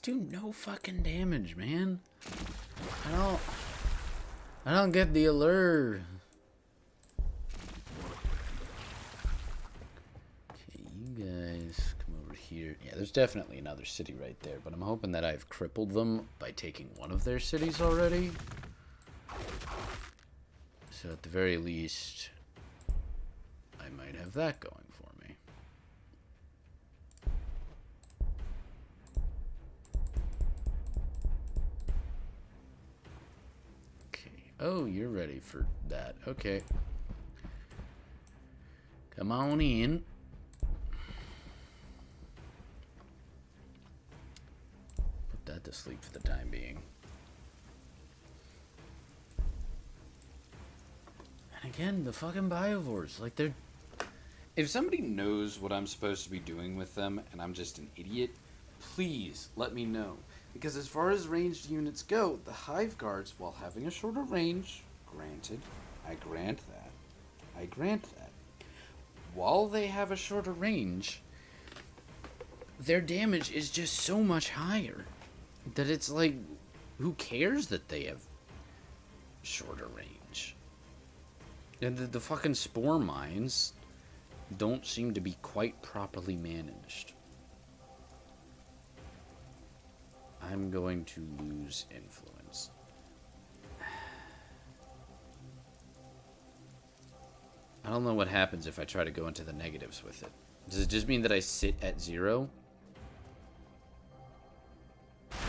Do no fucking damage, man. I don't get the allure. Okay, you guys come over here. Yeah, there's definitely another city right there, but I'm hoping that I've crippled them by taking one of their cities already. So at the very least, I might have that going for me. Oh, you're ready for that. Okay. Come on in. Put that to sleep for the time being. And again, the fucking biovores. Like, they're... If somebody knows what I'm supposed to be doing with them and I'm just an idiot, please let me know. Because as far as ranged units go, the Hive Guards, while having a shorter range, granted, I grant that, while they have a shorter range, their damage is just so much higher that it's like, who cares that they have shorter range? And the fucking spore mines don't seem to be quite properly managed. I'm going to lose influence. I don't know what happens if I try to go into the negatives with it. Does it just mean that I sit at 0?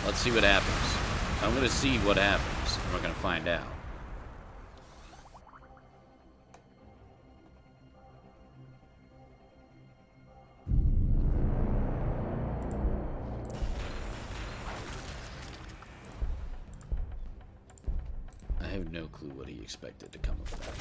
Let's see what happens. I'm going to see what happens, and we're going to find out. I have no clue what he expected to come of that.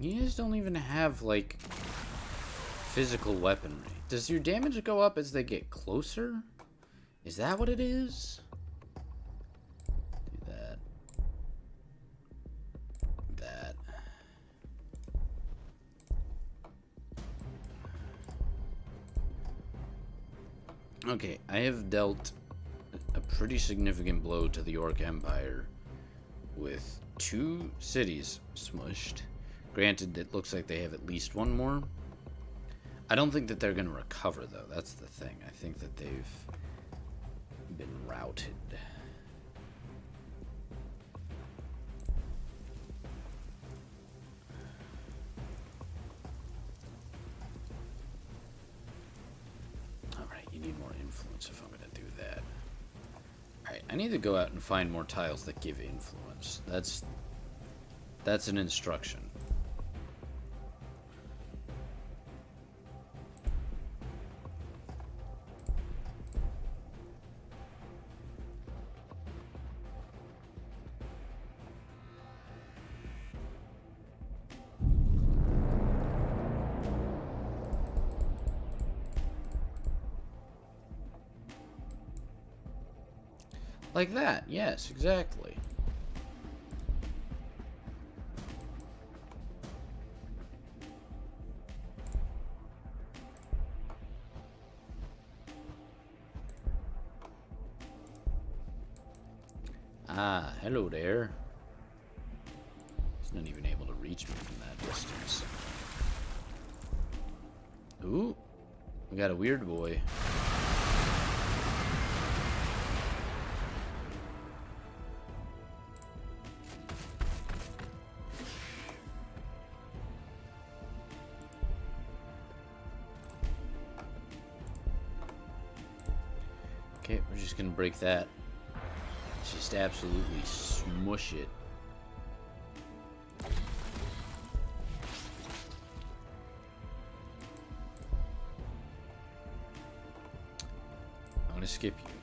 You guys don't even have, like, physical weaponry. Does your damage go up as they get closer? Is that what it is? Do that. That. Okay, I have dealt a pretty significant blow to the Orc Empire with 2 cities smushed. Granted, it looks like they have at least one more. I don't think that they're going to recover, though. That's the thing. I think that they've been routed. Alright, you need more influence if I'm going to do that. Alright, I need to go out and find more tiles that give influence. That's an instruction. Like that, yes, exactly. Ah, hello there. He's not even able to reach me from that distance. Ooh, we got a weird boy. Okay, we're just gonna break that. Just absolutely smush it. I'm gonna skip you.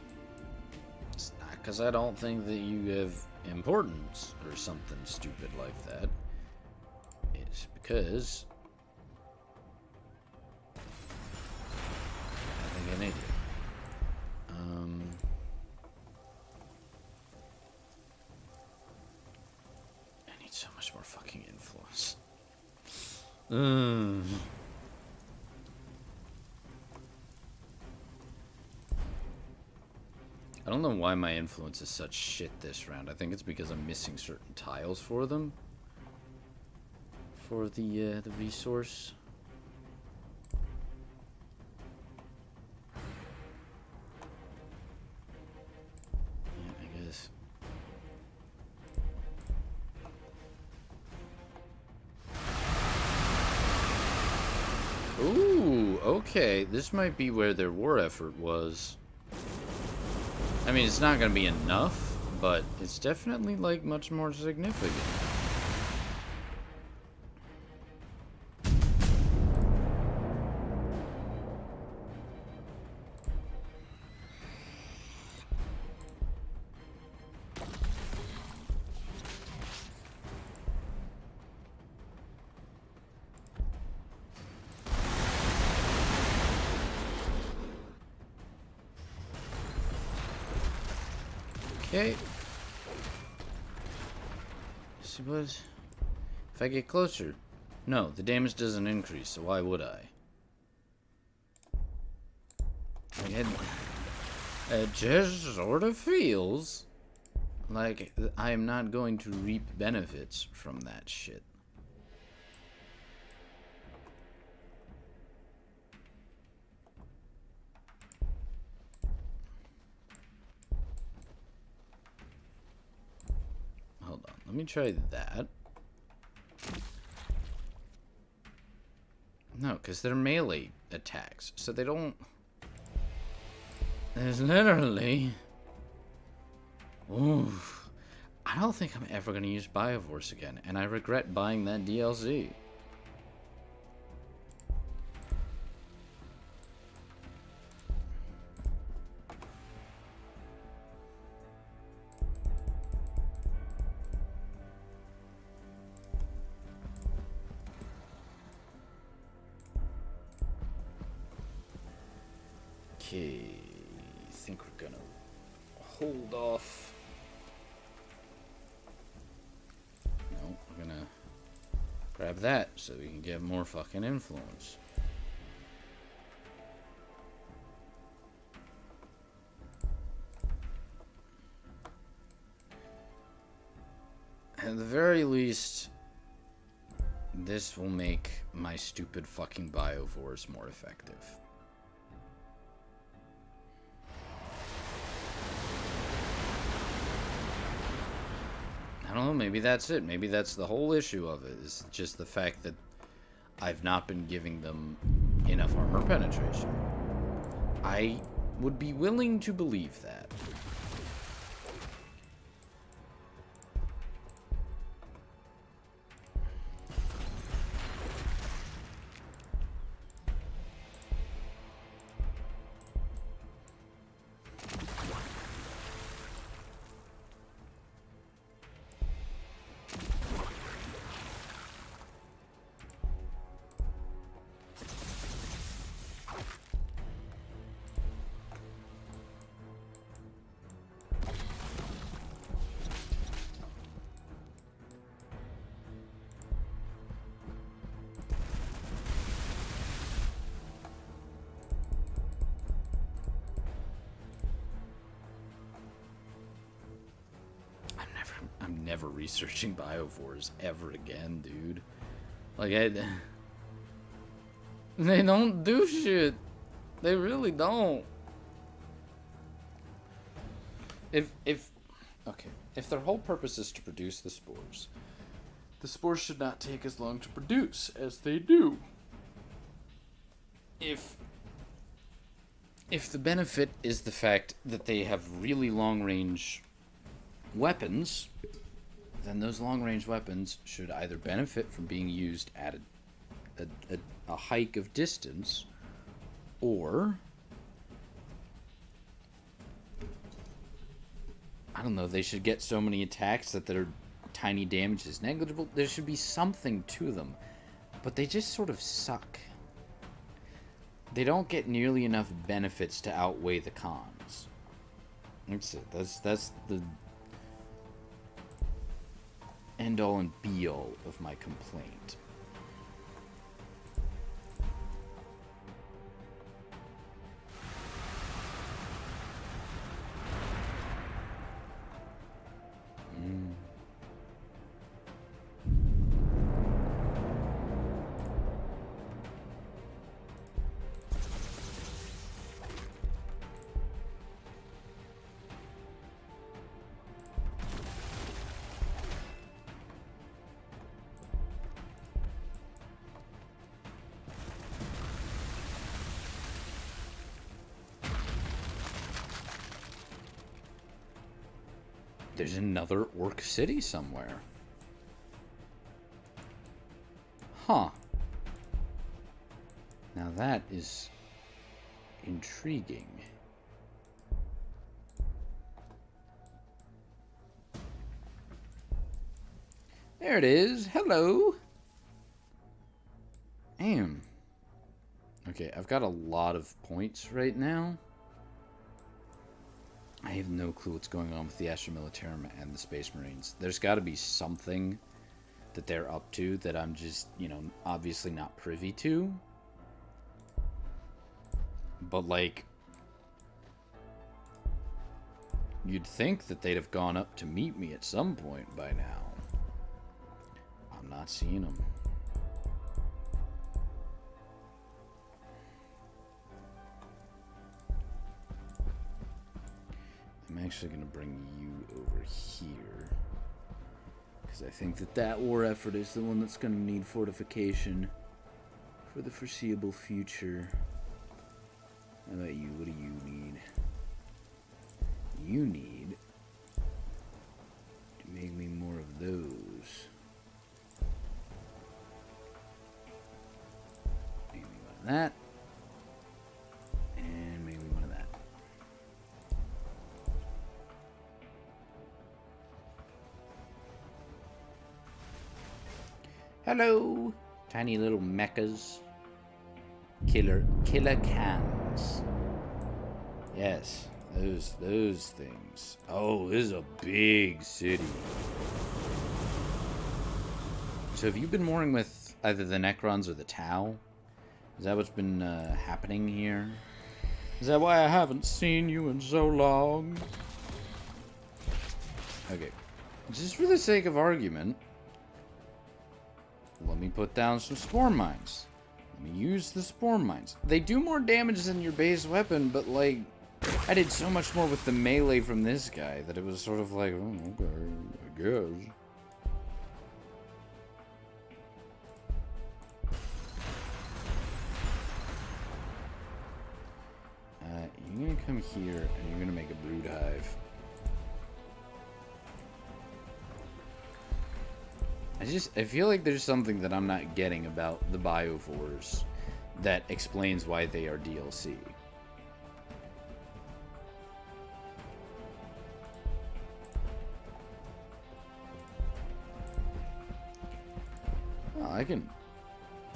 It's not because I don't think that you have importance or something stupid like that. It's because I think an idiot. I need so much more fucking influence. I don't know why my influence is such shit this round. I think it's because I'm missing certain tiles for them. For the resource. Yeah, I guess. Ooh, okay. This might be where their war effort was. I mean, it's not going to be enough, but it's definitely, like, much more significant. Okay. See what? If I get closer. No, the damage doesn't increase, so why would I? It just sort of feels like I am not going to reap benefits from that shit. Hold on, let me try that. No, because they're melee attacks, so they don't... There's literally... Oof. I don't think I'm ever going to use Bioforce again, and I regret buying that DLC. Okay, I think we're gonna hold off. No, we're gonna grab that so we can get more fucking influence. At the very least, this will make my stupid fucking Biovores more effective. I don't know, maybe that's it. Maybe that's the whole issue of it, is just the fact that I've not been giving them enough armor penetration. I would be willing to believe that. never researching biovores ever again, dude. Like, they don't do shit. They really don't. If their whole purpose is to produce the spores should not take as long to produce as they do. If the benefit is the fact that they have really long-range weapons, then those long-range weapons should either benefit from being used at a hike of distance, or I don't know, they should get so many attacks that their tiny damage is negligible. There should be something to them, but they just sort of suck. They don't get nearly enough benefits to outweigh the cons. That's it. That's the end-all and be-all of my complaint. There's another orc city somewhere. Huh. Now that is intriguing. There it is. Hello. Damn. Okay, I've got a lot of points right now. I have no clue what's going on with the Astra Militarum and the Space Marines. There's got to be something that they're up to that I'm just, you know, obviously not privy to. But, like, you'd think that they'd have gone up to meet me at some point by now. I'm not seeing them. I'm actually going to bring you over here, because I think that war effort is the one that's going to need fortification for the foreseeable future. How about you? What do you need? You need to make me more of those. Make me one of that. And make me one of that. Hello, tiny little mechas. Killer cans. Yes, those things. Oh, this is a big city. So have you been warring with either the Necrons or the Tau? Is that what's been happening here? Is that why I haven't seen you in so long? Okay, just for the sake of argument, let me put down some spore mines. Let me use the spore mines. They do more damage than your base weapon, but, like, I did so much more with the melee from this guy that it was sort of like, oh, okay, I guess. You're gonna come here and you're gonna make a brood hive. I feel like there's something that I'm not getting about the biovores that explains why they are DLC. Well, I can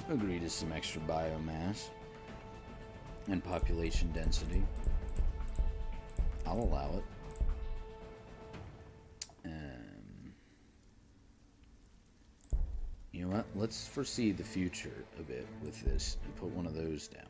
agree to some extra biomass and population density. I'll allow it. You know what? Let's foresee the future a bit with this and put one of those down.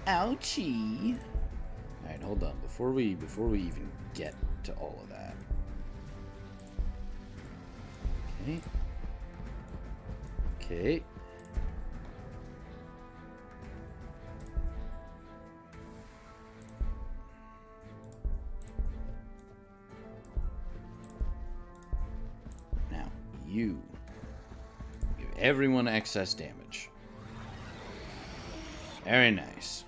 Ouchie. Alright, hold on. Before we even get to all of that. Okay. Okay. Now, you give everyone excess damage. Very nice.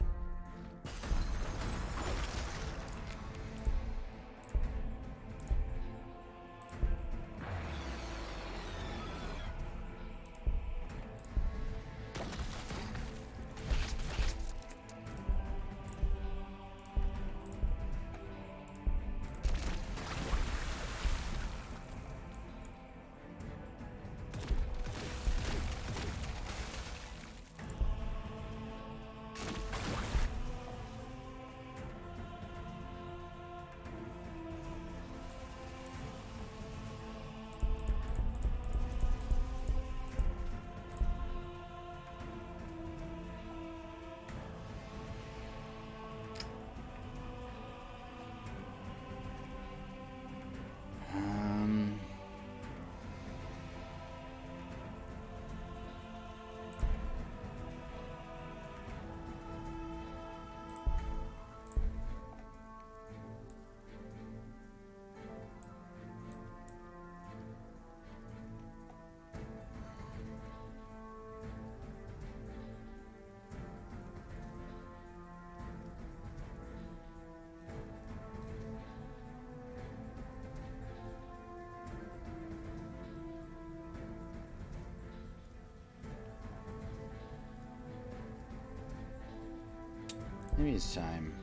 Maybe it's time.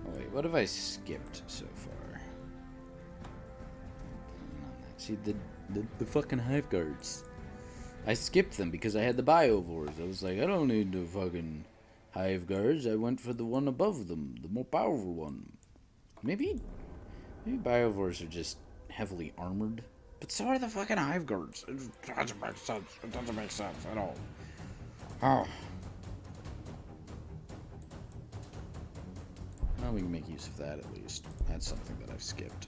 Oh wait, what have I skipped so far? See, the fucking hive guards. I skipped them because I had the biovores. I was like, I don't need the fucking hive guards. I went for the one above them, the more powerful one. Maybe biovores are just heavily armored, but so are the fucking hive guards. It doesn't make sense. It doesn't make sense at all. Oh. Well, we can make use of that at least. That's something that I've skipped.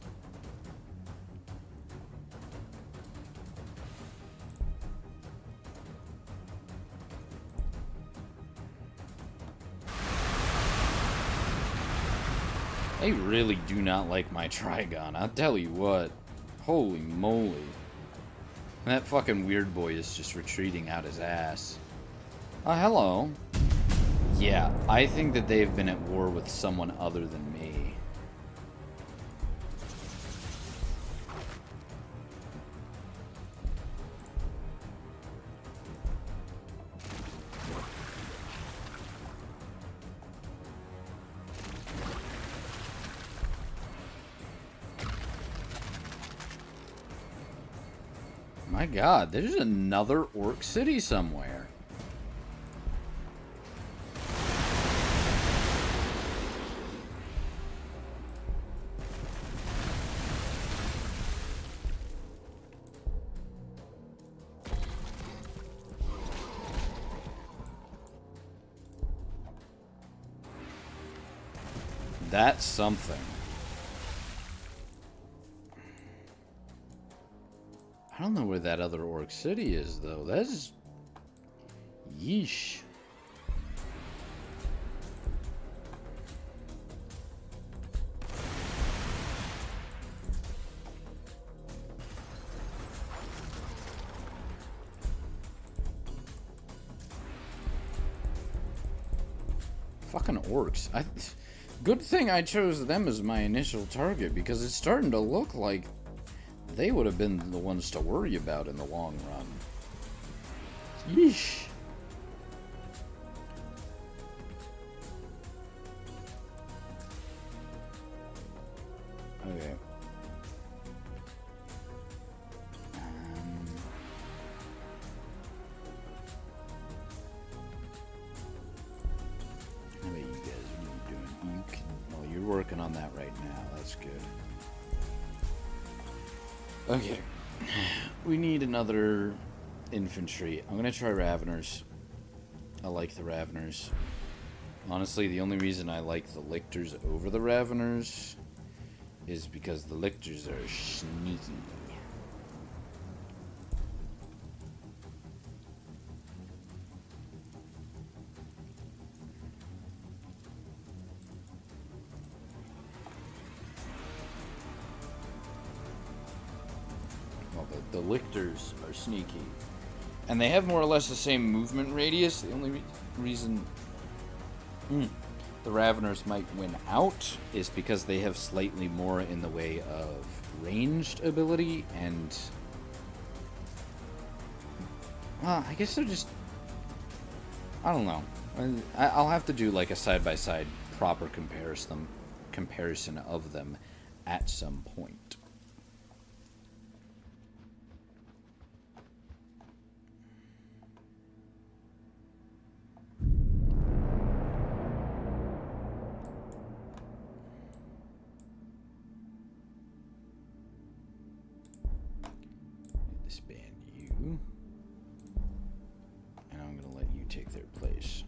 They really do not like my Trigon, I'll tell you what. Holy moly. That fucking weird boy is just retreating out his ass. Oh, hello. Yeah, I think that they've been at war with someone other than me. My god, there's another orc city somewhere. That's something. I don't know where that other orc city is, though. That's... yeesh. Fucking orcs. Good thing I chose them as my initial target, because it's starting to look like they would have been the ones to worry about in the long run. Yeesh. Okay. How about you guys? What are you doing? You can, well, you're working on that right now. That's good. Okay. We need another infantry. I'm gonna try Raveners. I like the Raveners. Honestly, the only reason I like the Lictors over the Raveners is because the Lictors are sneaky. Well, the Lictors are sneaky. And they have more or less the same movement radius. The only reason the Raveners might win out is because they have slightly more in the way of ranged ability, and I guess they're just, I don't know. I'll have to do like a side-by-side proper comparison of them at some point. Disband you, and I'm gonna let you take their place.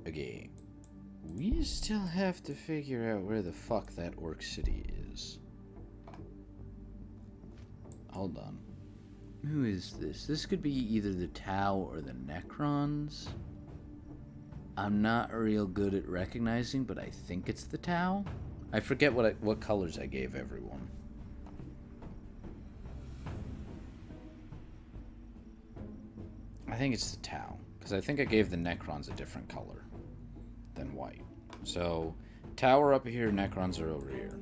Okay, we still have to figure out where the fuck that Orc City is. Hold on. Who is this? This could be either the Tau or the Necrons. I'm not real good at recognizing, but I think it's the Tau. I forget what colors I gave everyone. I think it's the Tau, because I think I gave the Necrons a different color than white. So, Tau are up here, Necrons are over here.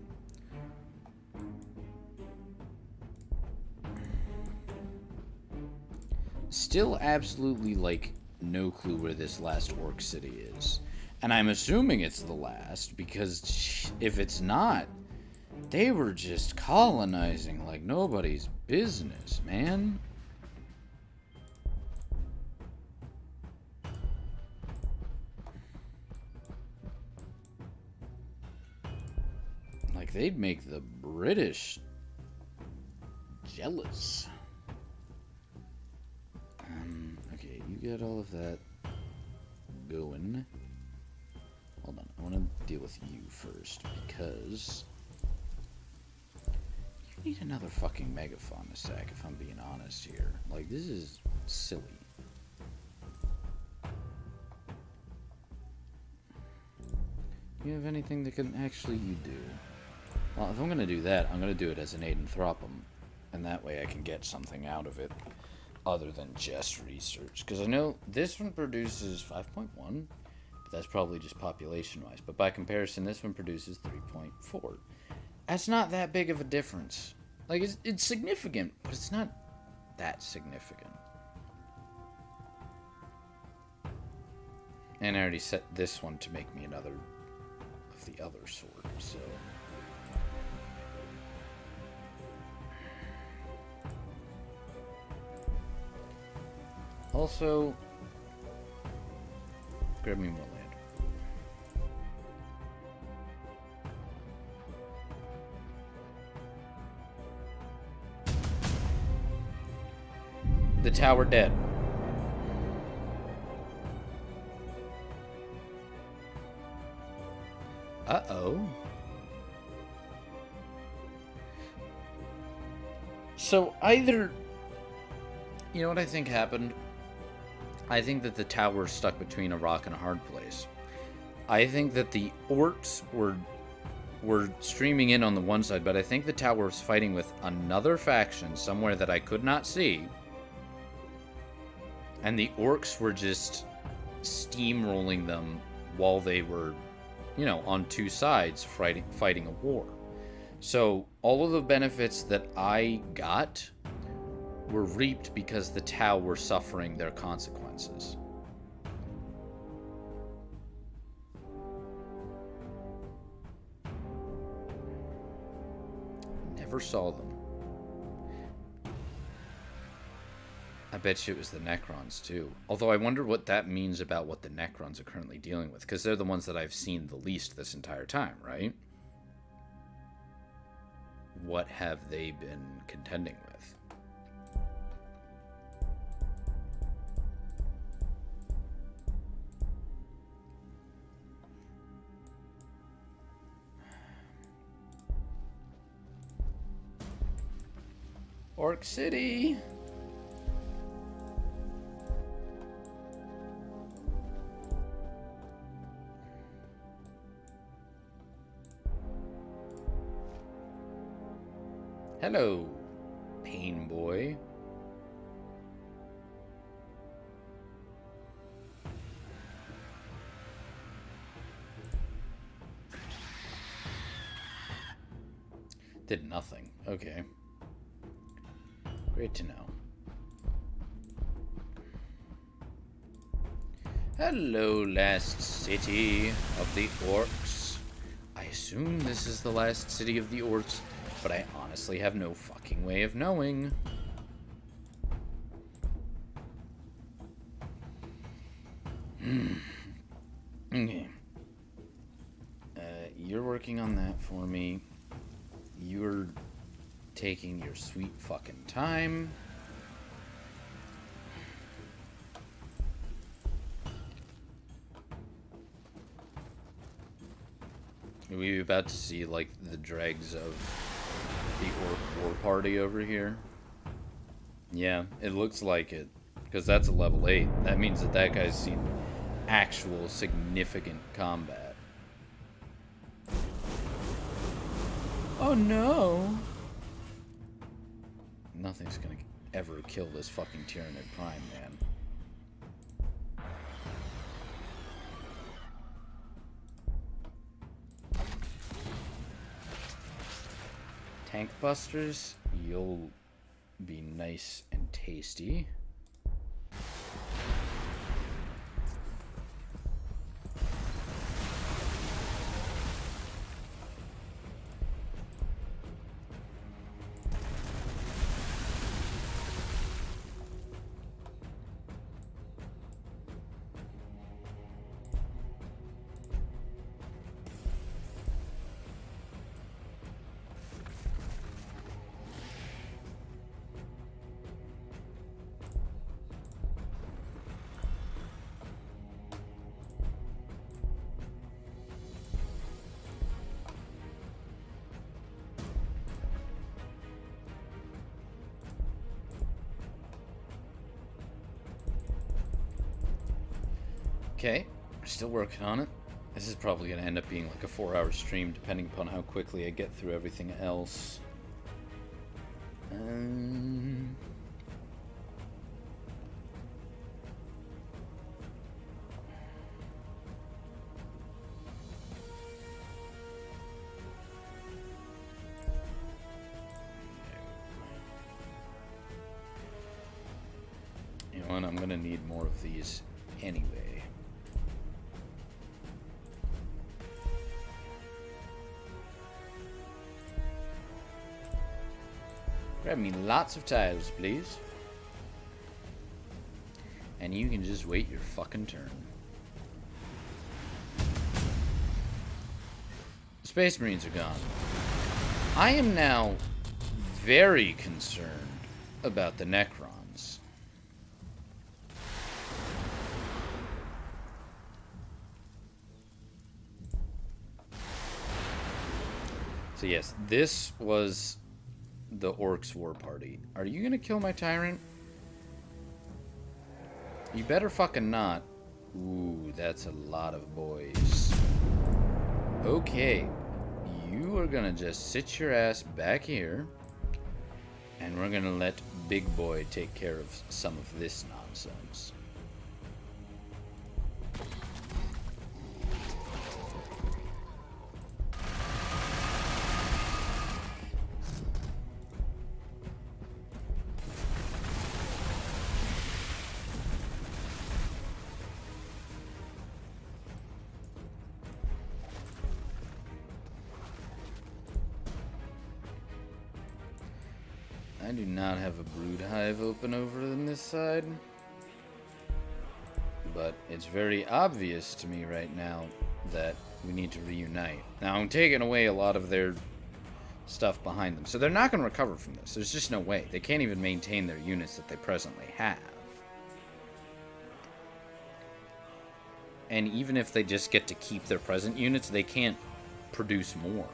Still absolutely, like, no clue where this last Orc City is. And I'm assuming it's the last, because if it's not, they were just colonizing like nobody's business, man. Like, they'd make the British jealous. Okay, you got all of that going. Hold on, I want to deal with you first, because you need another fucking megaphone a sec, if I'm being honest here. Like, this is silly. You have anything that can actually you do? Well, if I'm going to do that, I'm going to do it as an Aidenthropum, and that way I can get something out of it other than just research. Because I know this one produces 5.1, but that's probably just population-wise. But by comparison, this one produces 3.4. That's not that big of a difference. Like, it's significant, but it's not that significant. And I already set this one to make me another of the other sort, so... Also, grab me more land. The tower dead. Uh-oh. So either... You know what I think happened? I think that the tower stuck between a rock and a hard place. I think that the orcs were streaming in on the one side, but I think the tower was fighting with another faction somewhere that I could not see. And the orcs were just steamrolling them while they were, you know, on two sides fighting a war. So all of the benefits that I got were reaped because the Tau were suffering their consequences. Never saw them. I bet you it was the Necrons too. Although I wonder what that means about what the Necrons are currently dealing with, because they're the ones that I've seen the least this entire time, right? What have they been contending with? Orc City. Hello, Pain Boy. Did nothing. Okay. Great to know. Hello, last city of the orcs. I assume this is the last city of the orcs, but I honestly have no fucking way of knowing. Okay. You're working on that for me. You're taking your sweet fucking time. Are we about to see, like, the dregs of the orc war party over here? Yeah, it looks like it. Because that's a level 8. That means that that guy's seen actual significant combat. Oh no! Nothing's gonna ever kill this fucking Tyranid Prime, man. Tank busters, you'll be nice and tasty. Okay, we're still working on it. This is probably going to end up being like a 4-hour stream, depending upon how quickly I get through everything else. You know what? I'm going to need more of these anyway. Grab me lots of tiles, please. And you can just wait your fucking turn. The Space Marines are gone. I am now very concerned about the Necrons. So yes, this was the Orcs war party. Are you gonna kill my tyrant? You better fucking not. Ooh, that's a lot of boys. Okay, you are gonna just sit your ass back here, and we're gonna let Big Boy take care of some of this nonsense. I do not have a brood hive open over on this side, but it's very obvious to me right now that we need to reunite. Now, I'm taking away a lot of their stuff behind them, so they're not going to recover from this. There's just no way. They can't even maintain their units that they presently have. And even if they just get to keep their present units, they can't produce more.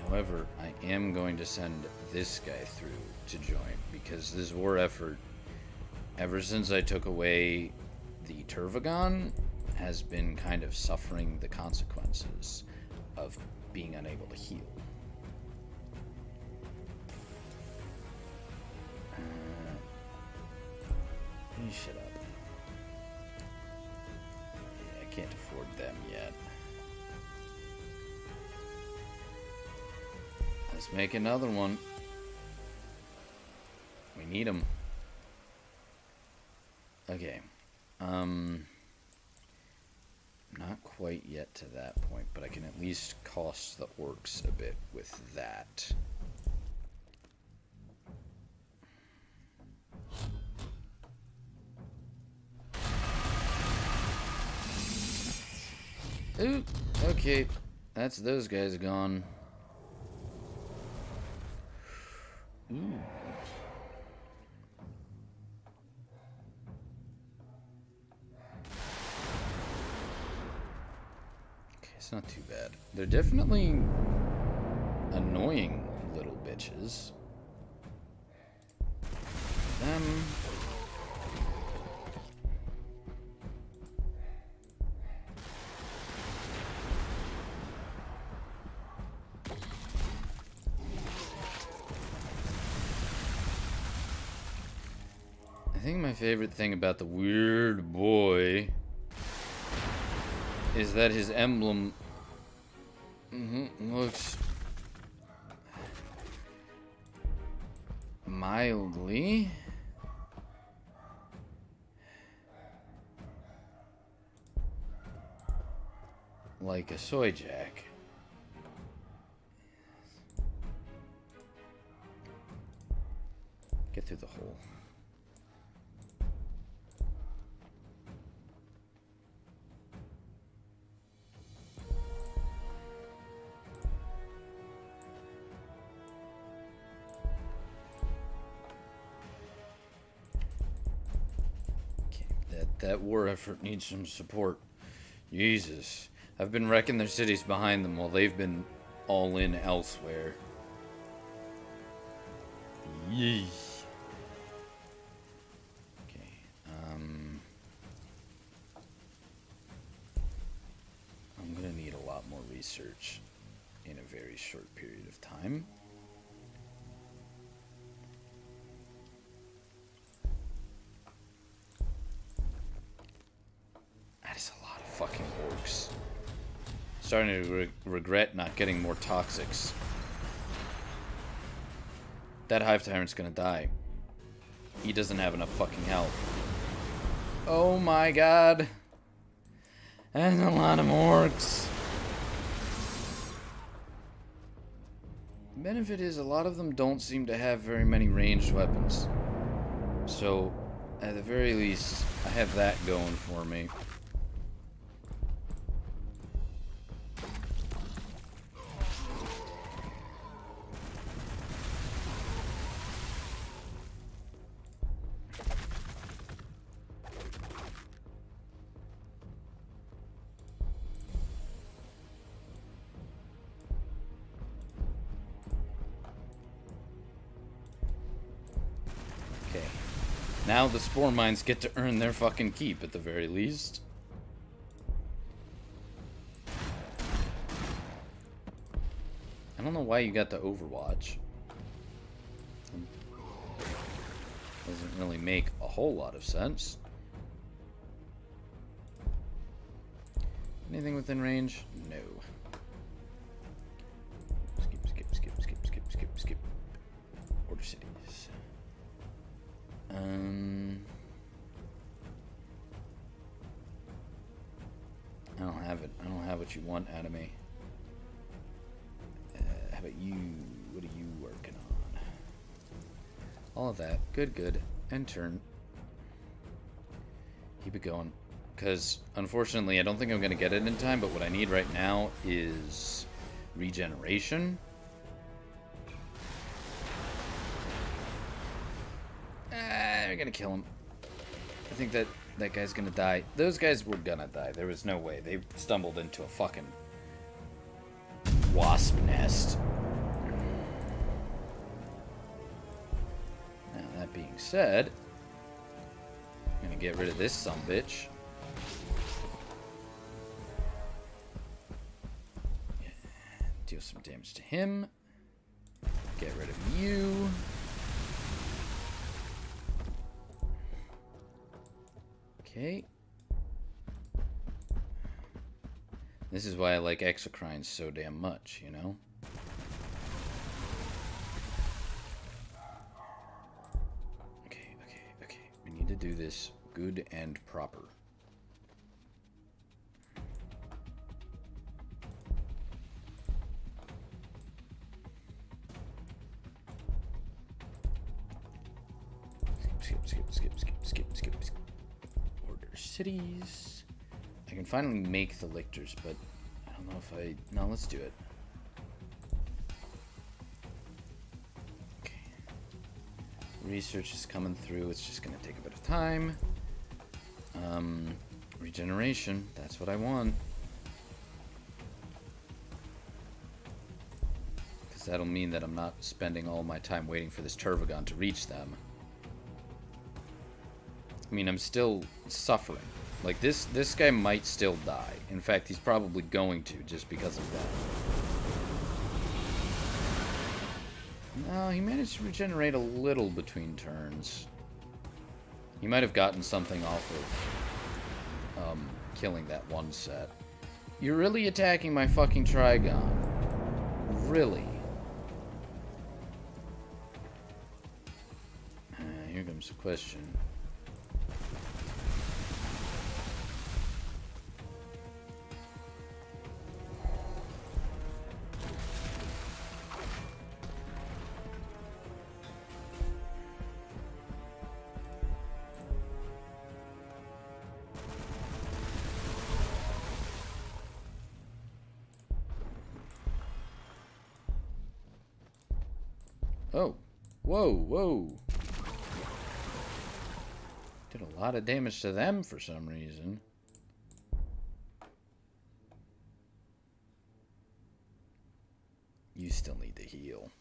However, I am going to send this guy through to join, because this war effort, ever since I took away the Turvagon, has been kind of suffering the consequences of being unable to heal. You shut up. Yeah, I can't afford them yet. Let's make another one. We need them. Okay. Not quite yet to that point, but I can at least cost the orcs a bit with that. Ooh, okay. That's those guys gone. Ooh. Okay, it's not too bad. They're definitely annoying little bitches. Them. I think my favorite thing about the weird boy is that his emblem looks mildly like a soy jack. Get through the hole. That war effort needs some support. Jesus. I've been wrecking their cities behind them while they've been all in elsewhere. Yee. Okay. I'm gonna need a lot more research in a very short period of time. Fucking orcs. Starting to regret not getting more toxics. That Hive Tyrant's gonna die. He doesn't have enough fucking health. Oh my god. That's a lot of orcs. The benefit is a lot of them don't seem to have very many ranged weapons. So, at the very least, I have that going for me. Now the spore mines get to earn their fucking keep at the very least. I don't know why you got the Overwatch. Doesn't really make a whole lot of sense. Anything within range? No. Skip. Order cities. I don't have it. I don't have what you want out of me. How about you? What are you working on? All of that. Good. And turn. Keep it going. Because, unfortunately, I don't think I'm going to get it in time, but what I need right now is regeneration. They're gonna kill him. I think that guy's gonna die. Those guys were gonna die. There was no way. They stumbled into a fucking wasp nest. That being said, I'm gonna get rid of this sumbitch. Deal some damage to him. Get rid of you. Okay. This is why I like exocrines so damn much, you know? Okay. We need to do this good and proper. Skip. Order cities. I can finally make the lictors, but I don't know if I... No, let's do it. Okay. Research is coming through. It's just going to take a bit of time. Regeneration. That's what I want. Because that'll mean that I'm not spending all my time waiting for this Turvagon to reach them. I mean, I'm still suffering. Like, this guy might still die. In fact, he's probably going to, just because of that. No, he managed to regenerate a little between turns. He might have gotten something off of killing that one set. You're really attacking my fucking Trigon. Really? Here comes the question. Oh. Whoa. Did a lot of damage to them for some reason. You still need to heal.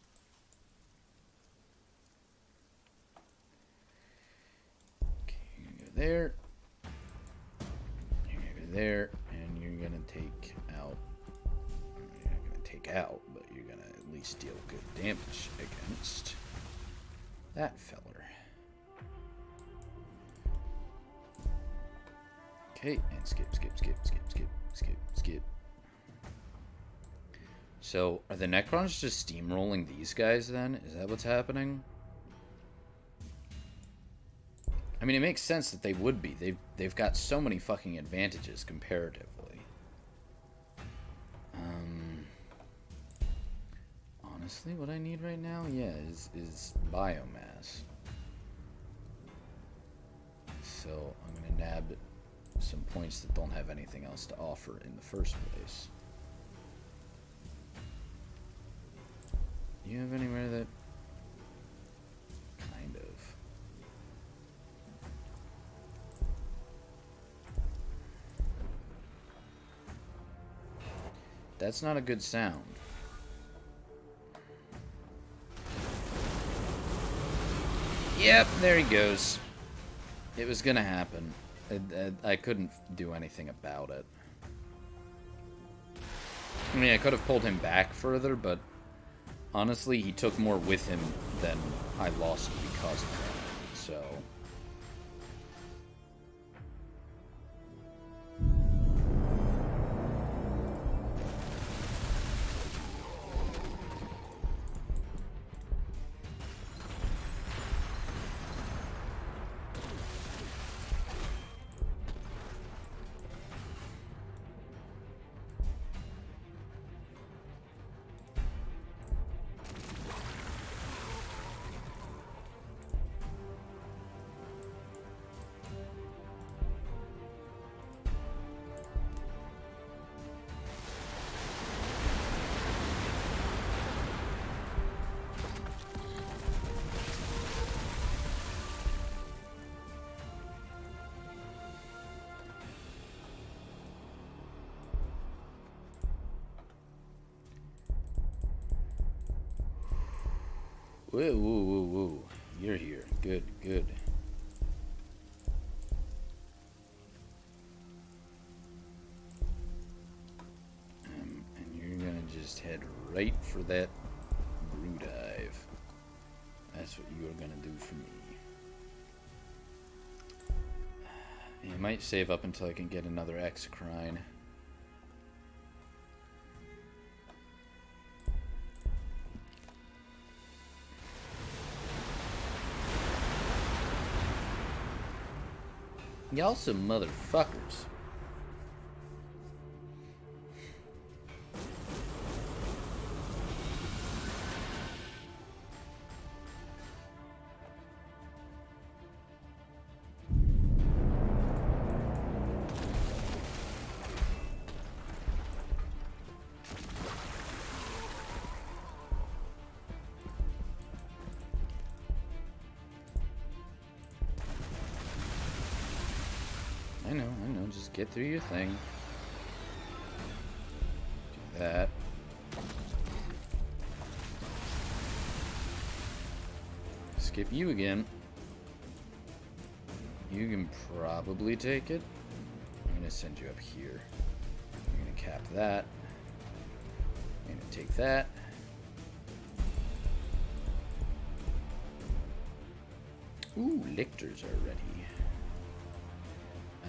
Okay, you're gonna go there. You're gonna go there, and you're gonna take out... You're not gonna take out, but you're gonna at least deal good damage against that feller. Okay, and skip. So, are the Necrons just steamrolling these guys then? Is that what's happening? I mean, it makes sense that they would be. They've got so many fucking advantages comparatively. Honestly, what I need right now, yeah, is biomass. So, I'm gonna nab some points that don't have anything else to offer in the first place. You have anywhere that... Kind of. That's not a good sound. Yep, there he goes. It was gonna happen. I couldn't do anything about it. I mean, I could have pulled him back further, but honestly, he took more with him than I lost because of him. So... Whoa. you're here. Good, good. And you're gonna just head right for that brew dive. That's what you're gonna do for me. You might save up until I can get another Exocrine. Y'all some motherfuckers. I know, just get through your thing. Do that. Skip you again. You can probably take it. I'm gonna send you up here. I'm gonna cap that. I'm gonna take that. Ooh, lictors are ready.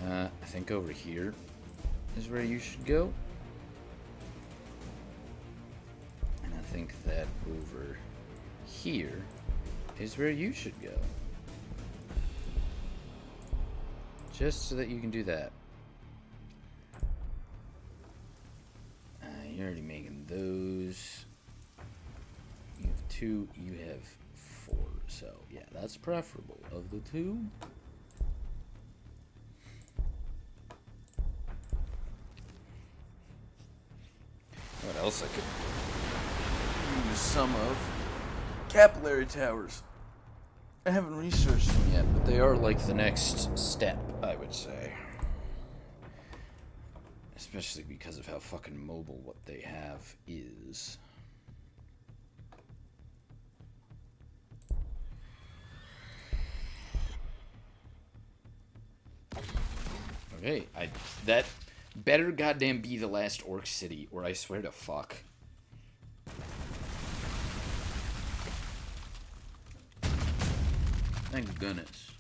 I think over here is where you should go. And I think that over here is where you should go. Just so that you can do that. You're already making those. You have 2, you have 4. So, yeah, that's preferable of the 2. What else I could use some of? Capillary towers. I haven't researched them yet, but they are like the next step, I would say. Especially because of how fucking mobile what they have is. Okay, that better goddamn be the last orc city, or I swear to fuck. Thank goodness.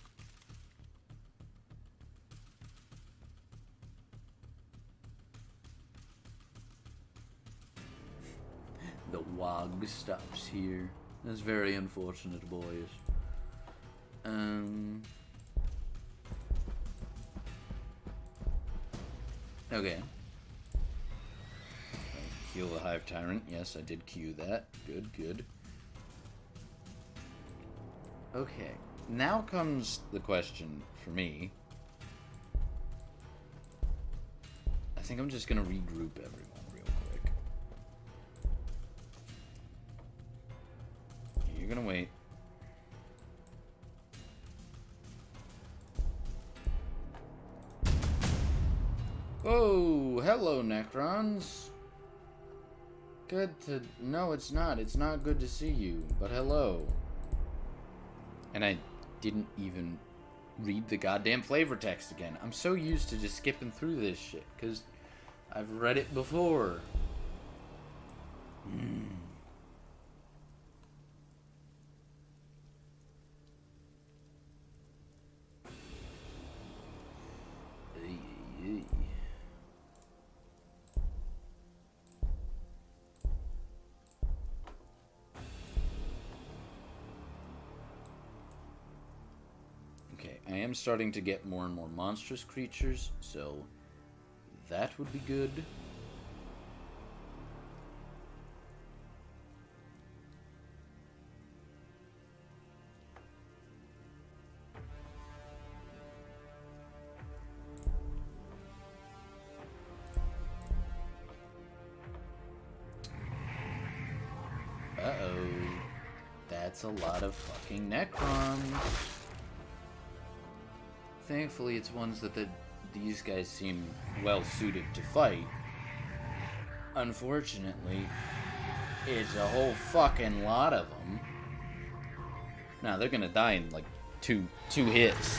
The WOG stops here. That's very unfortunate, boys. Okay. Heal the Hive Tyrant. Yes, I did queue that. Good, good. Okay. Now comes the question for me. I think I'm just gonna regroup everyone real quick. You're gonna wait. Oh, hello, Necrons. Good to... No, it's not. It's not good to see you, but hello. And I didn't even read the goddamn flavor text again. I'm so used to just skipping through this shit, because I've read it before. I am starting to get more and more monstrous creatures, so that would be good. Uh-oh. That's a lot of fucking Necrons. Thankfully, it's ones that these guys seem well suited to fight. Unfortunately, it's a whole fucking lot of them. Nah, they're gonna die in like two hits.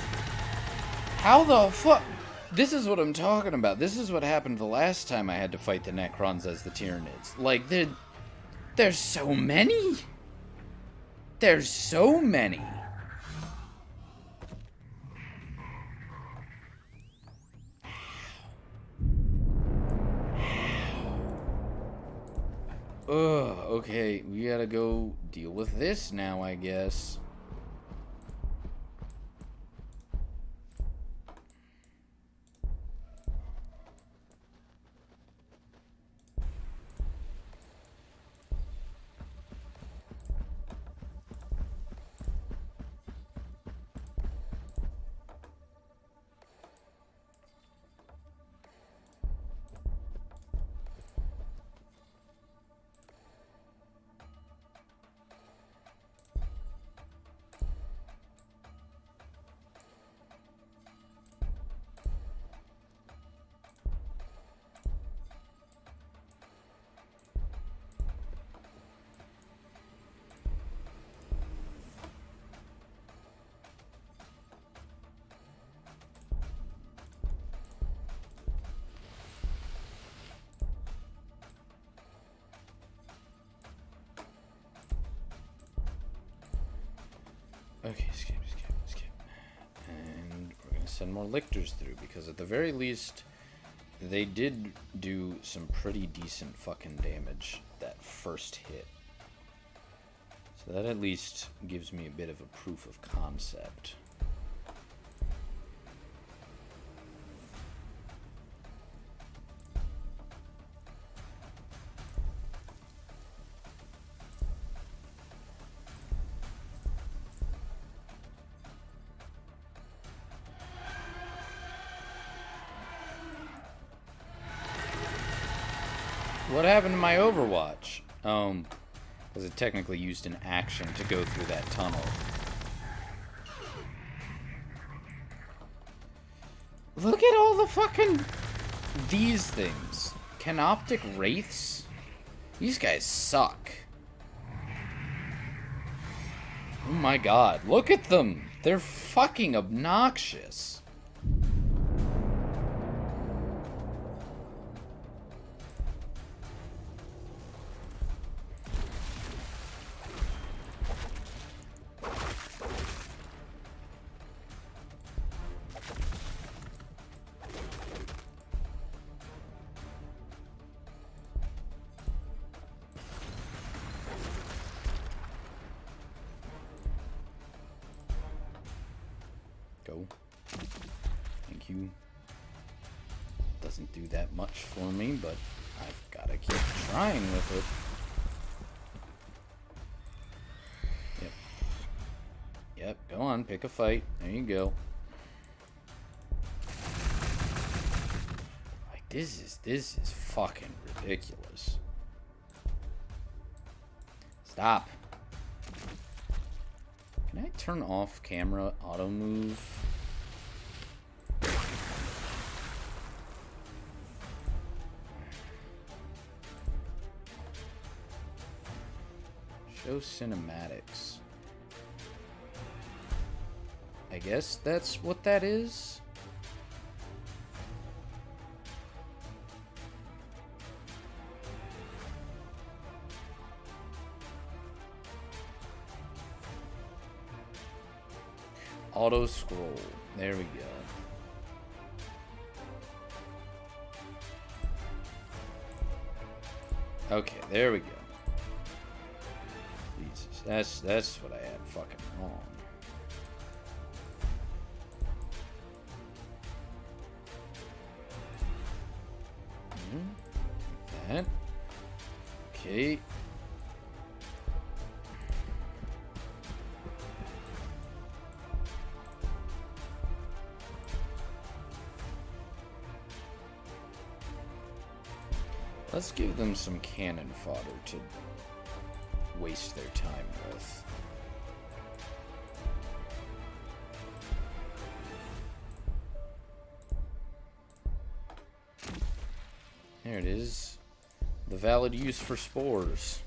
How the fuck? This is what I'm talking about. This is what happened the last time I had to fight the Necrons as the Tyranids. Like, there's so many. There's so many. Ugh, okay, we gotta go deal with this now, I guess. Okay, skip. And we're gonna send more lictors through, because at the very least, they did do some pretty decent fucking damage that first hit. So that at least gives me a bit of a proof of concept. What happened to my Overwatch? Because it technically used an action to go through that tunnel. Look at all the fucking... these things. Canoptic Wraiths? These guys suck. Oh my god, look at them! They're fucking obnoxious. Go. Thank you. Doesn't do that much for me, but I've got to keep trying with it. Yep, go on, pick a fight. There you go. Like, this is fucking ridiculous. Stop. Can I turn off camera auto move? Show cinematics. I guess that's what that is. Auto scroll. There we go. Okay, there we go. Jesus, that's what I had fucking wrong. Like that. Okay. Let's give them some cannon fodder to waste their time with. There it is. The valid use for spores.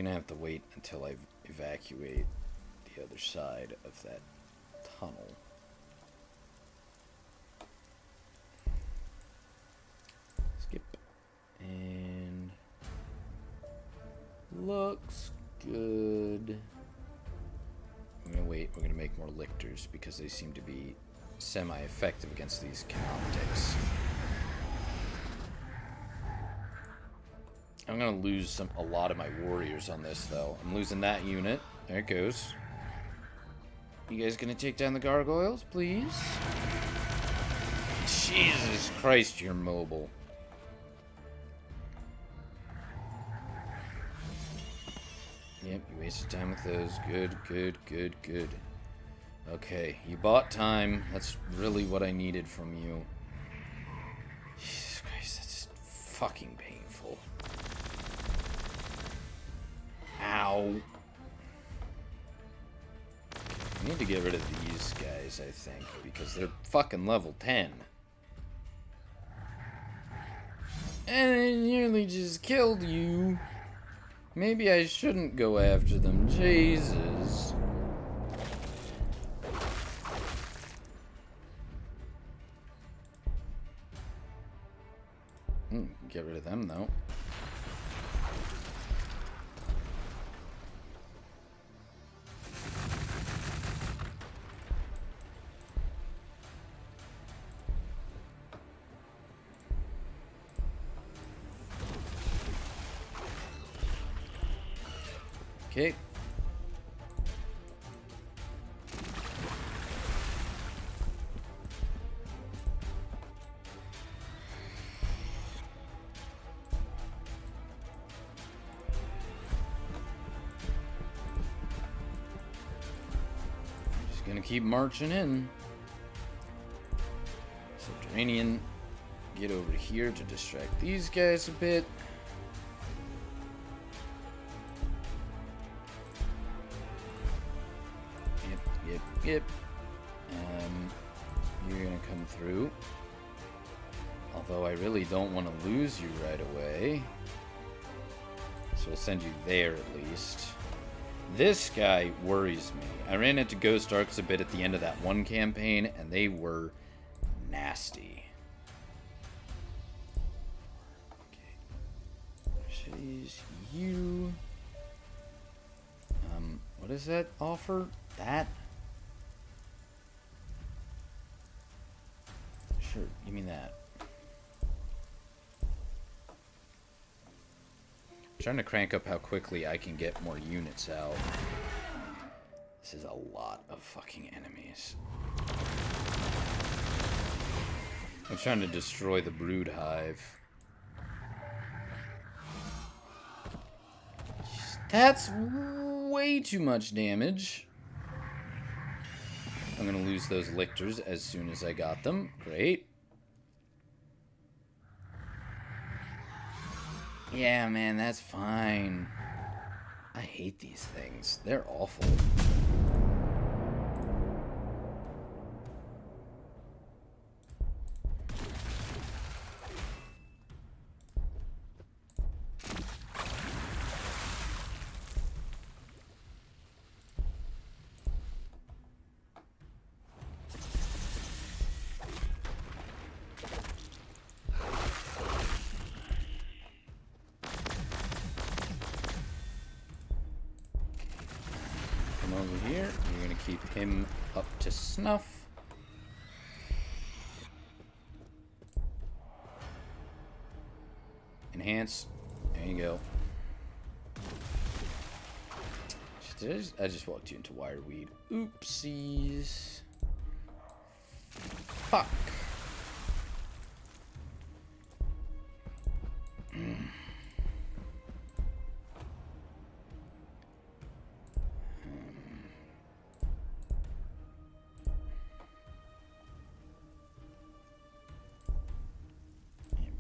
gonna have to wait until I evacuate the other side of that tunnel. Skip. And looks good. I'm gonna wait. We're gonna make more lictors because they seem to be semi-effective against these canoptics. I'm gonna lose a lot of my warriors on this, though. I'm losing that unit. There it goes. You guys gonna take down the gargoyles, please? Jesus Christ, you're mobile. Yep, you wasted time with those. Good, good, good, good. Okay, you bought time. That's really what I needed from you. Jesus Christ, that's fucking painful. Ow. I need to get rid of these guys, I think, because they're fucking level 10. And I nearly just killed you. Maybe I shouldn't go after them. Jesus. Get rid of them, though. Okay. Just gonna keep marching in. Subterranean, get over here to distract these guys a bit. Yep. You're gonna come through. Although I really don't want to lose you right away. So we'll send you there at least. This guy worries me. I ran into Ghost Arcs a bit at the end of that one campaign, and they were nasty. Okay. She's you. What does that offer? That? Sure, give me that. I'm trying to crank up how quickly I can get more units out. This is a lot of fucking enemies. I'm trying to destroy the brood hive. That's way too much damage. I'm gonna lose those lictors as soon as I got them. Great. Yeah, man, that's fine. I hate these things. They're awful. Over here, you're gonna keep him up to snuff. Enhance. There you go. I just walked you into wireweed. Oopsies. Fuck.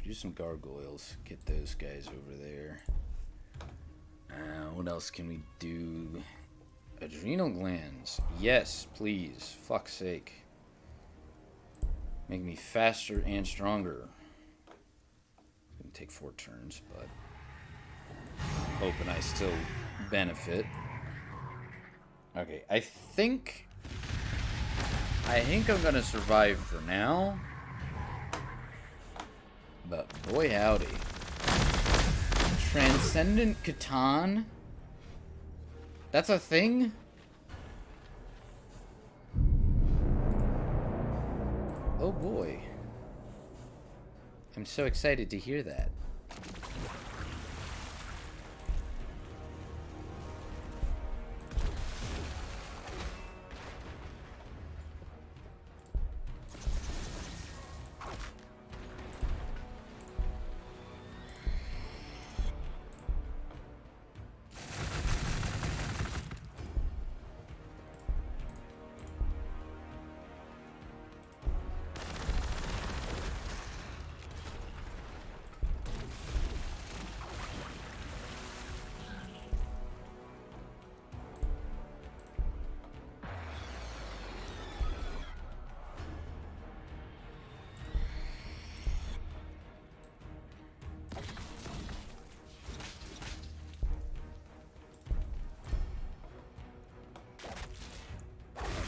Do some gargoyles. Get those guys over there. What else can we do? Adrenal glands. Yes, please. Fuck's sake. Make me faster and stronger. It's gonna take 4 turns, but I'm hoping I still benefit. Okay, I think I'm gonna survive for now. But boy howdy. Transcendent Catan? That's a thing? Oh boy. I'm so excited to hear that.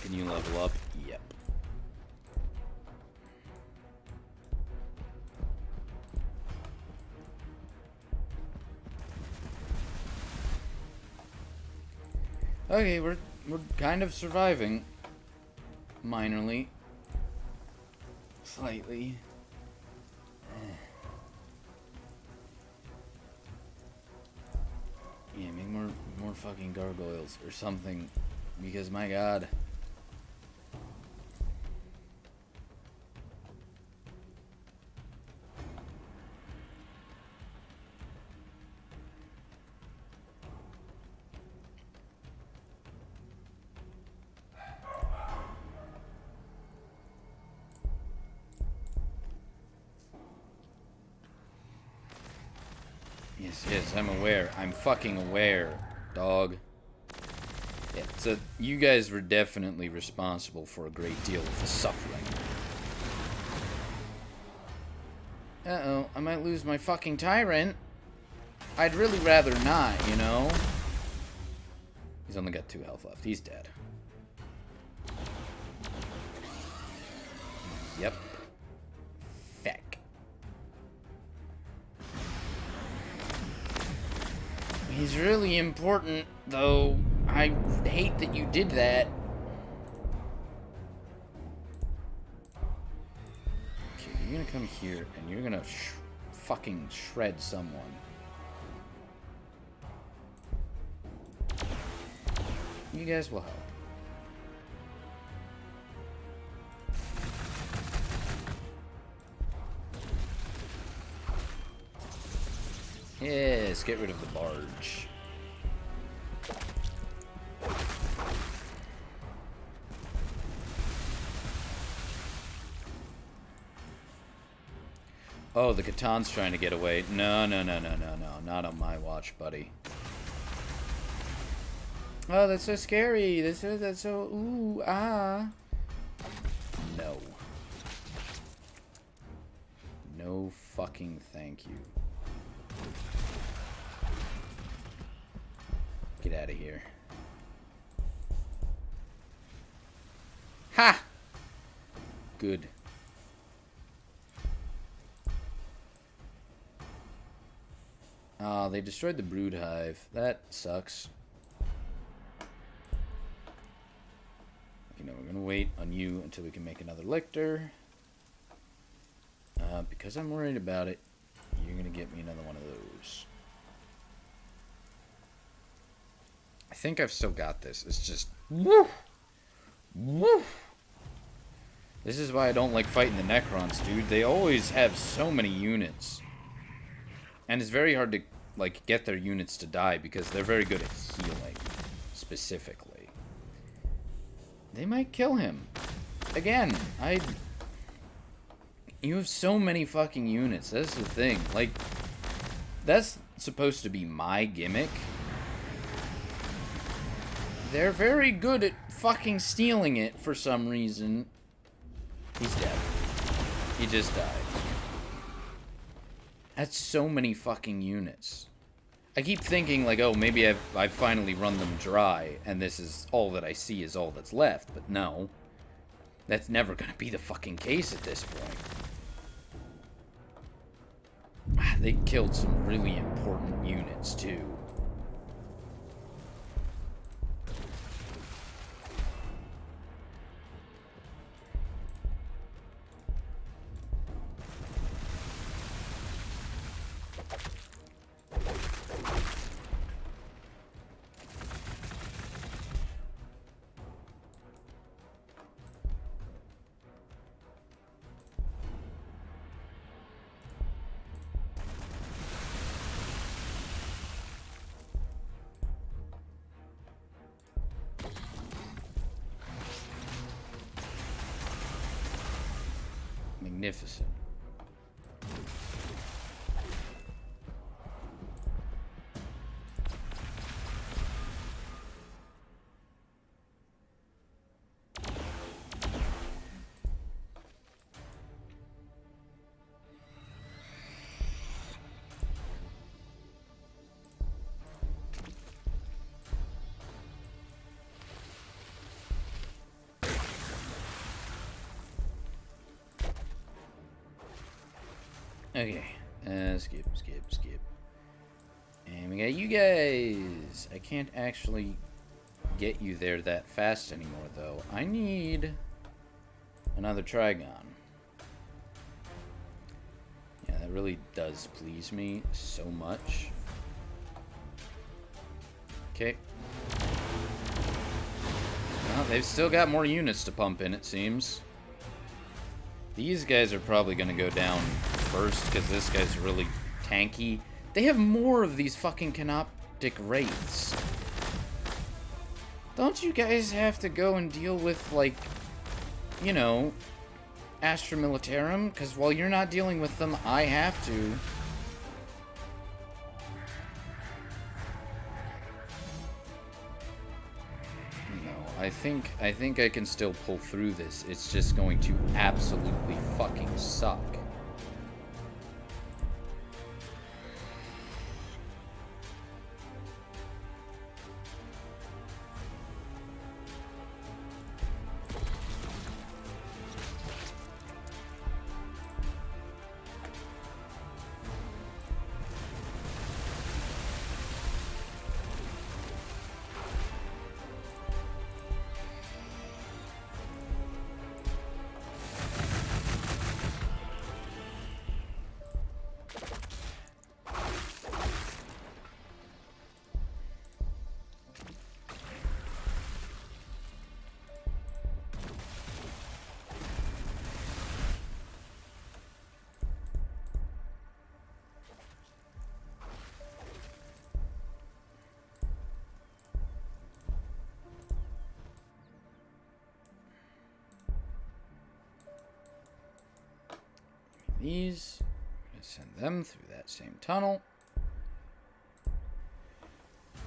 Can you level up? Yep. Okay, we're kind of surviving. Minorly. Slightly. Yeah, make more fucking gargoyles or something. Because my god. Yes, I'm aware. I'm fucking aware, dog. Yeah, so you guys were definitely responsible for a great deal of the suffering. Uh-oh, I might lose my fucking tyrant. I'd really rather not, you know? He's only got 2 health left. He's dead. Yep. Feck. He's really important, though. I hate that you did that. Okay, you're gonna come here, and you're gonna fucking shred someone. You guys will help. Yes, get rid of the barge. Oh, the Catan's trying to get away. No, not on my watch, buddy. Oh, that's so scary. That's so, ooh, ah. No. No fucking thank you. Get out of here. Ha! Good. Oh, they destroyed the brood hive. That sucks. You know, we're gonna wait on you until we can make another lictor. Because I'm worried about it, you're gonna get me another one of those. I think I've still got this. It's just woo, woo. This is why I don't like fighting the Necrons, dude. They always have so many units, and it's very hard to like get their units to die because they're very good at healing, specifically. They might kill him again. You have so many fucking units. That's the thing. Like, that's supposed to be my gimmick. They're very good at fucking stealing it for some reason. He's dead. He just died. That's so many fucking units. I keep thinking, like, oh, maybe I've finally run them dry, and this is all that I see is all that's left. But no. That's never gonna be the fucking case at this point. They killed some really important units, too. Magnificent. Okay, skip. And we got you guys. I can't actually get you there that fast anymore, though. I need another Trigon. Yeah, that really does please me so much. Okay. Well, they've still got more units to pump in, it seems. These guys are probably going to go down first, because this guy's really tanky. They have more of these fucking canoptic wraiths. Don't you guys have to go and deal with, like, you know, Astra Militarum? Because while you're not dealing with them, I have to. I think I can still pull through this. It's just going to absolutely fucking suck. These, send them through that same tunnel.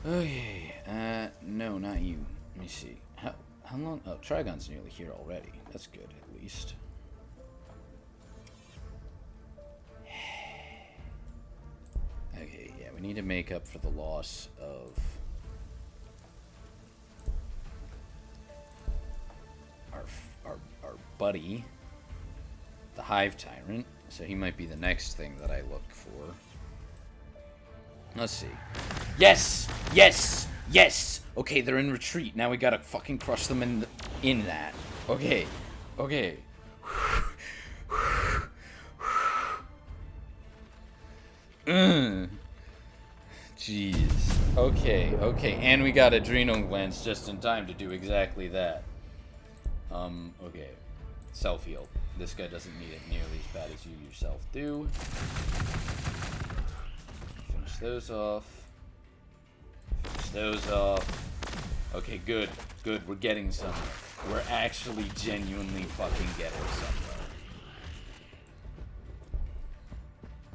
Okay, no, not you. Let me see. How long? Oh, Trigon's nearly here already. That's good, at least. Okay, yeah, we need to make up for the loss of our buddy, the Hive Tyrant. So he might be the next thing that I look for. Let's see. Yes! Yes! Yes! Okay, they're in retreat. Now we gotta fucking crush them in that. Okay. Okay. Jeez. Okay, okay. And we got Adrenal Glands just in time to do exactly that. Okay. Self-heal. This guy doesn't need it nearly as bad as you yourself do. Finish those off. Finish those off. Okay, good. Good. We're getting somewhere. We're actually genuinely fucking getting somewhere.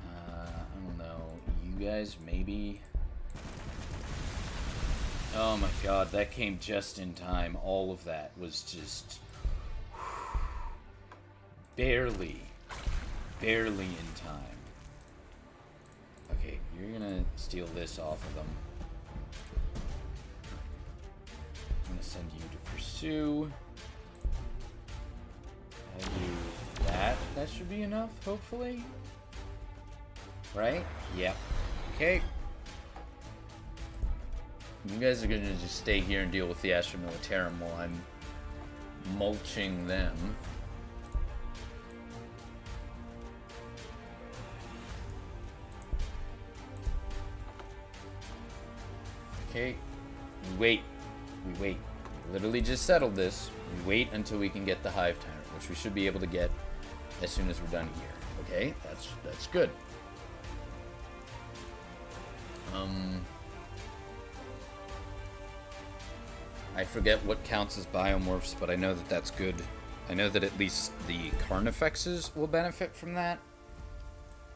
I don't know. You guys, maybe? Oh my god, that came just in time. All of that was just... barely in time. Okay, you're gonna steal this off of them. I'm gonna send you to pursue. I do that. That should be enough, hopefully. Right? Yep. Okay. You guys are gonna just stay here and deal with the Astra Militarum while I'm mulching them. Okay. We wait. We wait. We literally just settled this. We wait until we can get the Hive Tyrant, which we should be able to get as soon as we're done here. Okay? That's good. I forget what counts as biomorphs, but I know that that's good. I know that at least the Carnifexes will benefit from that.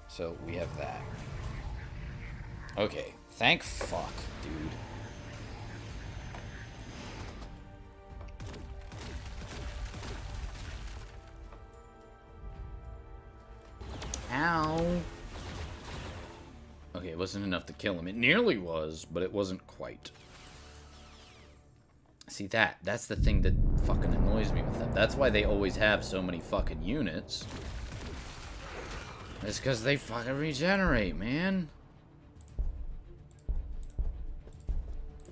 So we have that. Okay. Thank fuck, dude. Ow. Okay, it wasn't enough to kill him. It nearly was, but it wasn't quite. See, that's the thing that fucking annoys me with them. That's why they always have so many fucking units. It's because they fucking regenerate, man.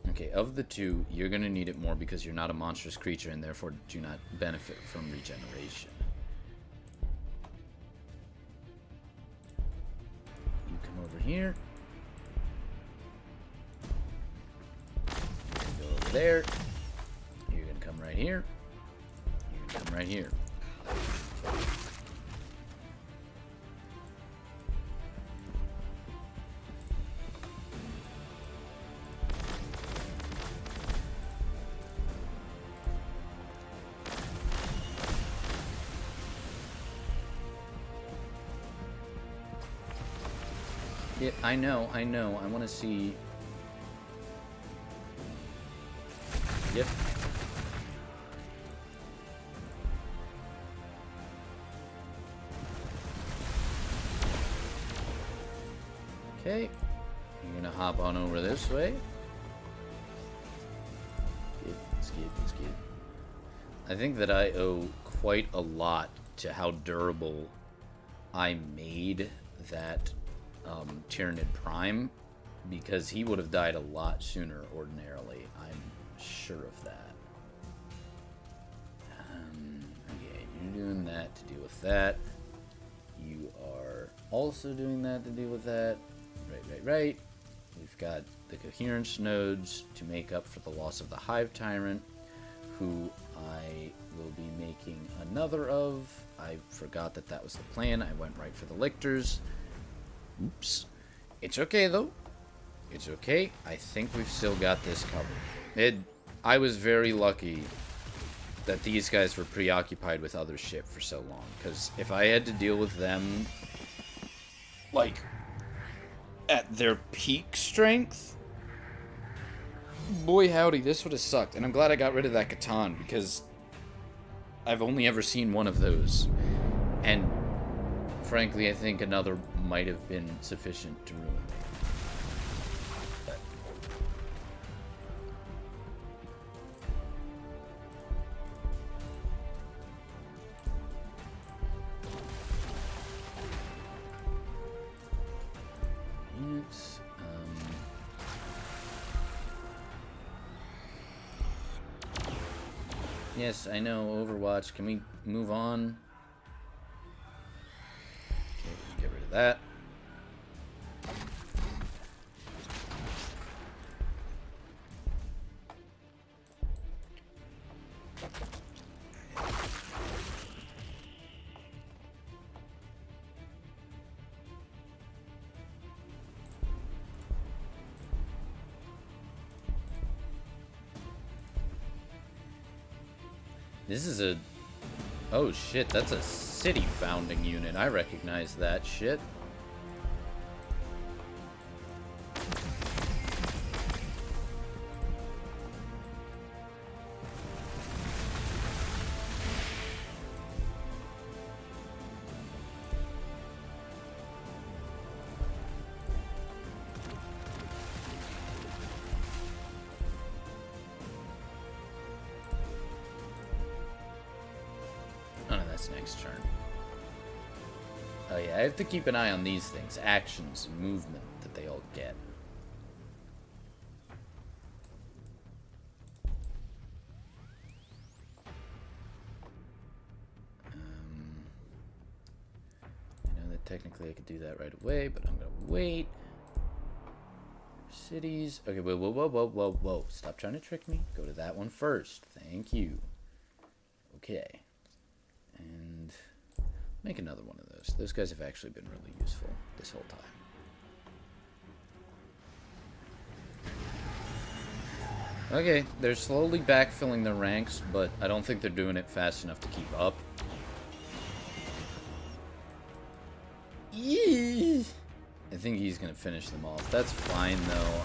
Okay, of the two, you're gonna need it more because you're not a monstrous creature and therefore do not benefit from regeneration. You come over here. You can go over there. You're gonna come right here. You're gonna come right here. Yeah, I know. I want to see... Yep. Okay. You're gonna hop on over this way. Skid. I think that I owe quite a lot to how durable I made that Tyranid Prime, because he would have died a lot sooner ordinarily. I'm sure of that. Okay, you're doing that to deal with that. You are also doing that to deal with that. Right. We've got the coherence nodes to make up for the loss of the Hive Tyrant, who I will be making another of. I forgot that was the plan. I went right for the lictors. Oops. It's okay, though. It's okay. I think we've still got this covered. I was very lucky that these guys were preoccupied with other shit for so long, because if I had to deal with them, like, at their peak strength, boy howdy, this would have sucked. And I'm glad I got rid of that Catan, because I've only ever seen one of those. And frankly, I think another might have been sufficient to ruin me. But units. Yes, I know, Overwatch. Can we move on? Okay, get rid of that. This is a... Oh shit, that's a city founding unit. I recognize that shit. its next turn. Oh yeah, I have to keep an eye on these things. Actions and movement that they all get. I know that technically I could do that right away, but I'm gonna wait. Cities. Okay, whoa, whoa, whoa, whoa, whoa, whoa. Stop trying to trick me. Go to that one first. Thank you. Okay. And make another one of those. Those guys have actually been really useful this whole time. Okay, they're slowly backfilling their ranks, but I don't think they're doing it fast enough to keep up. Yee! I think he's gonna finish them off. That's fine, though.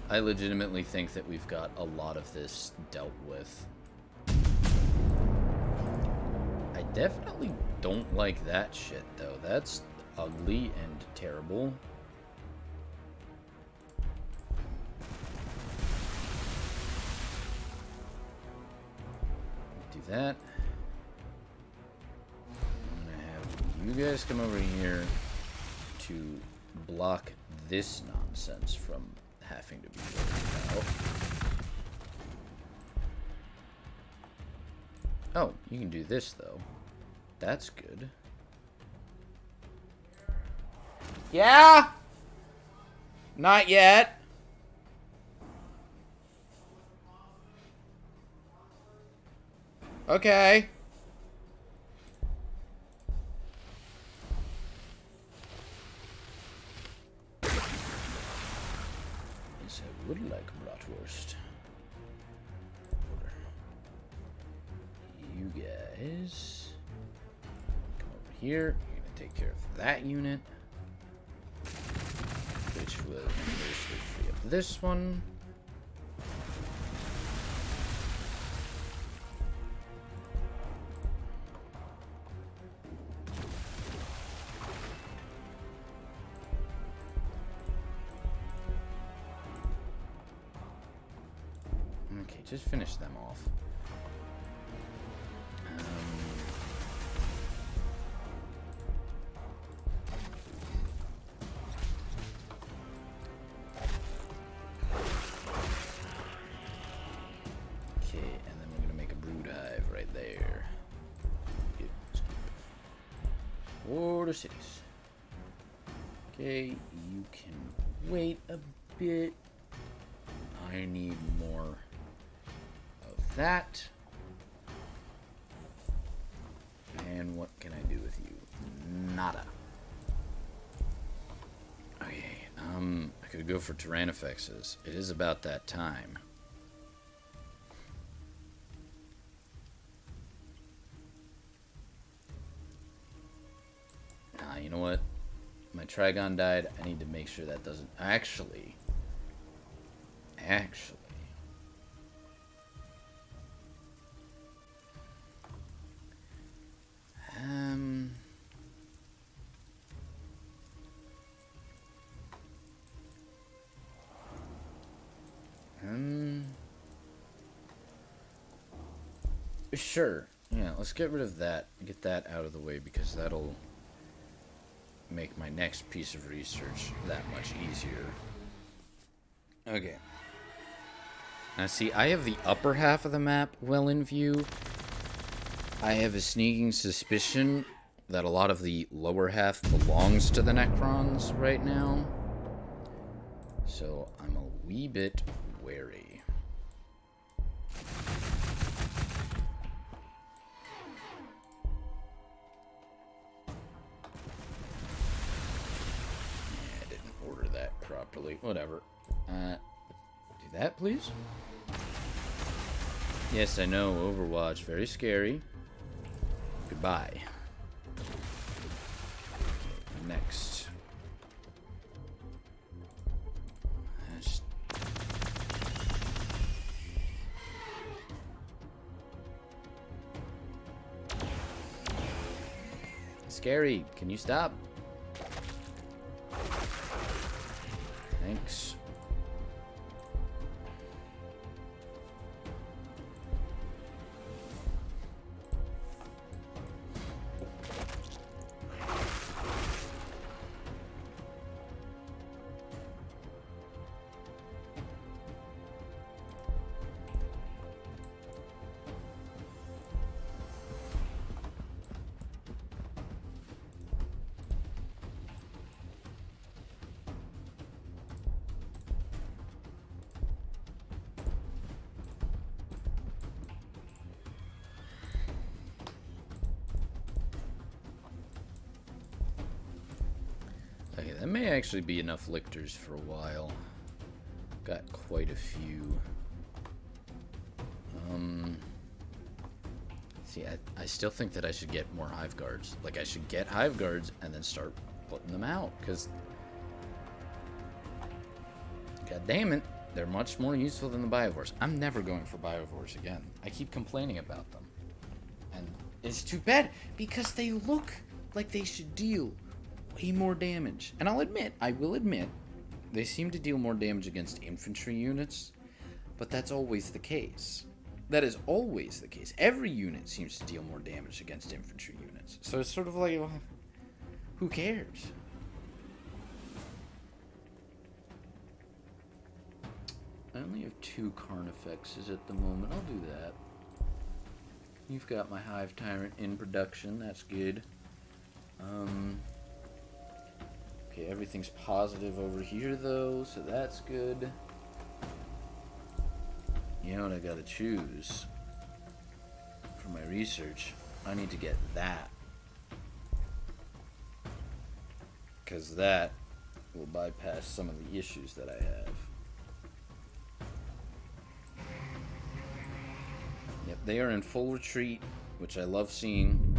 I legitimately think that we've got a lot of this dealt with. I definitely don't like that shit, though. That's ugly and terrible. Do that. I'm gonna have you guys come over here to block this nonsense from having to be worked out. Oh, you can do this, though. That's good. Yeah? Not yet. Okay. Yes, I would like bratwurst. You guys come over here. You're gonna take care of that unit, which will inversely free up this one. Okay, just finish them off. Okay, and then we're gonna make a brood hive right there. Yep, for the cities. Okay, you can wait a bit. I need more of that. And what can I do with you? Nada. Okay, I could go for Tyrannifexes. It is about that time. You know what? My Trigon died. I need to make sure that doesn't... Actually... Sure. Yeah, let's get rid of that. Get that out of the way because that'll make my next piece of research that much easier. Okay. Now see, I have the upper half of the map well in view. I have a sneaking suspicion that a lot of the lower half belongs to the Necrons right now. So I'm a wee bit wary. Properly. Whatever. Do that, please. Yes, I know. Overwatch. Very scary. Goodbye. Okay, next. Scary. Can you stop? Thanks. Okay, that may actually be enough lictors for a while. Got quite a few. See, I still think that I should get more hive guards. Like, I should get hive guards and then start putting them out, because god damn it, they're much more useful than the biovores. I'm never going for biovores again. I keep complaining about them. And it's too bad, because they look like they should deal way more damage. And I will admit, they seem to deal more damage against infantry units, but that's always the case. That is always the case. Every unit seems to deal more damage against infantry units. So it's sort of like, well, who cares? I only have 2 Carnifexes at the moment. I'll do that. You've got my Hive Tyrant in production. That's good. Okay, everything's positive over here, though, so that's good. You know what I gotta choose for my research? I need to get that. Because that will bypass some of the issues that I have. Yep, they are in full retreat, which I love seeing.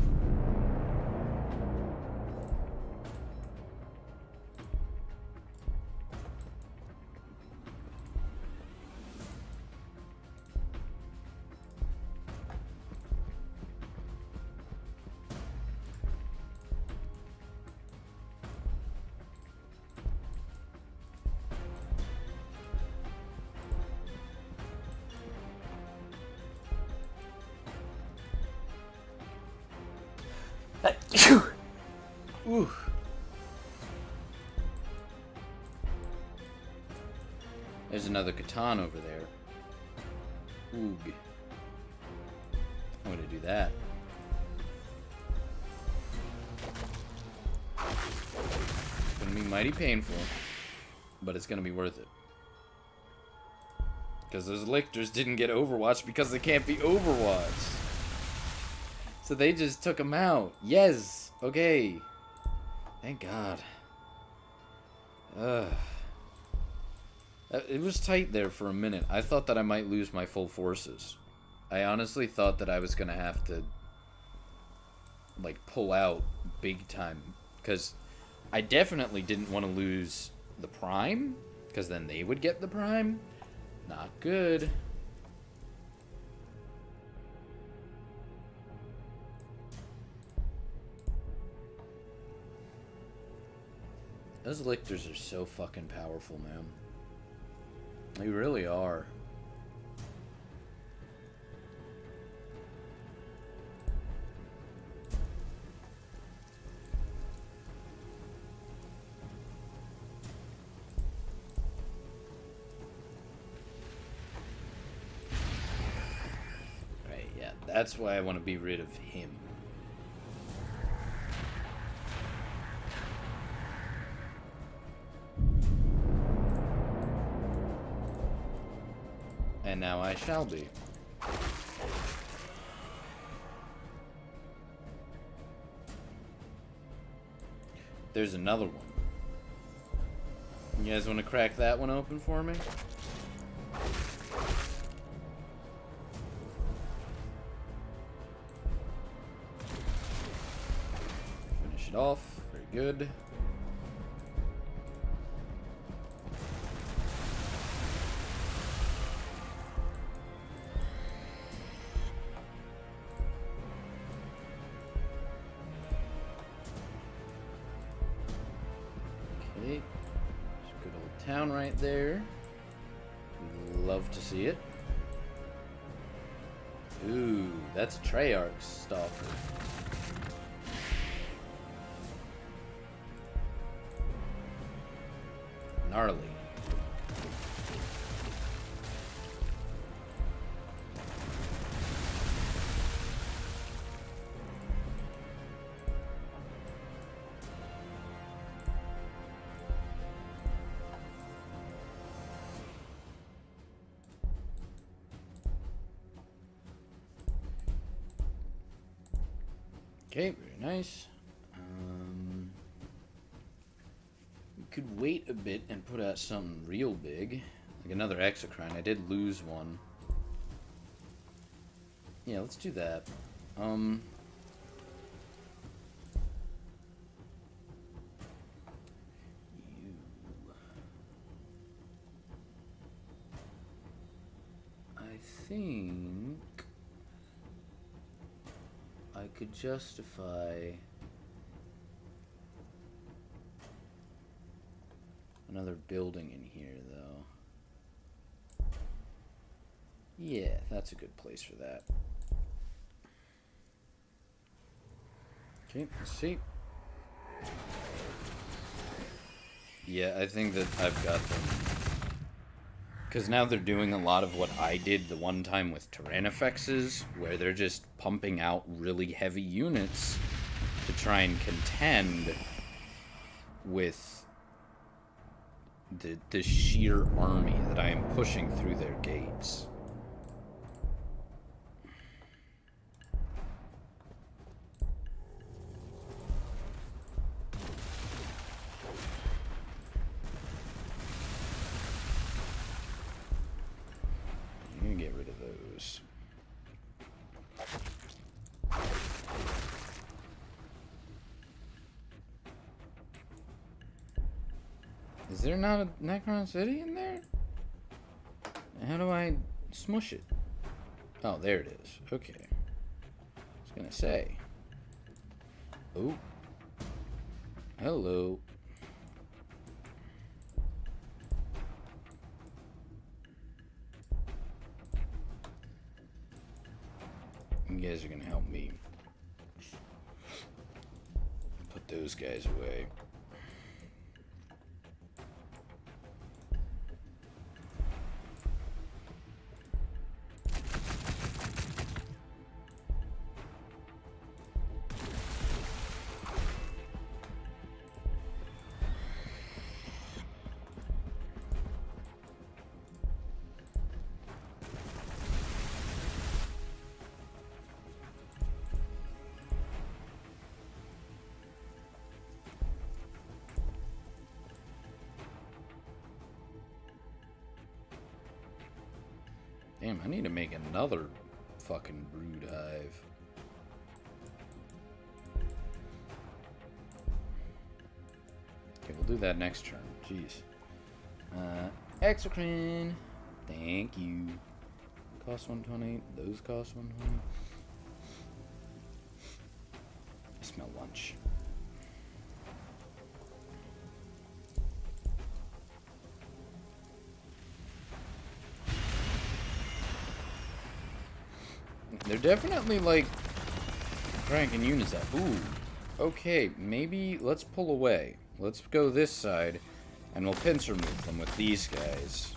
Ooh. There's another Catan over there. Oog. I'm gonna do that. It's gonna be mighty painful, but it's gonna be worth it. Because those lictors didn't get Overwatch because they can't be Overwatched. So they just took them out. Yes. Okay. Thank God. It was tight there for a minute. I thought that I might lose my full forces. I honestly thought that I was going to have to, like, pull out big time. Because I definitely didn't want to lose the Prime. Because then they would get the Prime. Not good. Those lictors are so fucking powerful, man. They really are. Right, yeah. That's why I want to be rid of him. And now I shall be. There's another one. You guys want to crack that one open for me? Finish it off. Very good. Okay, there's a good old town right there. Love to see it. Ooh, that's a Treyarch stalker. Gnarly. Okay, very nice. could wait a bit and put out something real big. Like another exocrine. I did lose one. Yeah, let's do that. I think I could justify another building in here, though. Yeah, that's a good place for that. Okay, let's see. Yeah, I think that I've got them. Because now they're doing a lot of what I did the one time with Tyrannifexes, where they're just pumping out really heavy units to try and contend with the sheer army that I am pushing through their gates. I'm gonna get rid of those. Is there not a Necron City in there? How do I smush it? Oh, there it is. Okay. I was gonna say. Oh. Hello. You guys are gonna help me put those guys away. Damn, I need to make another fucking brood hive. Okay, we'll do that next turn. Jeez. Exocrine. Thank you. Cost 120. Those cost 120. I smell lunch. They're definitely, like, cranking units out. Ooh. Okay, maybe let's pull away. Let's go this side, and we'll pincer move them with these guys.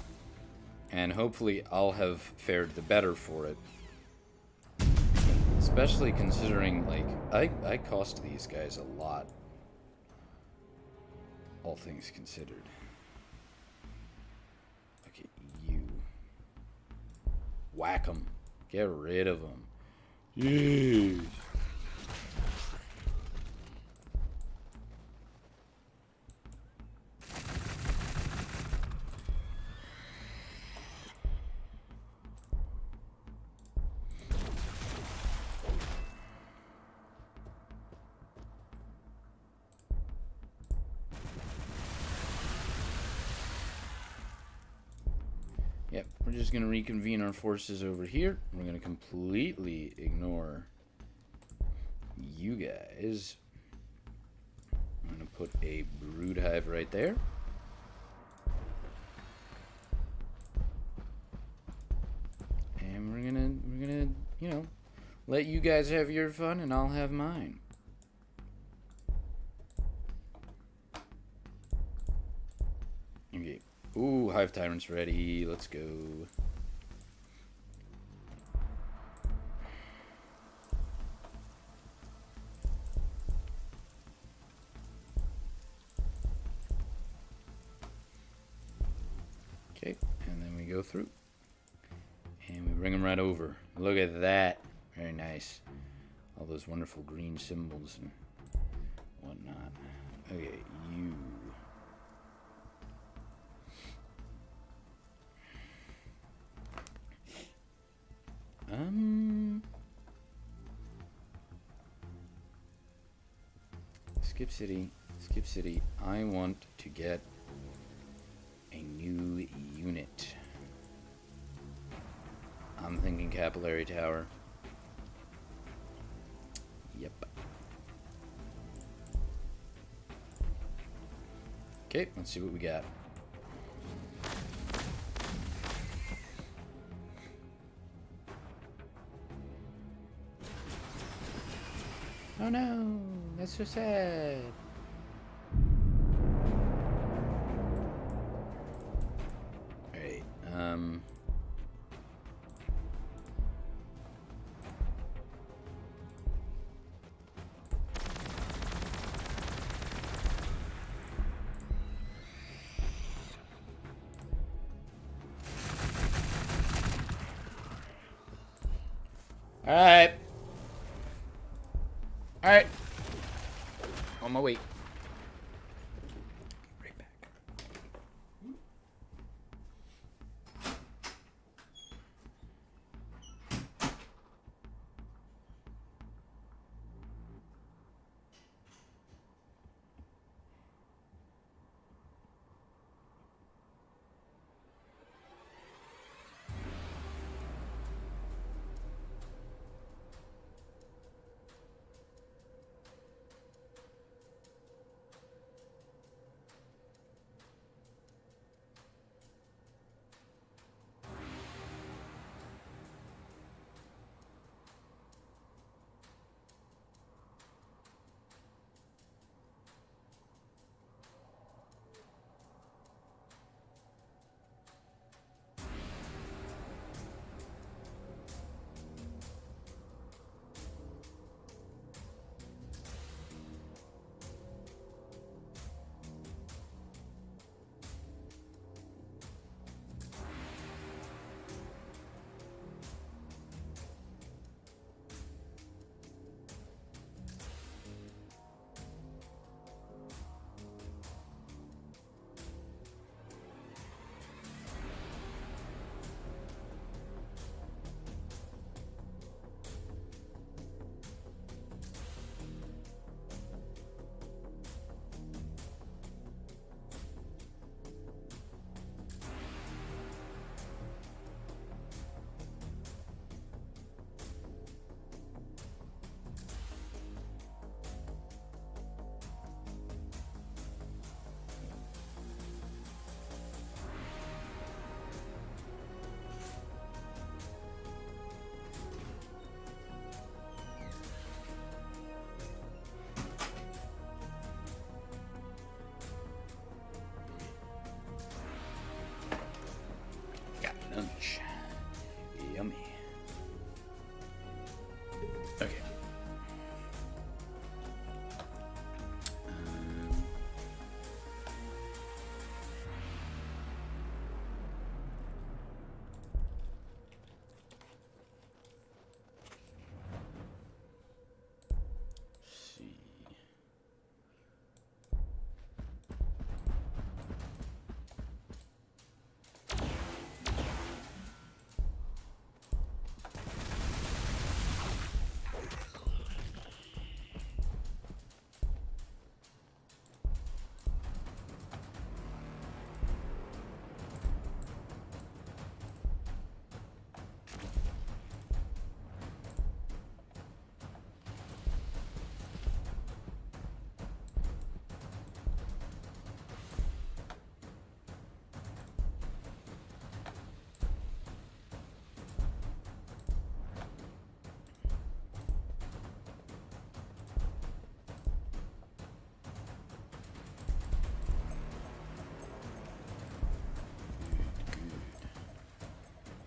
And hopefully I'll have fared the better for it. Especially considering, like, I cost these guys a lot. All things considered. Okay, you. Whack 'em. Get rid of them. Jeez. Yep, we're just going to reconvene our forces over here. We're going to completely ignore you guys. I'm going to put a brood hive right there. And we're going to, you know, let you guys have your fun and I'll have mine. Okay. Ooh, Hive Tyrant's ready. Let's go. Okay, and then we go through. And we bring them right over. Look at that. Very nice. All those wonderful green symbols and whatnot. Okay, you. Skip City. Skip City. I want to get a new unit. I'm thinking Capillary Tower. Yep. Okay, let's see what we got. Oh no, that's so sad. Alright, Alright. Alright. On my way. Right back. Lunch. Yummy. Okay. See.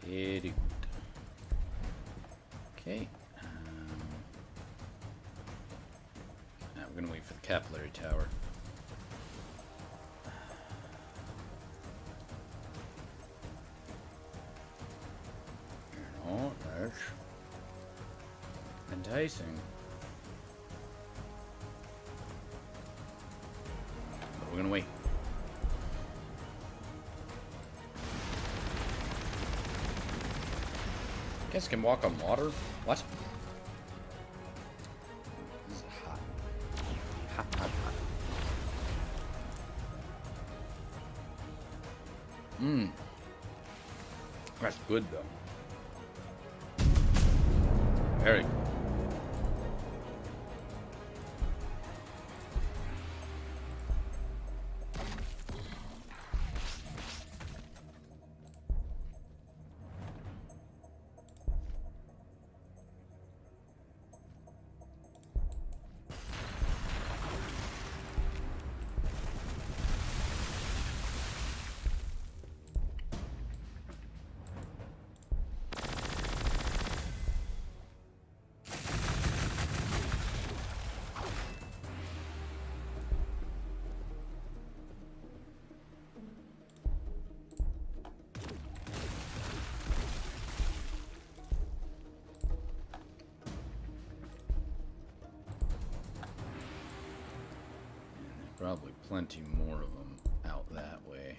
Very good. Okay. Now we're gonna wait for the capillary tower. Oh, that's enticing. But we're gonna wait. Guess can walk on water? What? This is hot. Hot, hot, hot. Mmm. That's good, though. Very good. Probably plenty more of them out that way.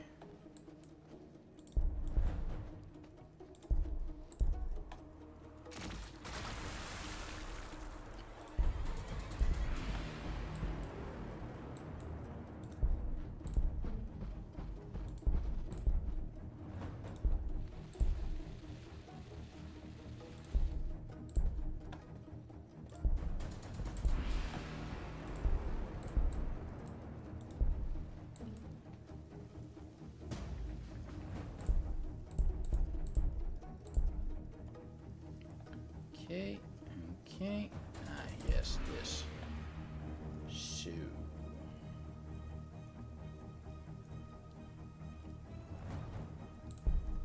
Okay, okay. Ah, yes, this. So.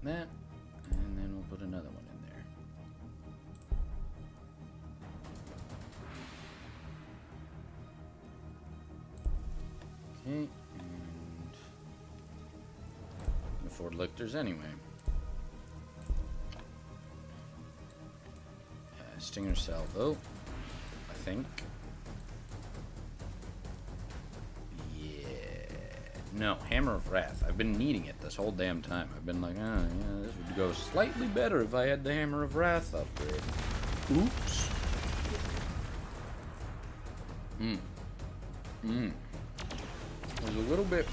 That, and then we'll put another one in there. Okay, and afford lictors anyway. Stinger salvo, I think. Yeah. No, Hammer of Wrath. I've been needing it this whole damn time. I've been like, yeah, this would go slightly better if I had the Hammer of Wrath upgrade. Oops. It was a little bit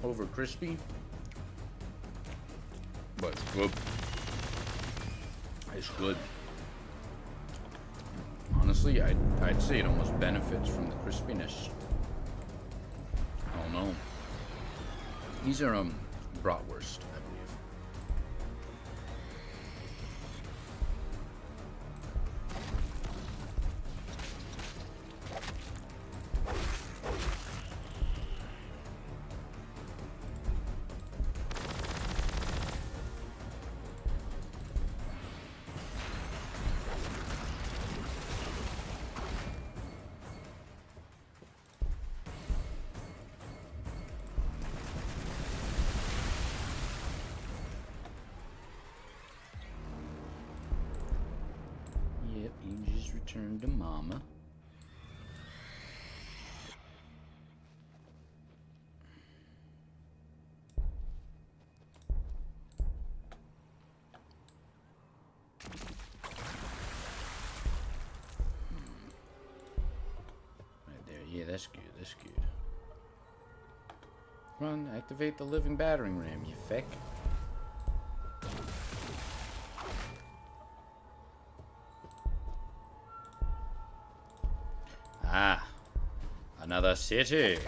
over crispy, but it's good. It's good. Honestly, I'd say it almost benefits from the crispiness. I don't know. These are bratwurst, I believe. Yep, you just returned to Mama. Right there, yeah, that's good, that's good. Come on, activate the living battering ram, you feck. Ah, another city.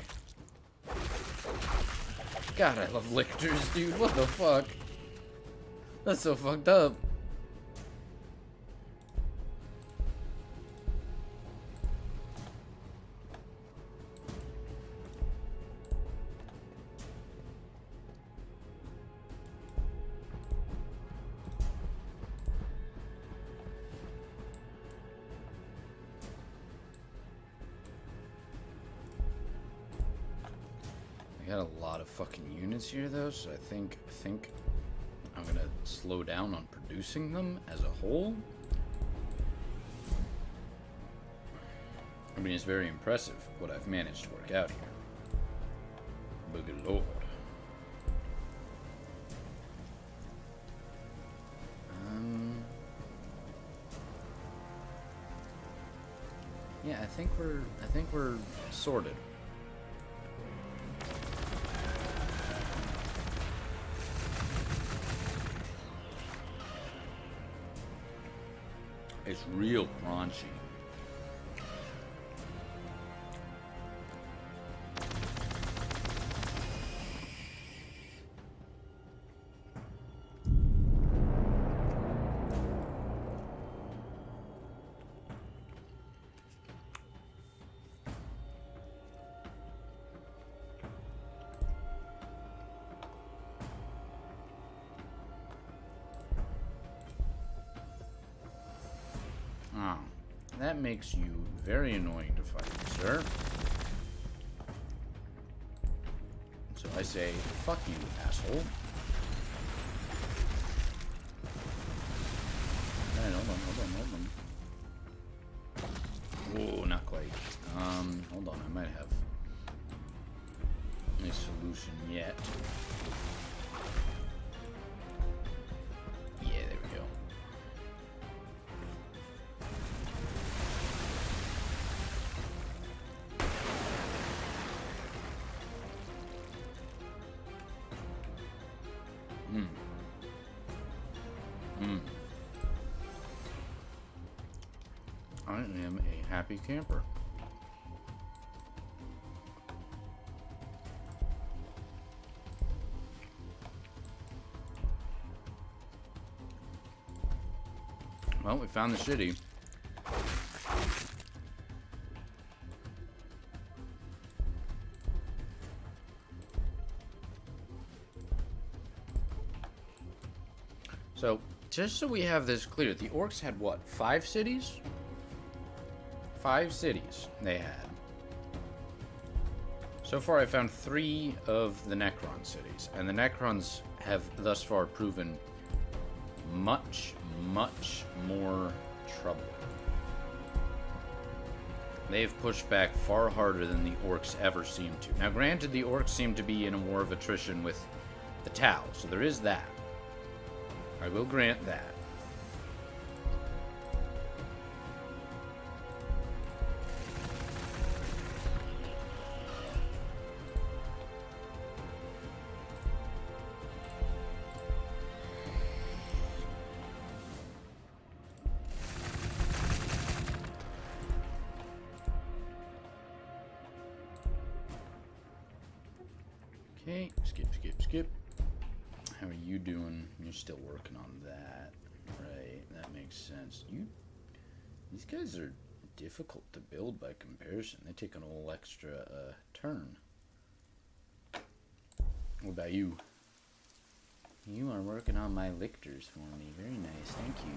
God, I love lictors, dude. What the fuck? That's so fucked up. I got a lot of fucking units here though, so I think I'm gonna slow down on producing them as a whole. I mean, it's very impressive what I've managed to work out here. But good lord. Yeah, I think we're sorted. It's real crunchy. Ah, that makes you very annoying to fight, sir. So I say, fuck you, asshole. Alright, hold on. Oh, not quite. Hold on, I might have a solution yet. Yeah, there we go. I am a happy camper. Well, we found the city. So, just so we have this clear, the orcs had what, 5 cities? 5 cities they had. So far I found 3 of the Necron cities, and the Necrons have thus far proven much, much more trouble. They've pushed back far harder than the orcs ever seemed to. Now granted, the orcs seem to be in a war of attrition with the Tau, so there is that. I will grant that. Okay, skip. How are you doing? You're still working on that. Right, that makes sense. These guys are difficult to build by comparison. They take an little extra turn. What about you? You are working on my lictors for me. Very nice, thank you.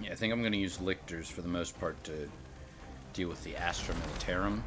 Yeah, I think I'm going to use lictors for the most part to deal with the Astra Militarum.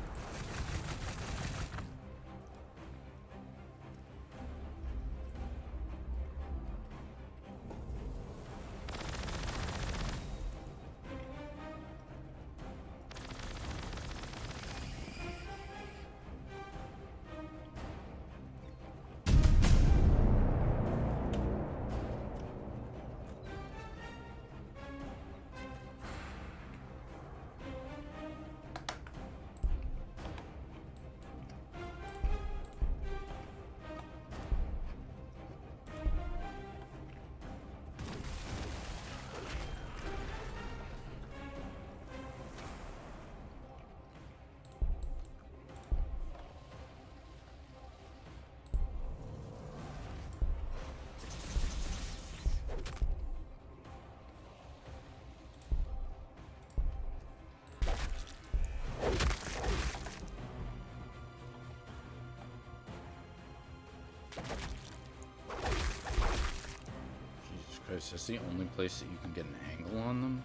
Jesus Christ, that's the only place that you can get an angle on them?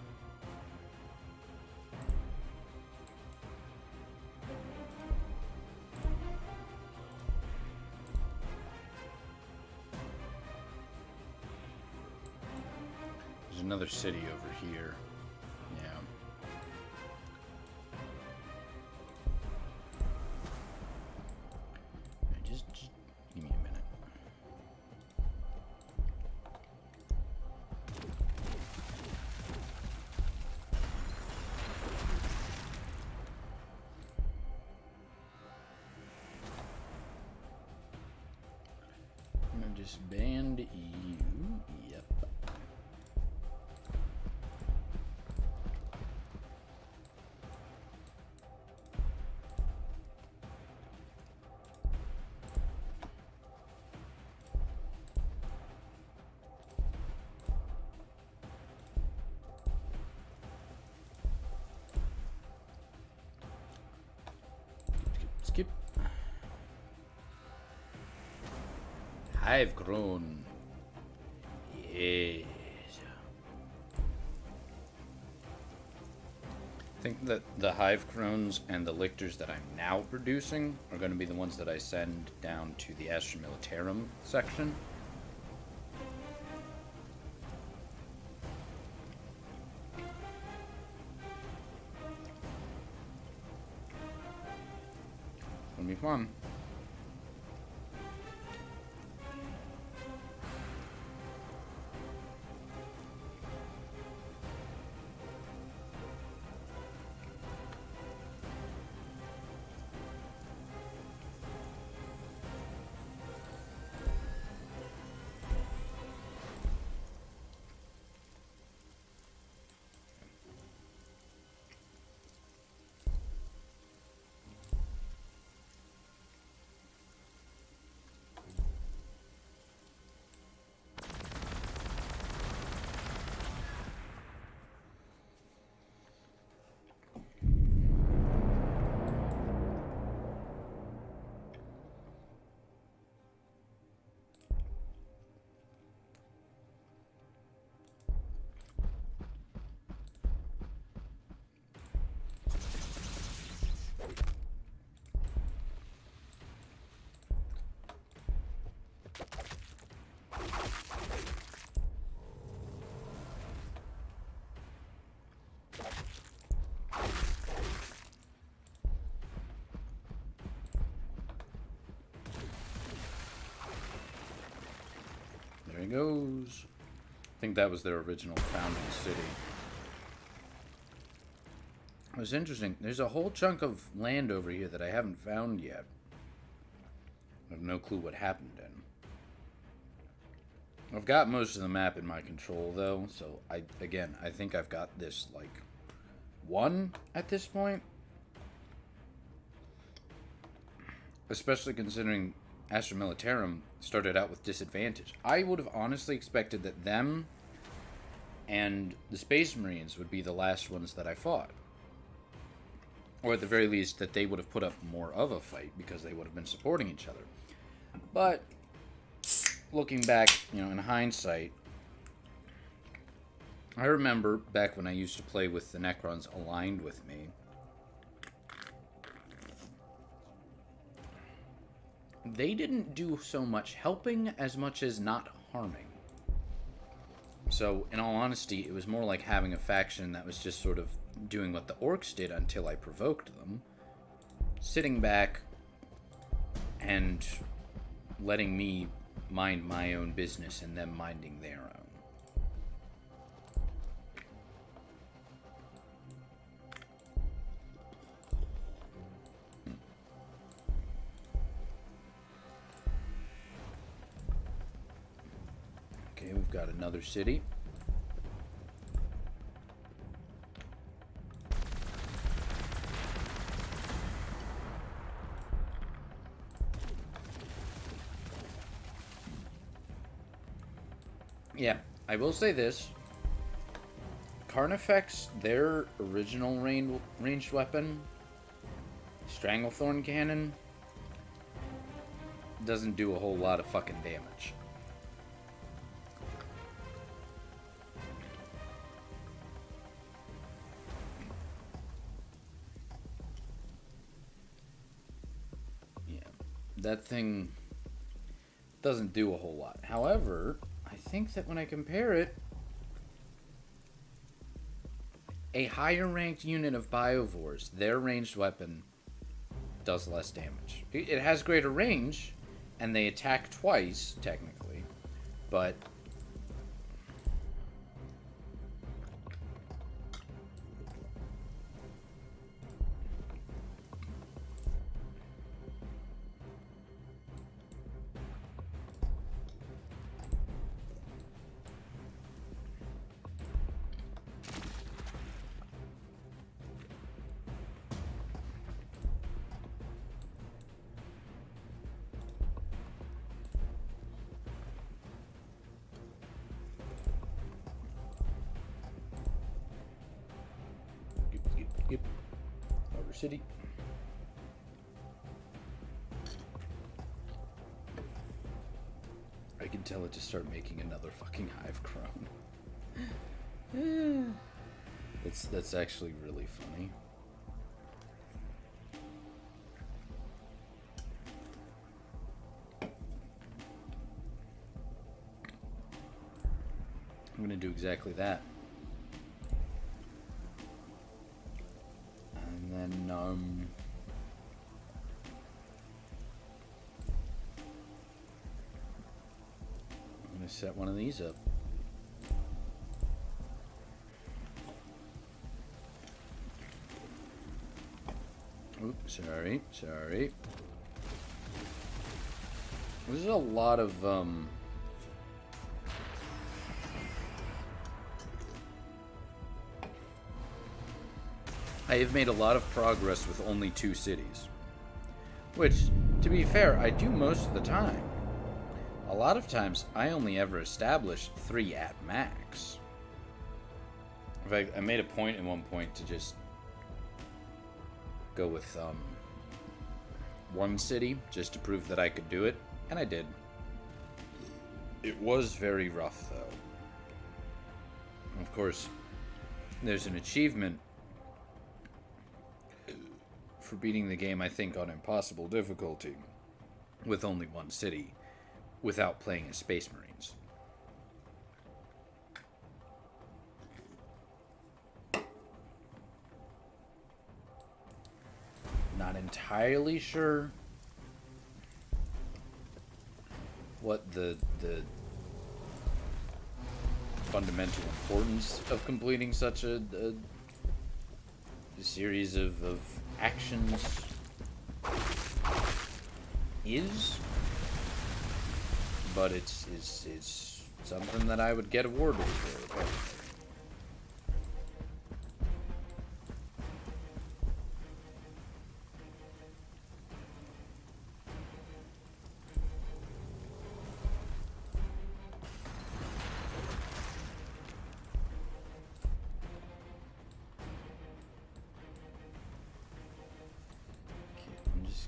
There's another city over here. Yeah. Just give me a minute. Disband you. Yep. Skip. I've grown. Yes. I think that the hive crones and the lictors that I'm now producing are going to be the ones that I send down to the Astra Militarum section. It'll be fun. There he goes. I think that was their original founding city. It was interesting. There's a whole chunk of land over here that I haven't found yet. I have no clue what happened in. I've got most of the map in my control, though, so I think I've got this, like, one at this point. Especially considering Astra Militarum started out with disadvantage. I would have honestly expected that them and the Space Marines would be the last ones that I fought. Or at the very least, that they would have put up more of a fight because they would have been supporting each other. But looking back, in hindsight, I remember back when I used to play with the Necrons aligned with me, they didn't do so much helping as much as not harming. So, in all honesty, it was more like having a faction that was just sort of doing what the orcs did until I provoked them, sitting back and letting me mind my own business and them minding their own. Okay, we've got another city. Yeah, I will say this. Carnifex, their original ranged weapon, Stranglethorn Cannon, doesn't do a whole lot of fucking damage. Yeah, that thing doesn't do a whole lot. However, I think that when I compare it, a higher ranked unit of Biovores, their ranged weapon does less damage. It has greater range, and they attack twice, technically, but Yep. Harbor City. I can tell it to start making another fucking hive crone. That's actually really funny. I'm gonna do exactly that. And then, I'm gonna set one of these up. Oops, sorry. There's a lot of, I have made a lot of progress with only 2 cities. Which, to be fair, I do most of the time. A lot of times, I only ever establish 3 at max. In fact, I made a point at one point to just go with 1 city, just to prove that I could do it, and I did. It was very rough, though. Of course, there's an achievement for beating the game, I think, on impossible difficulty, with only 1 city, without playing as Space Marines. Not entirely sure what the fundamental importance of completing such a series of actions is, but it's something that I would get awarded for.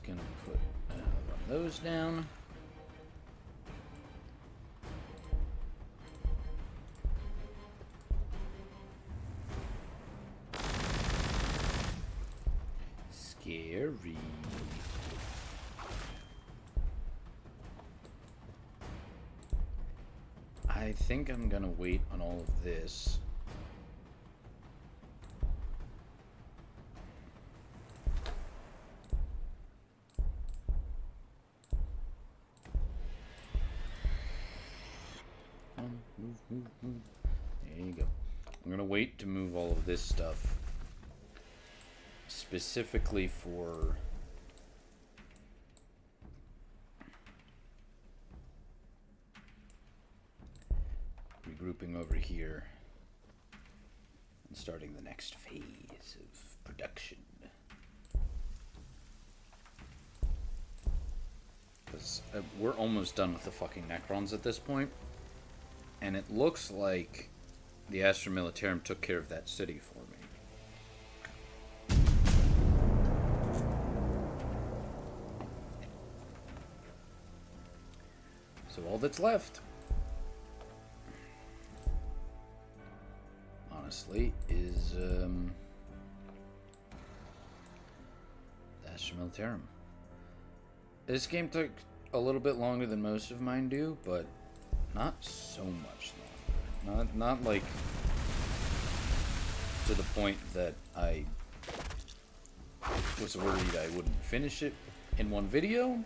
Gonna put those down. Scary. I think I'm gonna wait on all of this. Move. There you go. I'm gonna wait to move all of this stuff specifically for regrouping over here and starting the next phase of production. Because we're almost done with the fucking Necrons at this point. And it looks like the Astra Militarum took care of that city for me. So all that's left, honestly, is the Astra Militarum. This game took a little bit longer than most of mine do, but not so much longer. Not like to the point that I was worried I wouldn't finish it in one video.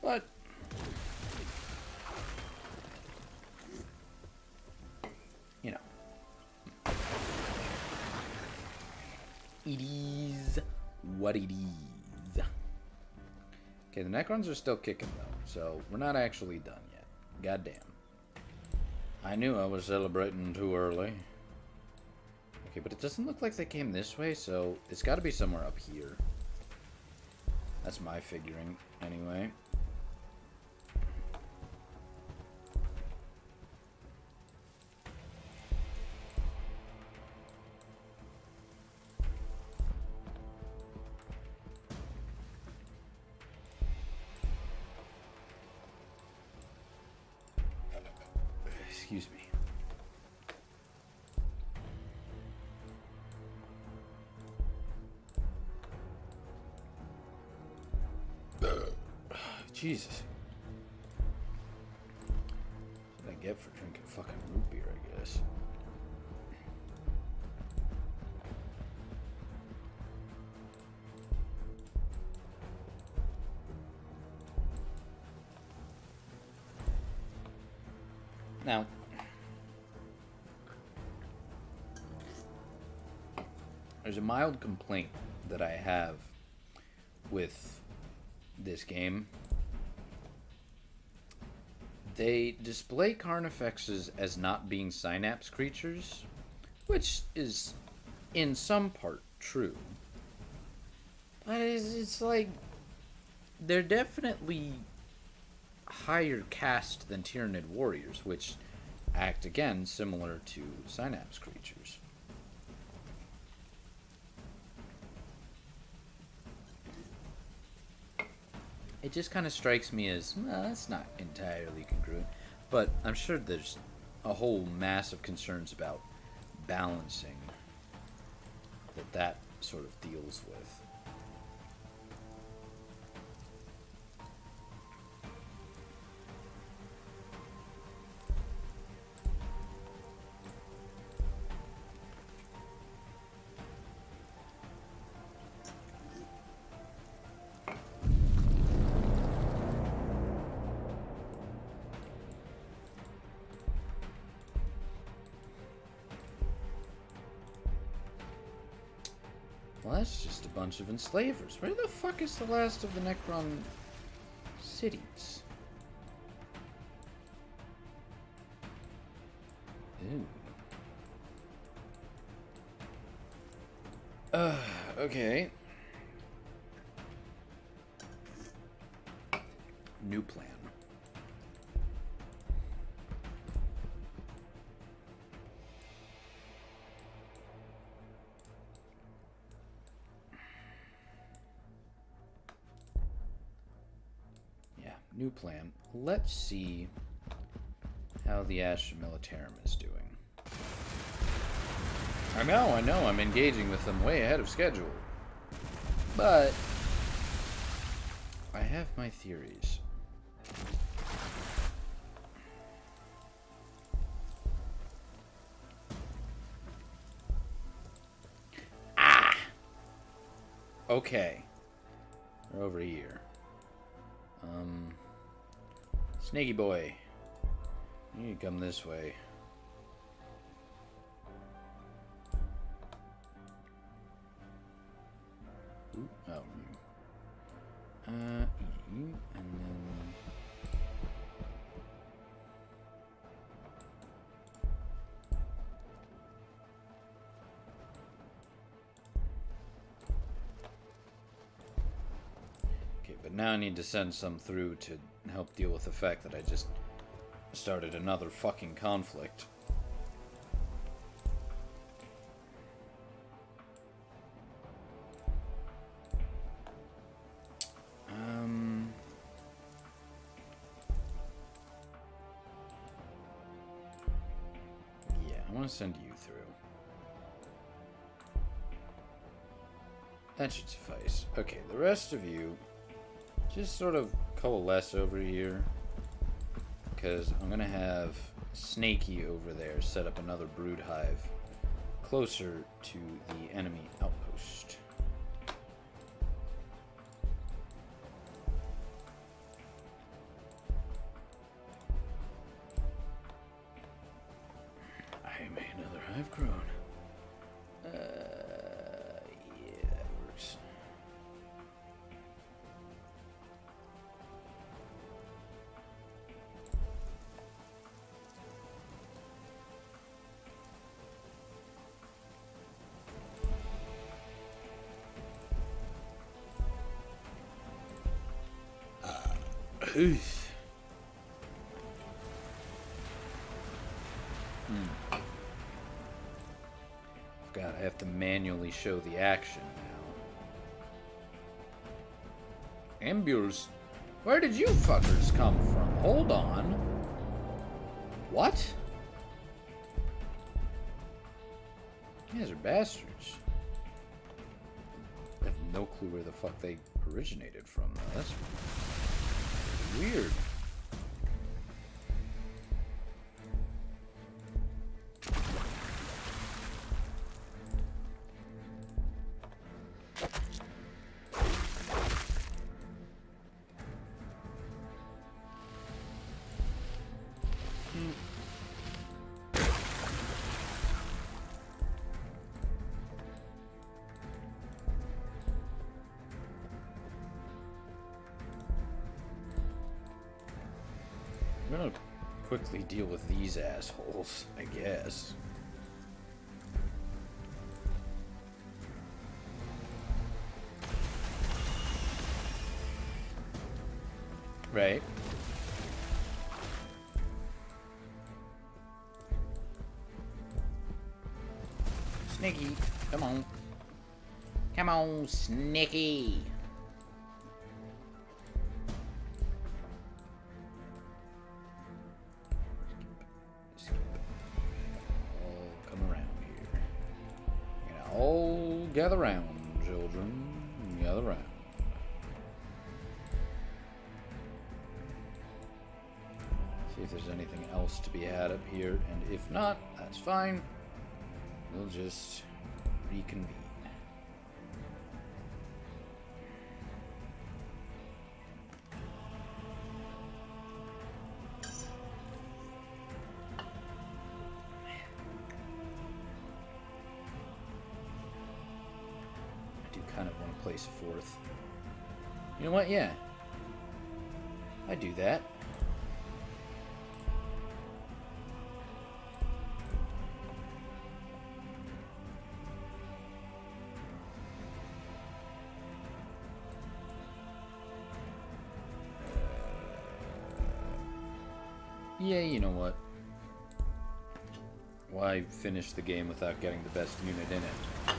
But you know, it is what it is. Okay, the Necrons are still kicking though, so we're not actually done yet. Goddamn. I knew I was celebrating too early. Okay, but it doesn't look like they came this way, so it's got to be somewhere up here. That's my figuring, anyway. Excuse me. Jesus. What did I get for drinking fucking root beer, I guess? Now, there's a mild complaint that I have with this game. They display Carnifexes as not being synapse creatures, which is in some part true. But it's like, they're definitely higher caste than Tyranid warriors, which act again similar to synapse creatures. It just kind of strikes me as, well, that's not entirely congruent. But I'm sure there's a whole mass of concerns about balancing that sort of deals with. Well, that's just a bunch of enslavers. Where the fuck is the last of the Necron cities? Ew. Okay. New plan. New plan. Let's see how the Astra Militarum is doing. I know, I'm engaging with them way ahead of schedule. But I have my theories. Ah! Okay. We're over here. Snaky boy, you need to come this way. Ooh, oh, and then okay, but now I need to send some through to help deal with the fact that I just started another fucking conflict. Yeah, I want to send you through. That should suffice. Okay, the rest of you just sort of coalesce over here, because I'm gonna have Snaky over there set up another brood hive closer to the enemy outpost. I made another hive grown. Yeah, that works. Oof. God, I have to manually show the action now. Ambules? Where did you fuckers come from? Hold on. What? You guys are bastards. I have no clue where the fuck they originated from, though. That's weird. I'm gonna quickly deal with these assholes, I guess. Right. Sneaky, come on. Come on, Sneaky. Gather round, children. Gather round. See if there's anything else to be had up here, and if not, that's fine. We'll just reconvene. Kind of want to place a fourth. You know what? Yeah. I do that. Yeah, you know what? Why finish the game without getting the best unit in it?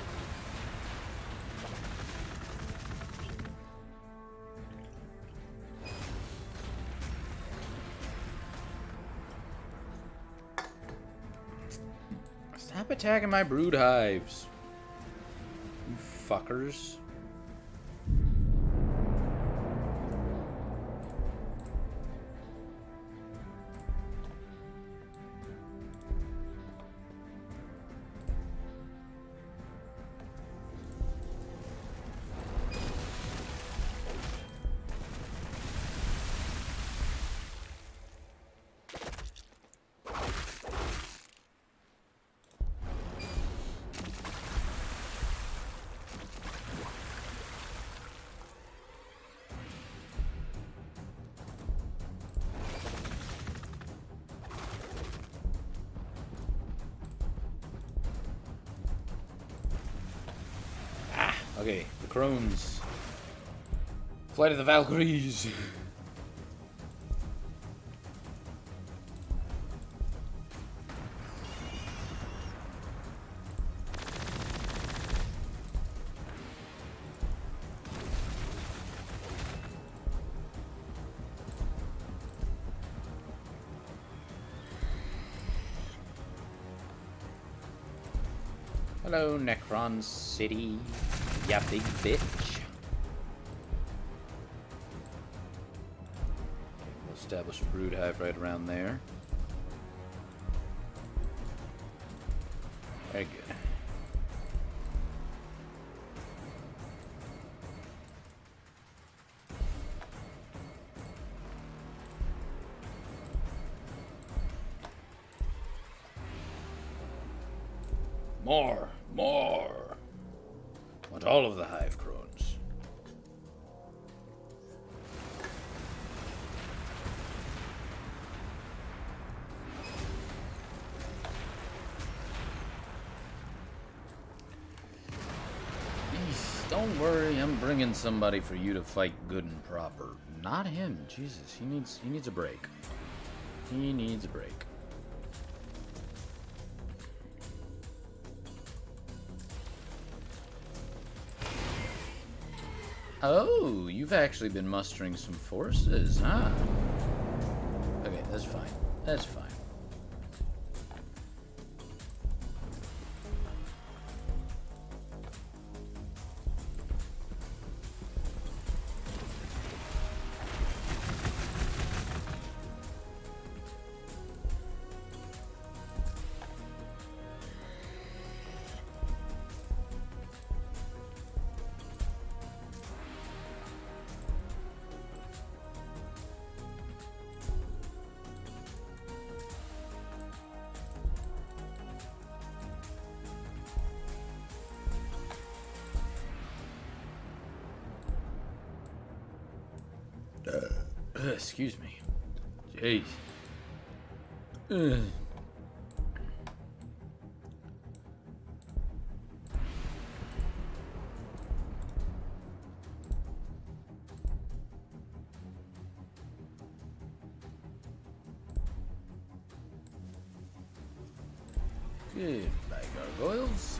Stop attacking my brood hives, you fuckers. Okay, the crones. Flight of the Valkyries. Hello, Necron City. Ya big bitch. We'll establish a brood hive right around there. Very good. More! More! Want all of the hive crones. Don't worry, I'm bringing somebody for you to fight good and proper. Not him. Jesus, he needs a break. He needs a break. Oh, you've actually been mustering some forces, huh? Okay, that's fine. That's fine. Excuse me. Jeez. Ugh. Goodbye, gargoyles.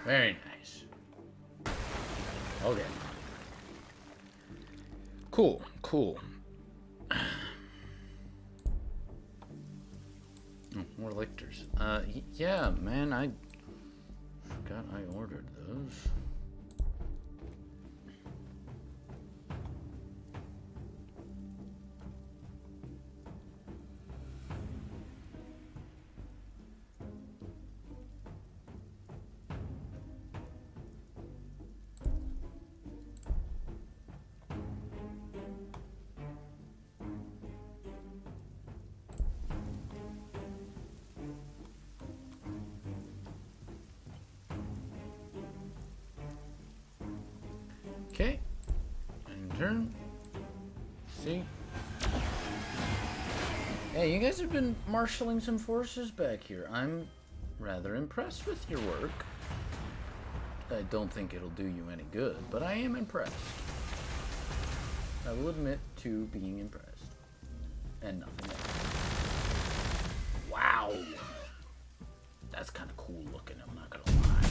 Very nice. Okay. Cool, cool. More lictors. Yeah, man, I forgot I ordered those. Okay, and turn. See? Hey, you guys have been marshaling some forces back here. I'm rather impressed with your work. I don't think it'll do you any good, but I am impressed. I will admit to being impressed. And nothing else. Wow! That's kind of cool looking, I'm not gonna lie.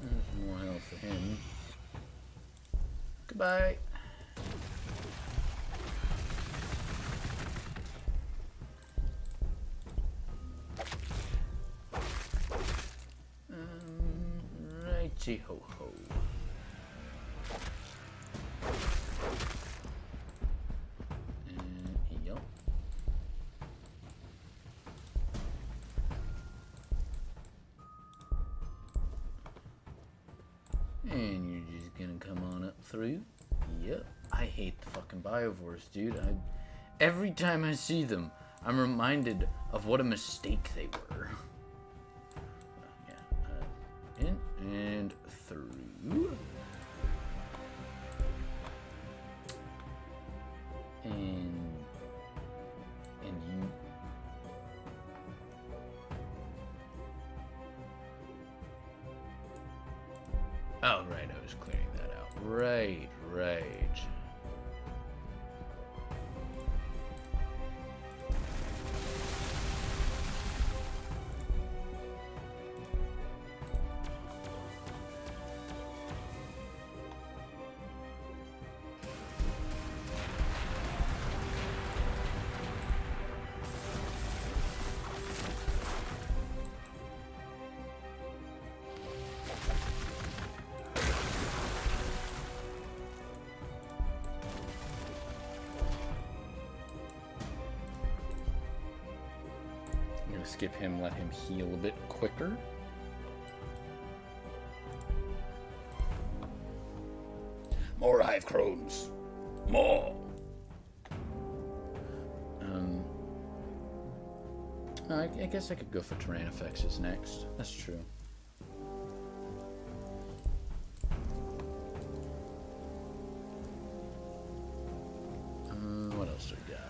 There's more health for him. Goodbye. Righty ho ho. Yup. And you're just gonna come on up through. Yep. I hate the fucking biovores, dude. Every time I see them, I'm reminded of what a mistake they were. Yeah. In and through. And you. Oh, right, I was clearing that out. Right. Skip him, let him heal a bit quicker. More hive crones. More. I guess I could go for Tyrannifexes next. That's true. What else do we got?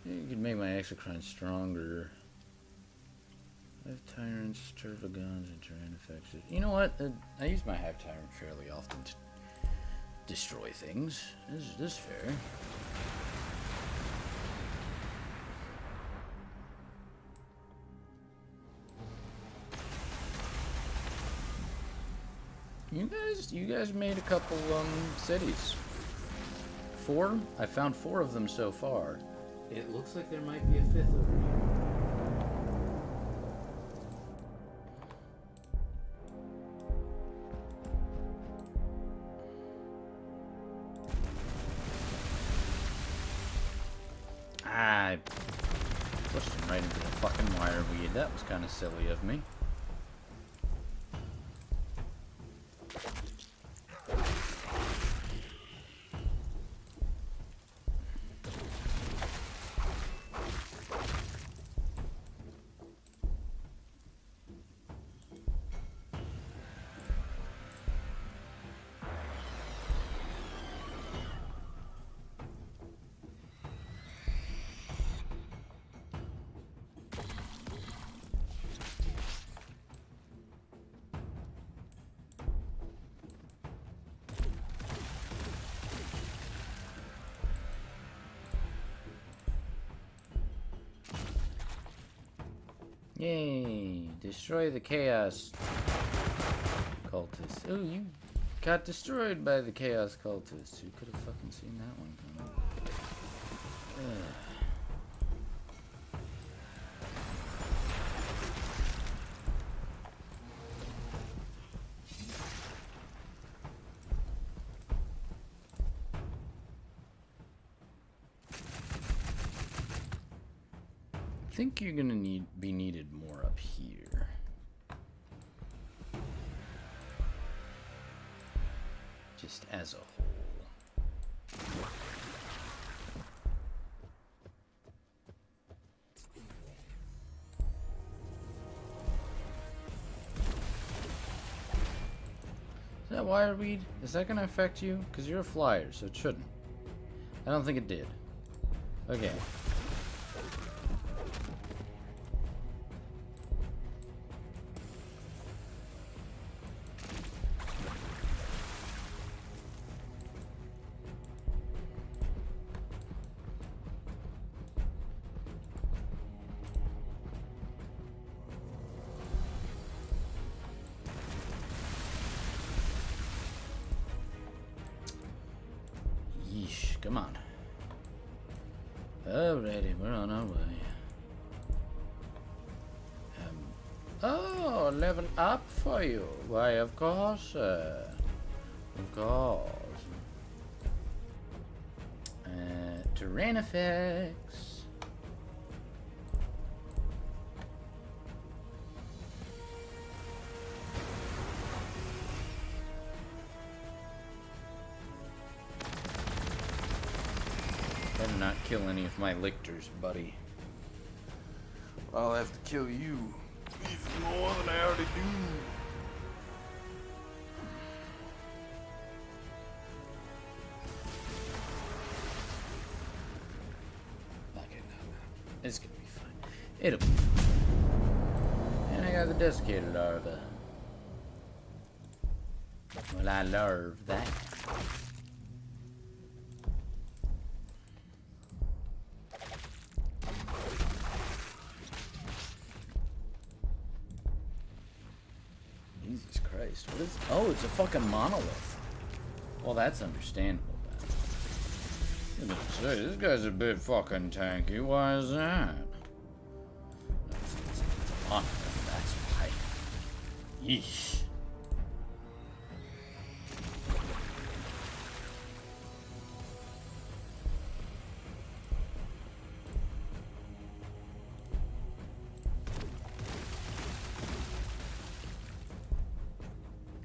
You could make my exocrine stronger. I have tyrants, turvagons, and tyrannifexes. You know what? I use my hive tyrant fairly often destroy things. Is this fair? You guys made a couple cities. 4? I found 4 of them so far. It looks like there might be a 5th over here. I pushed him right into the fucking wire weed. That was kind of silly of me. Yay! Destroy the chaos cultists. Oh, you got destroyed by the chaos cultists. Who could have fucking seen that one coming? I think you're gonna be needed more up here. Just as a whole. Is that wireweed? Is that gonna affect you? Because you're a flyer, so it shouldn't. I don't think it did. Okay. Yeesh, come on. Alrighty, we're on our way. Oh, level up for you. Why, of course, of course. Terrain effects. Better not kill any of my lictors, buddy. I'll have to kill you. Even more than I already do. Okay, no. It's gonna be fine. It'll be fine. And I got the desiccated larva. Well, I love that. Jesus Christ. What is... Oh, it's a fucking monolith. Well, that's understandable, then. I was gonna say, this guy's a bit fucking tanky. Why is that? No, it's a monolith, that's why. Yeesh.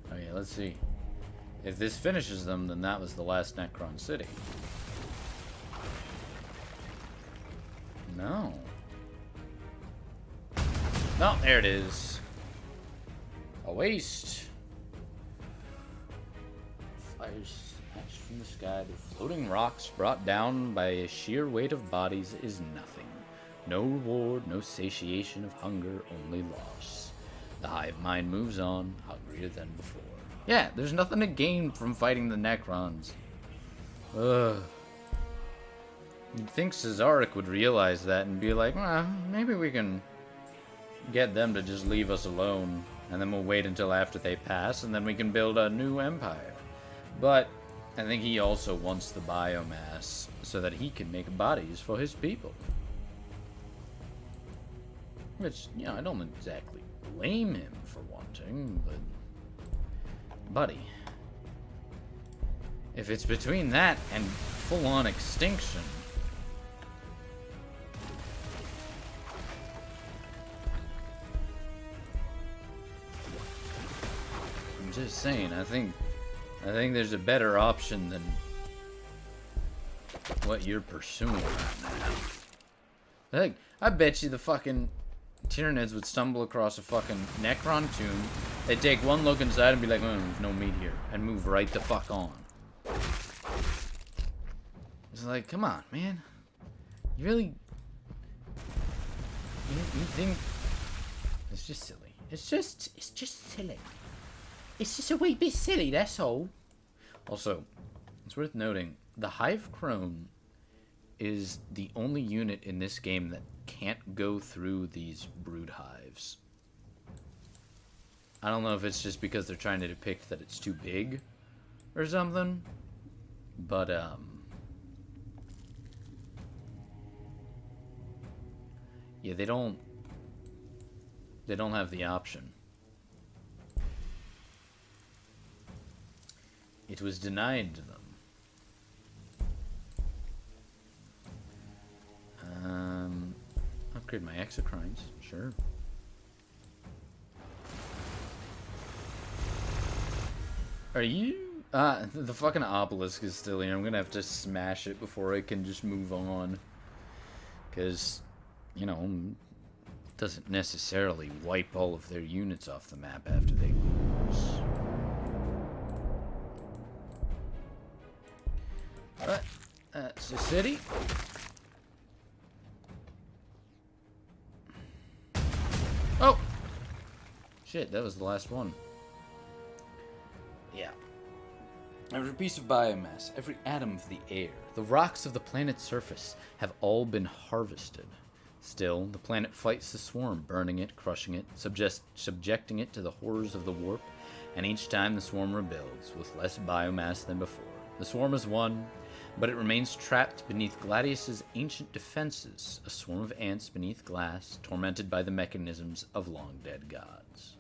Okay, let's see. If this finishes them, then that was the last Necron city. No. No, there it is. A waste. Fires smashed from the sky. The floating rocks brought down by a sheer weight of bodies is nothing. No reward, no satiation of hunger, only loss. The hive mind moves on, hungrier than before. Yeah, there's nothing to gain from fighting the Necrons. Ugh. You'd think Cesaric would realize that and be like, well, maybe we can get them to just leave us alone, and then we'll wait until after they pass, and then we can build a new empire. But I think he also wants the biomass so that he can make bodies for his people. Which, you know, I don't exactly blame him for wanting, but... buddy. If it's between that and full-on extinction... I'm just saying, I think there's a better option than what you're pursuing right now. I bet you the fucking Tyranids would stumble across a fucking Necron tomb. They'd take one look inside and be like, oh, there's no meat here, and move right the fuck on. It's like, come on, man. You really... You think... It's just silly. It's just silly. It's just a wee bit silly, that's all. Also, it's worth noting, the Hive Crone is the only unit in this game that can't go through these brood hives. I don't know if it's just because they're trying to depict that it's too big or something, but yeah, they don't have the option. It was denied to them. Upgrade my exocrines, sure. Are you? The fucking obelisk is still here. I'm gonna have to smash it before I can just move on. Because, you know, doesn't necessarily wipe all of their units off the map after they lose. But that's the city. Oh! Shit, that was the last one. Yeah. Every piece of biomass, every atom of the air, the rocks of the planet's surface have all been harvested. Still, the planet fights the swarm, burning it, crushing it, subjecting it to the horrors of the warp, and each time the swarm rebuilds, with less biomass than before. The swarm has won, but it remains trapped beneath Gladius's ancient defenses, a swarm of ants beneath glass, tormented by the mechanisms of long-dead gods.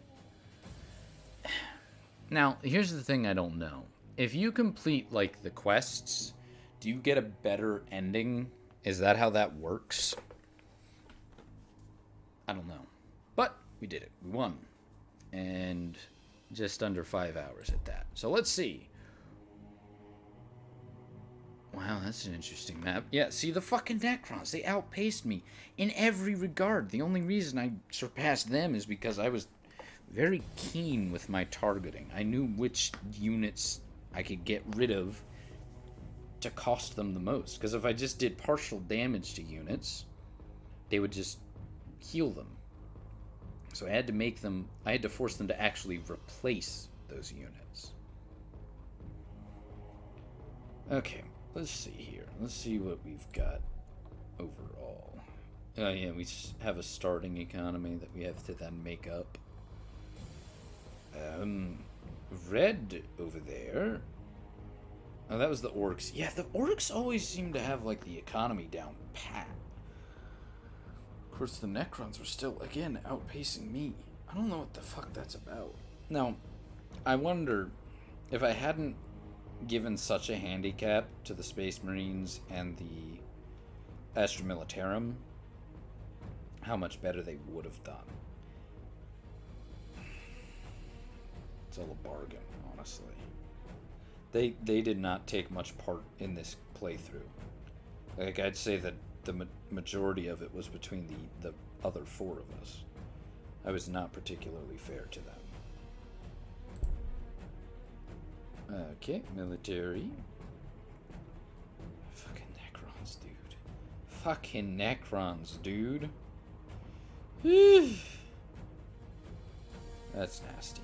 Now, here's the thing I don't know. If you complete, like, the quests, do you get a better ending? Is that how that works? I don't know. But we did it. We won. And just under 5 hours at that. So let's see. Wow, that's an interesting map. Yeah, see, the fucking Necrons, they outpaced me in every regard. The only reason I surpassed them is because I was very keen with my targeting. I knew which units I could get rid of to cost them the most. Because if I just did partial damage to units, they would just heal them. So I had to force them to actually replace those units. Okay. Let's see here. Let's see what we've got overall. Yeah, we have a starting economy that we have to then make up. Red over there. Oh, that was the orcs. Yeah, the orcs always seem to have, like, the economy down pat. Of course, the Necrons were still, again, outpacing me. I don't know what the fuck that's about. Now, I wonder if I hadn't given such a handicap to the Space Marines and the Astra Militarum, how much better they would have done. It's all a bargain, honestly. They did not take much part in this playthrough. Like, I'd say that the majority of it was between the other four of us. I was not particularly fair to them. Okay, military. Fucking Necrons, dude. Fucking Necrons, dude. That's nasty.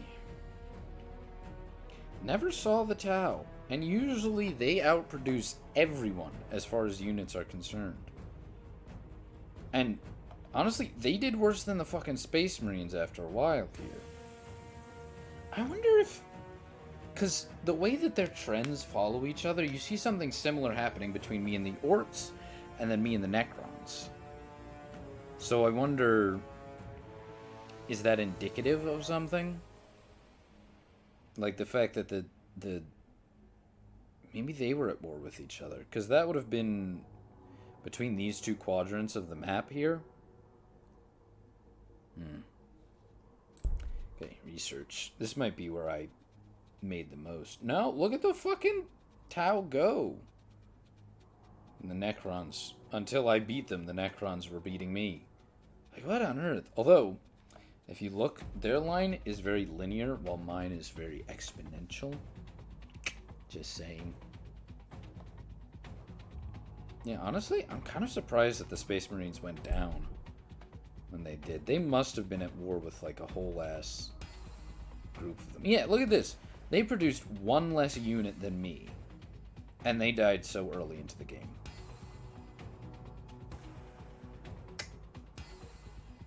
Never saw the Tau. And usually they outproduce everyone as far as units are concerned. And honestly, they did worse than the fucking Space Marines after a while here. I wonder if... Because the way that their trends follow each other, you see something similar happening between me and the Orcs, and then me and the Necrons. So I wonder... Is that indicative of something? Like the fact that the maybe they were at war with each other. Because that would have been between these two quadrants of the map here. Okay, research. This might be where I made the most. No, look at the fucking Tau go. And the Necrons. Until I beat them, the Necrons were beating me. Like, what on earth? Although, if you look, their line is very linear, while mine is very exponential. Just saying. Yeah, honestly, I'm kind of surprised that the Space Marines went down when they did. They must have been at war with, like, a whole-ass group of them. Yeah, look at this. They produced one less unit than me, and they died so early into the game.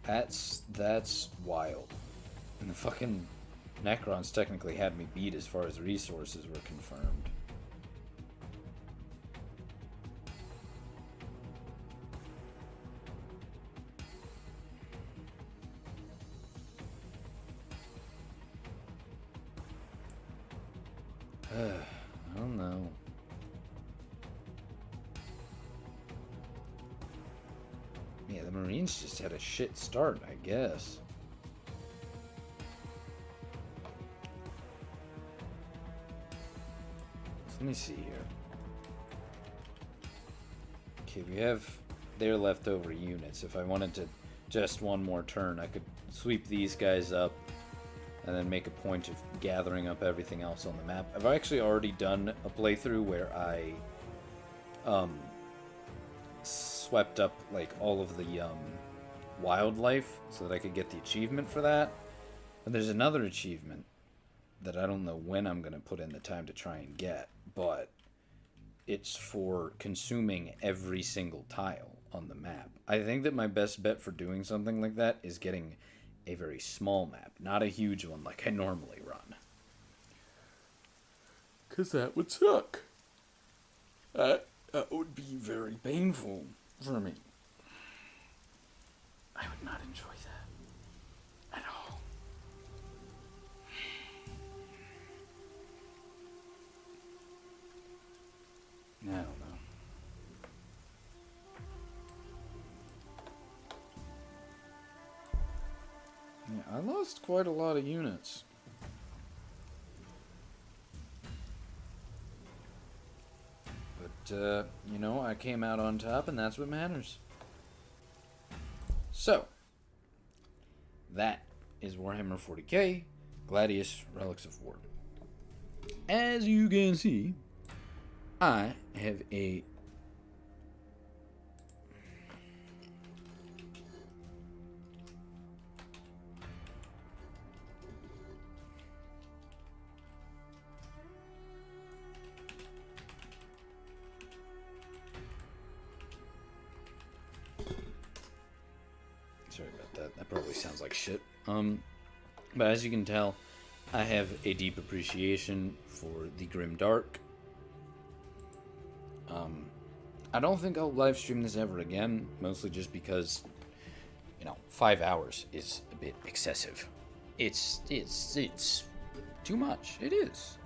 That's wild. And the fucking Necrons technically had me beat as far as resources were confirmed. I don't know. Yeah, the Marines just had a shit start, I guess. So let me see here. Okay, we have their leftover units. If I wanted to just one more turn, I could sweep these guys up and then make a point of gathering up everything else on the map. I've actually already done a playthrough where I swept up like all of the wildlife so that I could get the achievement for that. But there's another achievement that I don't know when I'm going to put in the time to try and get, but it's for consuming every single tile on the map. I think that my best bet for doing something like that is getting a very small map, not a huge one like I normally run. 'Cause that would suck. That would be very painful for me. I would not enjoy that at all. I don't know. Yeah, I lost quite a lot of units. But, you know, I came out on top, and that's what matters. So, that is Warhammer 40k Gladius Relics of War. As you can see, I have a sorry about that. That probably sounds like shit. But as you can tell, I have a deep appreciation for the Grim Dark. I don't think I'll live stream this ever again, mostly just because, you know, 5 hours is a bit excessive. It's too much. It is.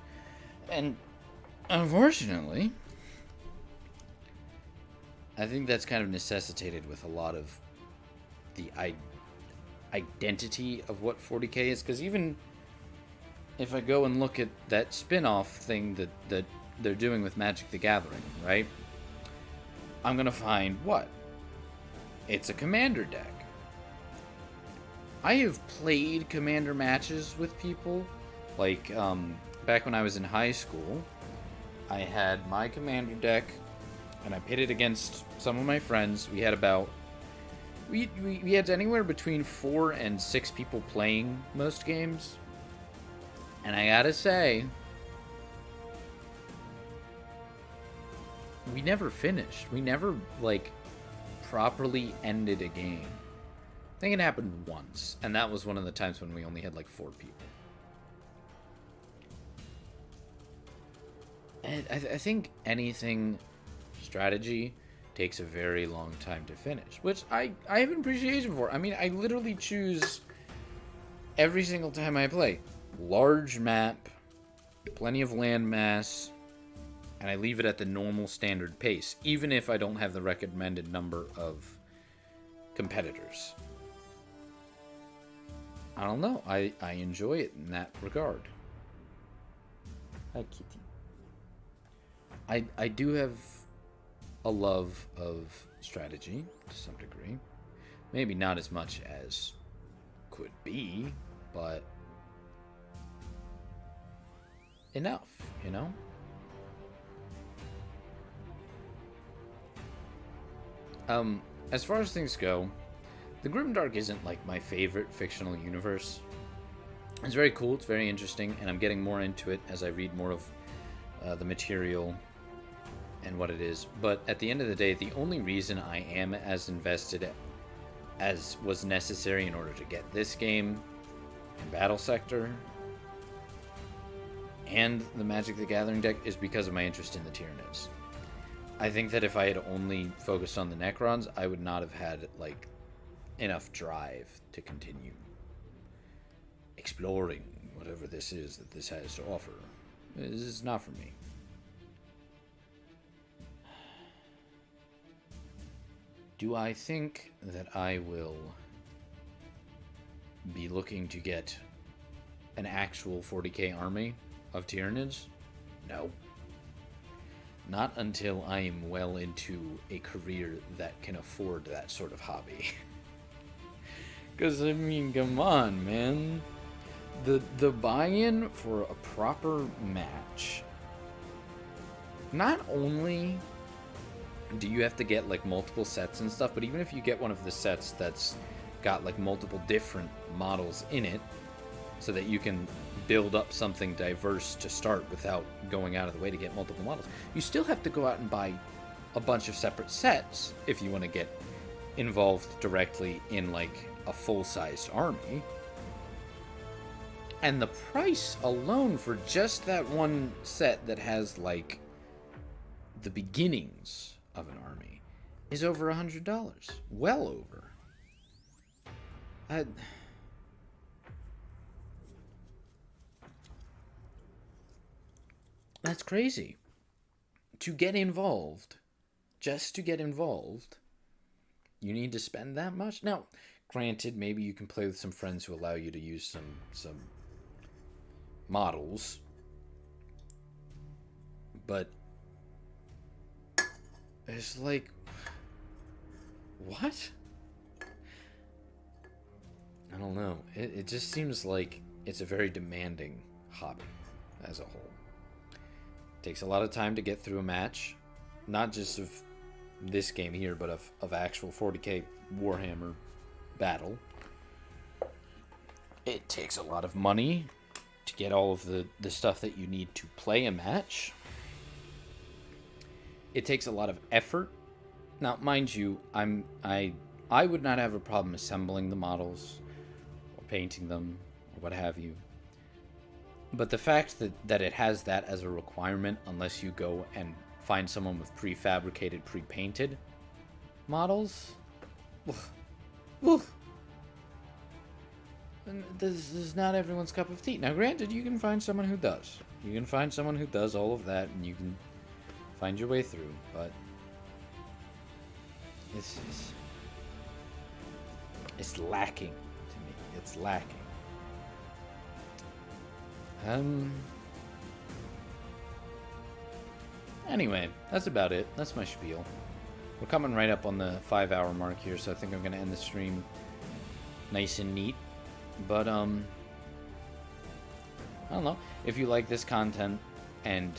And unfortunately, I think that's kind of necessitated with a lot of the identity of what 40k is, because even if I go and look at that spin-off thing that they're doing with Magic the Gathering, right? I'm gonna find what? It's a commander deck. I have played commander matches with people, like back when I was in high school. I had my commander deck, and I pitted against some of my friends. We had about we had anywhere between 4 and 6 people playing most games, and I gotta say, we never finished. We never, like, properly ended a game. I think it happened once, and that was one of the times when we only had, like, 4 people. And I think anything strategy takes a very long time to finish, which I have an appreciation for. I mean, I literally choose every single time I play. Large map, plenty of land mass, and I leave it at the normal standard pace, even if I don't have the recommended number of competitors. I don't know. I enjoy it in that regard. Hi, kitty. I do have a love of strategy to some degree. Maybe not as much as could be, but enough, you know? As far as things go, the Grimdark isn't like my favorite fictional universe. It's very cool, it's very interesting, and I'm getting more into it as I read more of the material and what it is. But at the end of the day, the only reason I am as invested as was necessary in order to get this game and Battle Sector and the Magic the Gathering deck is because of my interest in the Tyranids. I think that if I had only focused on the Necrons, I would not have had, like, enough drive to continue exploring whatever this is that this has to offer. This is not for me. Do I think that I will be looking to get an actual 40k army of Tyranids? No. Not until I am well into a career that can afford that sort of hobby. Because, I mean, come on, man. The buy-in for a proper match. Not only do you have to get, like, multiple sets and stuff, but even if you get one of the sets that's got, like, multiple different models in it, so that you can build up something diverse to start without going out of the way to get multiple models, you still have to go out and buy a bunch of separate sets if you want to get involved directly in, like, a full-sized army. And the price alone for just that one set that has, like, the beginnings of an army is over $100. Well over. That's crazy. To get involved, just to get involved, you need to spend that much? Now, granted, maybe you can play with some friends who allow you to use some models, but it's like, what? I don't know. It just seems like it's a very demanding hobby as a whole. It takes a lot of time to get through a match, not just of this game here, but of actual 40k Warhammer battle. It takes a lot of money to get all of the stuff that you need to play a match. It takes a lot of effort. Now, mind you, I would not have a problem assembling the models or painting them or what have you. But the fact that it has that as a requirement, unless you go and find someone with prefabricated, pre-painted models, and this is not everyone's cup of tea. Now, granted, you can find someone who does. You can find someone who does all of that, and you can find your way through. But it's lacking to me. It's lacking. Anyway, that's about it. That's my spiel. We're coming right up on the 5-hour mark here, so I think I'm going to end the stream nice and neat. But, I don't know. If you like this content, and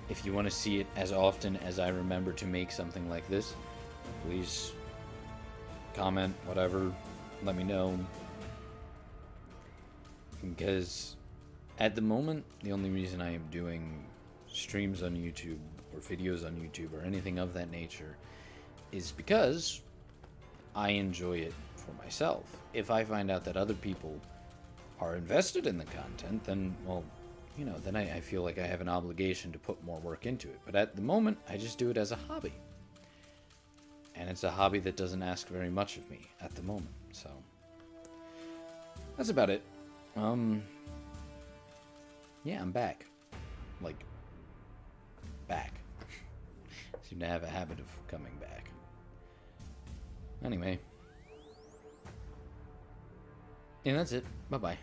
if you want to see it as often as I remember to make something like this, please comment, whatever, let me know. Because at the moment, the only reason I am doing streams on YouTube or videos on YouTube or anything of that nature is because I enjoy it for myself. If I find out that other people are invested in the content, then, well, you know, then I feel like I have an obligation to put more work into it. But at the moment, I just do it as a hobby. And it's a hobby that doesn't ask very much of me at the moment. So that's about it. Yeah, I'm back. Like, back. Seem to have a habit of coming back. Anyway. And that's it. Bye-bye.